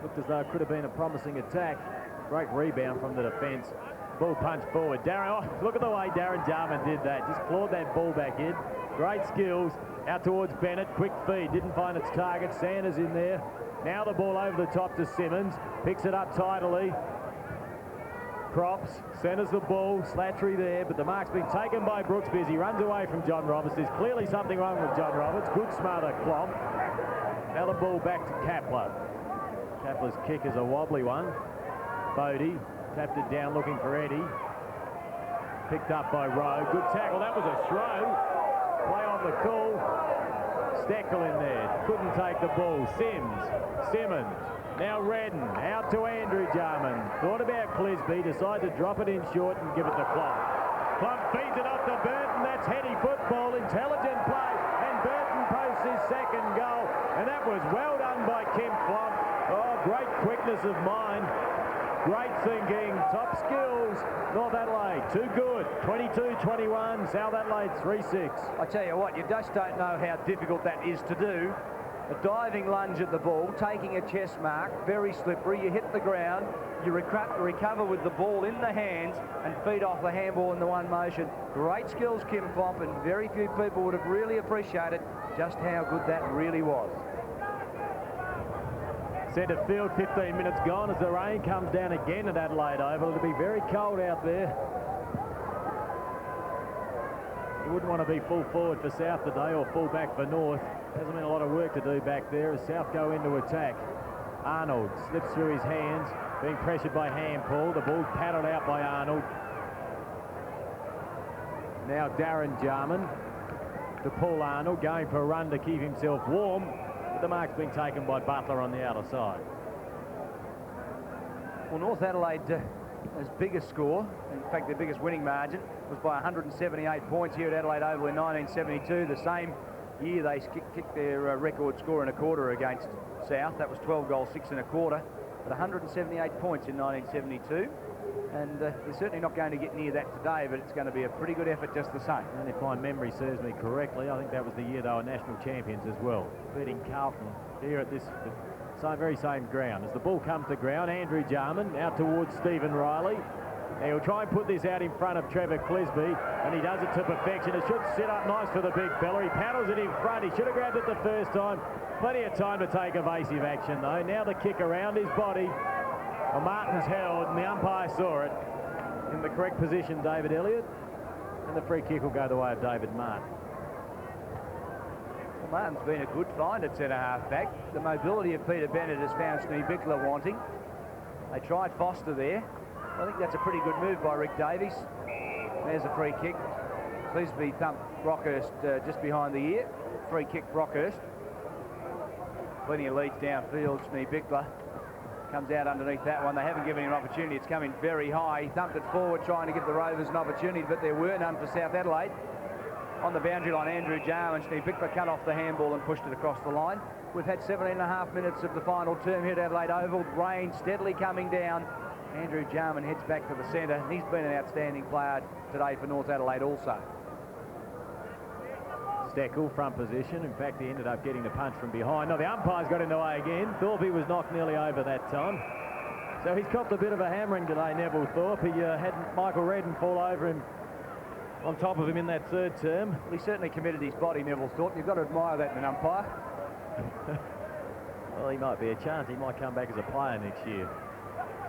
Looked as though it could have been a promising attack. Great rebound from the defence. Ball punch forward. Darren, oh, look at the way Darren Jarman did that. Just clawed that ball back in. Great skills. Out towards Bennett. Quick feed. Didn't find its target. Sanders in there. Now the ball over the top to Simmons. Picks it up tidily. Crops, centres the ball, Slattery there, but the mark's been taken by Brooksby as he runs away from John Roberts. There's clearly something wrong with John Roberts. Good smother clomp. Now the ball back to Kapler. Kapler's kick is a wobbly one. Bodie tapped it down looking for Eddy. Picked up by Rowe. Good tackle. That was a throw. Play on the call. Steckel in there. Couldn't take the ball. Simmons. Now Redden, out to Andrew Jarman. Thought about Clisby, decided to drop it in short and give it to Plump. Plump feeds it off to Burton. That's heady football, intelligent play. And Burton posts his second goal. And that was well done by Kim Plump. Oh, great quickness of mind. Great thinking, top skills. North Adelaide, too good. 22-21, South Adelaide 3-6. I tell you what, you just don't know how difficult that is to do. A diving lunge at the ball, taking a chest mark, very slippery. You hit the ground, you recover with the ball in the hands and feed off the handball in the one motion. Great skills, Kim Plump, and very few people would have really appreciated just how good that really was. Centre field, 15 minutes gone as the rain comes down again at Adelaide Oval. It'll be very cold out there. You wouldn't want to be full forward for South today or full back for North. Hasn't been a lot of work to do back there as South go into attack. Arnold slips through his hands, being pressured by Hampall. The ball's paddled out by Arnold. Now Darren Jarman to Paul Arnold, going for a run to keep himself warm. But the mark's been taken by Butler on the outer side. Well, North Adelaide, as biggest score, in fact their biggest winning margin, was by 178 points here at Adelaide Oval in 1972. The same year they kicked their record score in a quarter against South. That was 12 goals, 6 in a quarter. But 178 points in 1972. And they're certainly not going to get near that today, but it's going to be a pretty good effort just the same. And if my memory serves me correctly, I think that was the year they were national champions as well, beating Carlton here at this very same ground. As the ball comes to ground, Andrew Jarman out towards Stephen Riley. Now he'll try and put this out in front of Trevor Clisby, and he does it to perfection. It should sit up nice for the big fella. He paddles it in front. He should have grabbed it the first time. Plenty of time to take evasive action, though. Now the kick around his body. Well, Martin's held, and the umpire saw it. in the correct position, David Elliott, and the free kick will go the way of David Martin. Well, Martin's been a good find at centre-half back. The mobility of Peter Bennett has found Steve Bickler wanting. They tried Foster there. I think that's a pretty good move by Rick Davies. There's a free kick. Clisby thumped Brockhurst just behind the ear. Free kick Brockhurst. Plenty of leads downfield. Steve Bickler comes out underneath that one. They haven't given him an opportunity. It's coming very high. He thumped it forward trying to give the Rovers an opportunity, but there were none for South Adelaide. On the boundary line, Andrew Jarman. Steve Bickler cut off the handball and pushed it across the line. We've had 17.5 minutes of the final term here at Adelaide Oval. Rain steadily coming down. Andrew Jarman heads back to the centre, and he's been an outstanding player today for North Adelaide also. Steckel, front position. In fact, he ended up getting the punch from behind. No, the umpire's got in the way again. Thorpe was knocked nearly over that time. So he's copped a bit of a hammering today, Neville Thorpe. He had Michael Redden fall over him on top of him in that third term. Well, he certainly committed his body, Neville Thorpe. You've got to admire that in an umpire. Well, he might be a chance. He might come back as a player next year.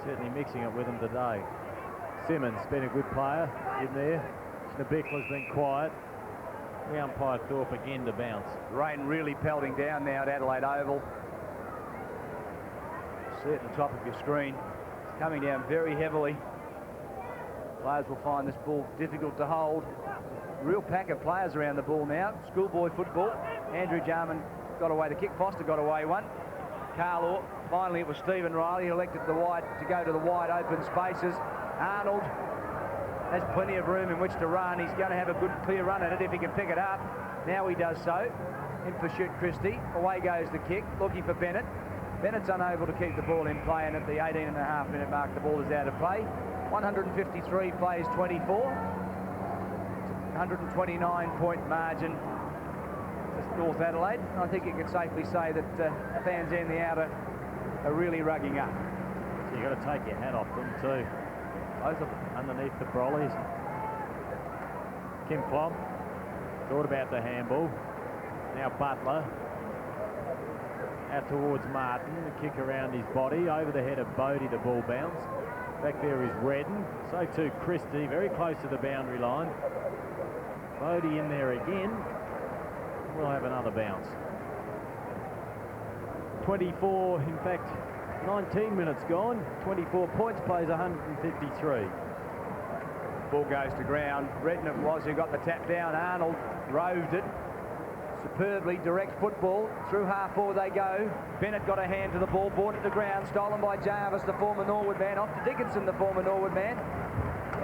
Certainly mixing it with him today. Simmons been a good player in there. Schneebickler's been quiet. The umpire Thorpe again to bounce. Rain really pelting down now at Adelaide Oval. See at the top of your screen. It's coming down very heavily. Players will find this ball difficult to hold. Real pack of players around the ball now. Schoolboy football. Andrew Jarman got away the kick. Foster got away one. Carlaw. Finally, it was Stephen Riley who elected to go to the wide open spaces. Arnold has plenty of room in which to run. He's going to have a good clear run at it if he can pick it up. Now he does so. In pursuit, Christie. Away goes the kick, looking for Bennett. Bennett's unable to keep the ball in play, and at the 18.5 minute mark, the ball is out of play. 153 plays 24. 129-point margin to North Adelaide. I think you can safely say that fans in the outer are really rugging up. So you've got to take your hat off them too. Both of them underneath the brollies. Kim Plom thought about the handball. Now Butler out towards Martin. The kick around his body. Over the head of Bodie, the ball bounced. Back there is Redden. So too Christie, very close to the boundary line. Bodie in there again. We'll have another bounce. 24, in fact, 19 minutes gone. 24 points, plays 153. Ball goes to ground. Redden it was who got the tap down. Arnold roved it. Superbly direct football. Through half forward they go. Bennett got a hand to the ball, brought it to ground. Stolen by Jarvis, the former Norwood man. Off to Dickinson, the former Norwood man.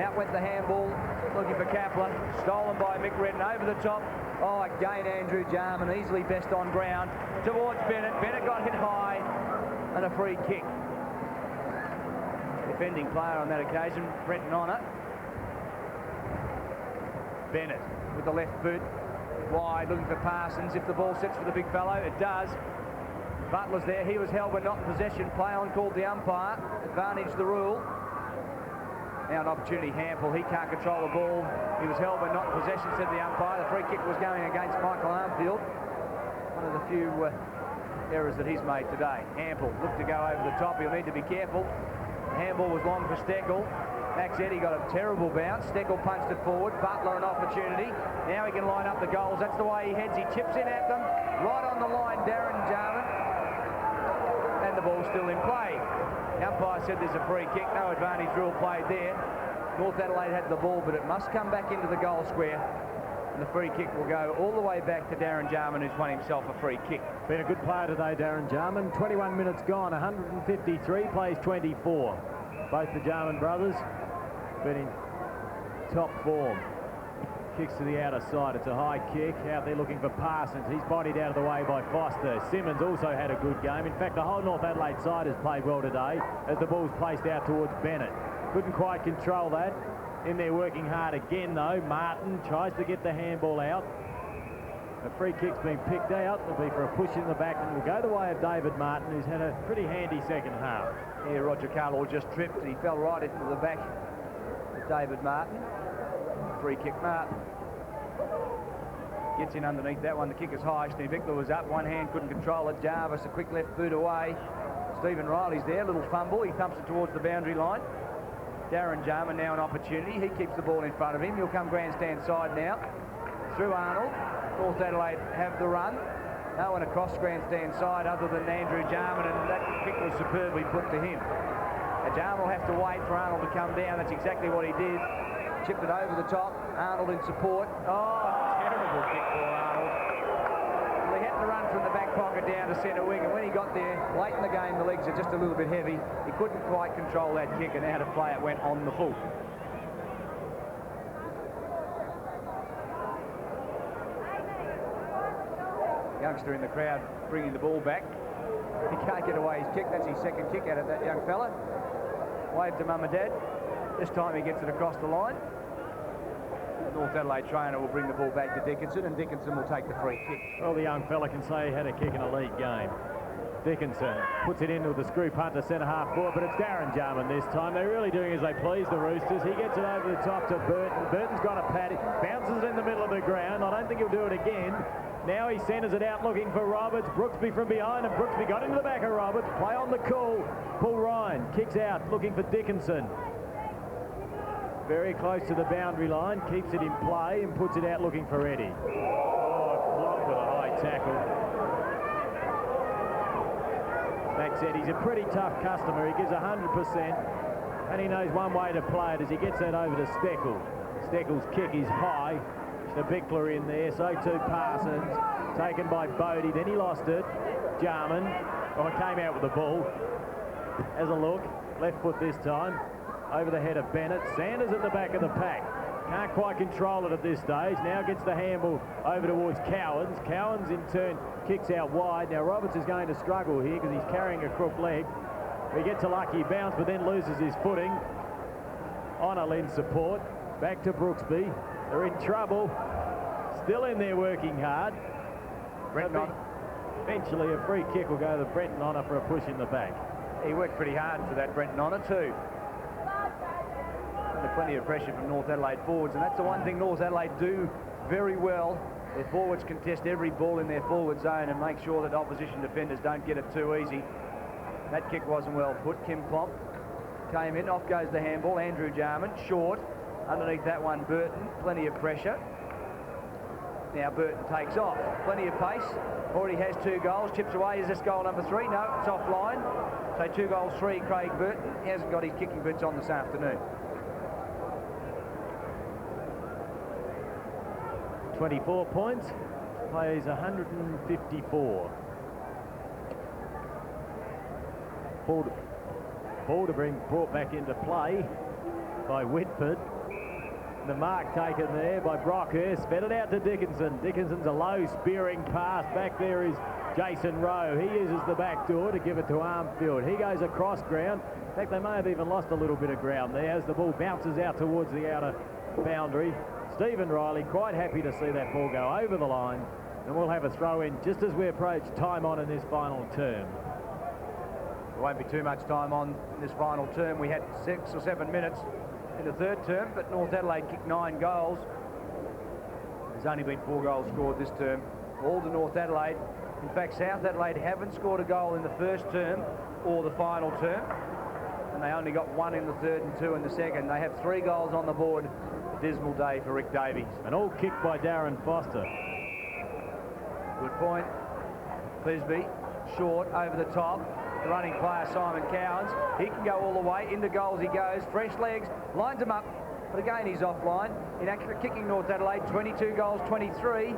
Out went the handball, looking for Kapler. Stolen by Mick Redden over the top. Oh, again Andrew Jarman, easily best on ground. Towards Bennett. Bennett got hit high. And a free kick. Defending player on that occasion, Brenton Honor. Bennett with the left boot. Wide, looking for Parsons. If the ball sits for the big fellow, it does. Butler's there. He was held but not in possession. Play on called the umpire. Advantage the rule. Now an opportunity, Hampel. He can't control the ball. He was held but not in possession, said the umpire. The free kick was going against Michael Armfield. One of the few errors that he's made today. Hampel looked to go over the top. He'll need to be careful. The handball was long for Steckel. Max Eddy got a terrible bounce. Steckel punched it forward. Butler an opportunity. Now he can line up the goals. That's the way he heads. He chips in at them. Right on the line, Darren Jarman. And the ball's still in play. The umpire said there's a free kick. No advantage rule played there. North Adelaide had the ball, but it must come back into the goal square. And the free kick will go all the way back to Darren Jarman, who's won himself a free kick. Been a good player today, Darren Jarman. 21 minutes gone, 153, plays 24. Both the Jarman brothers been in top form. Kicks to the outer side. It's a high kick. Out there looking for Parsons. He's bodied out of the way by Foster. Simmons also had a good game. In fact, the whole North Adelaide side has played well today as the ball's placed out towards Bennett. Couldn't quite control that. In there working hard again, though. Martin tries to get the handball out. The free kick's been picked out. It'll be for a push in the back and will go the way of David Martin, who's had a pretty handy second half. Here, Roger Carlaw just tripped. He fell right into the back of David Martin. Free kick, Martin. Gets in underneath that one. The kick is high. Steve Bickler was up. One hand couldn't control it. Jarvis, a quick left boot away. Stephen Riley's there. Little fumble. He thumps it towards the boundary line. Darren Jarman now an opportunity. He keeps the ball in front of him. He'll come grandstand side now. Through Arnold. North Adelaide have the run. No one across grandstand side other than Andrew Jarman, and that kick was superbly put to him. Jarman will have to wait for Arnold to come down. That's exactly what he did. Chipped it over the top. Arnold in support. Oh, terrible kick for Arnold. Well, he had to run from the back pocket down to centre wing, and when he got there, late in the game, the legs are just a little bit heavy. He couldn't quite control that kick, and out of play it went on the full. Youngster in the crowd bringing the ball back. He can't get away his kick. That's his second kick out of that young fella. Wave to mum and dad. This time he gets it across the line. The North Adelaide trainer will bring the ball back to Dickinson, and Dickinson will take the free kick. Well, the young fella can say he had a kick in a league game. Dickinson puts it into the screw punt to centre half forward, but it's Darren Jarman this time. They're really doing as they please, the Roosters. He gets it over the top to Burton. Burton's got a pad. Bounces in the middle of the ground. I don't think he'll do it again. Now he centres it out looking for Roberts. Brooksby from behind, and Brooksby got into the back of Roberts. Play on the call. Paul Ryan kicks out looking for Dickinson. Very close to the boundary line. Keeps it in play and puts it out looking for Eddie. Oh, blocked with a high tackle. Max Eddie's a pretty tough customer. He gives 100%, and he knows one way to play it as he gets that over to Steckles. Steckles' kick is high. The Bickler in there, so too Parsons, taken by Bodie, then he lost it. Jarman, came out with the ball. Has a look, left foot this time, over the head of Bennett. Sanders at the back of the pack, can't quite control it at this stage. Now gets the handball over towards Cowans. Cowans in turn kicks out wide. Now Roberts is going to struggle here because he's carrying a crook leg. He gets a lucky bounce but then loses his footing. Honor in support, back to Brooksby. They're in trouble. Still in there working hard. Eventually a free kick will go to Brenton Honor for a push in the back. He worked pretty hard for that, Brenton Honor too. Under plenty of pressure from North Adelaide forwards, and that's the one thing North Adelaide do very well. Their forwards contest every ball in their forward zone and make sure that opposition defenders don't get it too easy. That kick wasn't well put. Kim Plomp came in, off goes the handball. Andrew Jarman, short. Underneath that one, Burton, plenty of pressure. Now Burton takes off, plenty of pace. Already has 2 goals, chips away. Is this goal number 3? No, it's offline. So 2 goals, 3, Craig Burton. He hasn't got his kicking boots on this afternoon. 24 points, plays 154. Ball to bring brought back into play by Whitford. The mark taken there by Brockhurst. Fed it out to Dickinson. Dickinson's a low spearing pass. Back there is Jason Rowe. He uses the back door to give it to Armfield. He goes across ground. In fact, they may have even lost a little bit of ground there as the ball bounces out towards the outer boundary. Stephen Riley quite happy to see that ball go over the line, and we'll have a throw in just as we approach time on in this final term. There won't be too much time on in this final term. We had 6 or 7 minutes in the third term, but North Adelaide kicked 9 goals. There's only been 4 goals scored this term, all to North Adelaide. In fact, South Adelaide haven't scored a goal in the first term or the final term, and they only got 1 in the third and 2 in the second. They have 3 goals on the board. A dismal day for Rick Davies. An all kicked by Darren Foster. Good point. Clisby, short, over the top. The running player, Simon Cowans. He can go all the way. Into goals he goes. Fresh legs. Lines him up. But again, he's offline. Inaccurate kicking, North Adelaide. 22 goals, 23.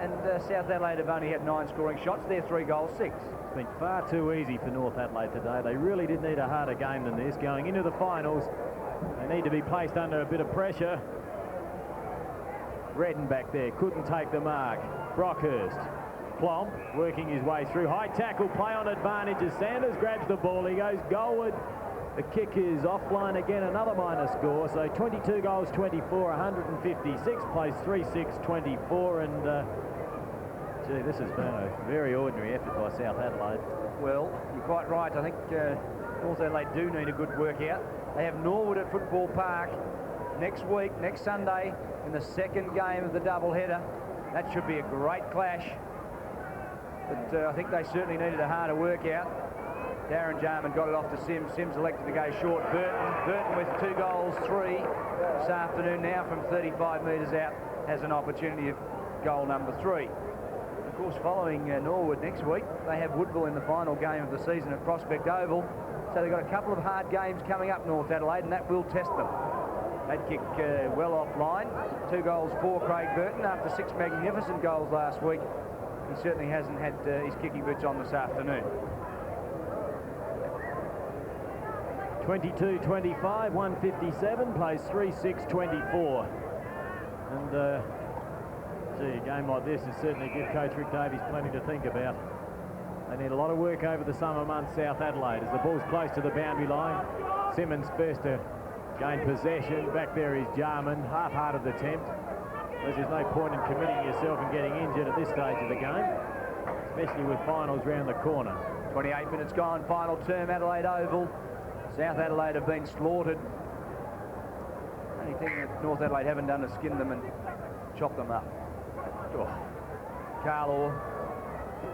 And South Adelaide have only had 9 scoring shots. They're 3 goals, 6. It's been far too easy for North Adelaide today. They really did need a harder game than this. Going into the finals, they need to be placed under a bit of pressure. Redden back there. Couldn't take the mark. Brockhurst. Plomp working his way through. High tackle, play on advantage as Sanders grabs the ball. He goes goalward. The kick is offline again, another minor score. So 22 goals, 24, 156, plays 3-6, 24. And, gee, this has been a very ordinary effort by South Adelaide. Well, you're quite right. I think North Adelaide do need a good workout. They have Norwood at Football Park next week, next Sunday, in the second game of the doubleheader. That should be a great clash. But I think they certainly needed a harder workout. Darren Jarman got it off to Sims. Sims elected to go short. Burton with 2 goals, 3 this afternoon now from 35 metres out has an opportunity of goal number 3. Of course, following Norwood next week, they have Woodville in the final game of the season at Prospect Oval. So they've got a couple of hard games coming up, North Adelaide, and that will test them. That kick well offline. 2 goals for Craig Burton after 6 magnificent goals last week. He certainly hasn't had his kicking boots on this afternoon. 22-25, 157, plays 3-6-24. And gee, a game like this is certainly give Coach Rick Davies plenty to think about. They need a lot of work over the summer months, South Adelaide, as the ball's close to the boundary line. Simmons first to gain possession. Back there is Jarman, half-hearted attempt. There's no point in committing yourself and getting injured at this stage of the game, especially with finals round the corner. 28 minutes gone, final term, Adelaide Oval. South Adelaide have been slaughtered. Only thing that North Adelaide haven't done is skin them and chop them up. Oh. Carlaw,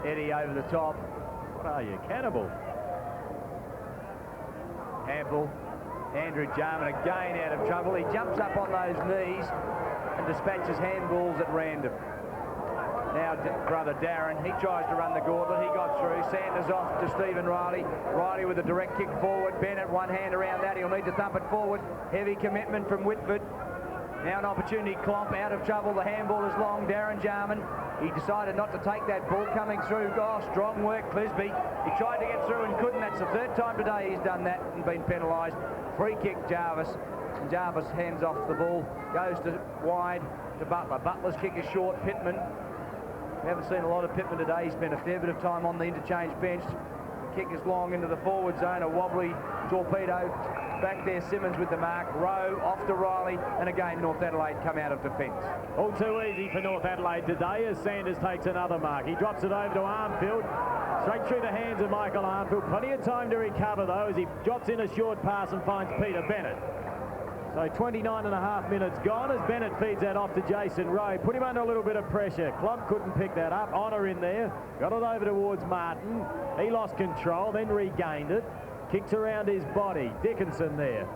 Eddie over the top. What are you, cannibal? Hampel, Andrew Jarman again out of trouble. He jumps up on those knees and dispatches handballs at random. Now brother Darren, he tries to run the gauntlet. He got through. Sanders off to Stephen Riley. Riley with a direct kick forward. Bennett one hand around that. He'll need to thump it forward. Heavy commitment from Whitford. Now an opportunity. Klomp out of trouble. The handball is long. Darren Jarman. He decided not to take that ball coming through. Oh, strong work, Clisby. He tried to get through and couldn't. That's the 3rd time today he's done that and been penalised. Free kick, Jarvis. And Jarvis hands off the ball. Goes to wide to Butler. Butler's kick is short. Pittman. We haven't seen a lot of Pittman today. He spent a fair bit of time on the interchange bench. Kick is long into the forward zone. A wobbly torpedo. Back there, Simmons with the mark. Rowe off to Riley. And again, North Adelaide come out of defence. All too easy for North Adelaide today as Sanders takes another mark. He drops it over to Armfield. Straight through the hands of Michael Armfield. Plenty of time to recover, though, as he drops in a short pass and finds Peter Bennett. So 29.5 minutes gone as Bennett feeds that off to Jason Rowe. Put him under a little bit of pressure. Klomp couldn't pick that up. Honour in there. Got it over towards Martin. He lost control, then regained it. Kicks around his body. Dickinson there.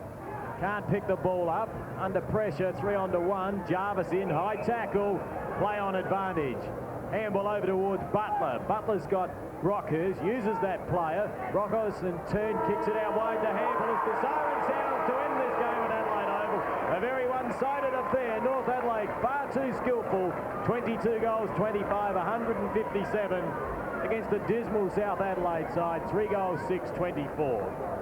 Can't pick the ball up. Under pressure, 3-on-1. Jarvis in. High tackle. Play on advantage. Handball over towards Butler. Butler's got Brockhurst. Uses that player. Brockhurst in turn kicks it out wide to Handball as the siren sounds to end this game at Adelaide Oval. A very one-sided affair. North Adelaide far too skillful. 22 goals, 25, 157 against the dismal South Adelaide side. 3 goals, 6-24.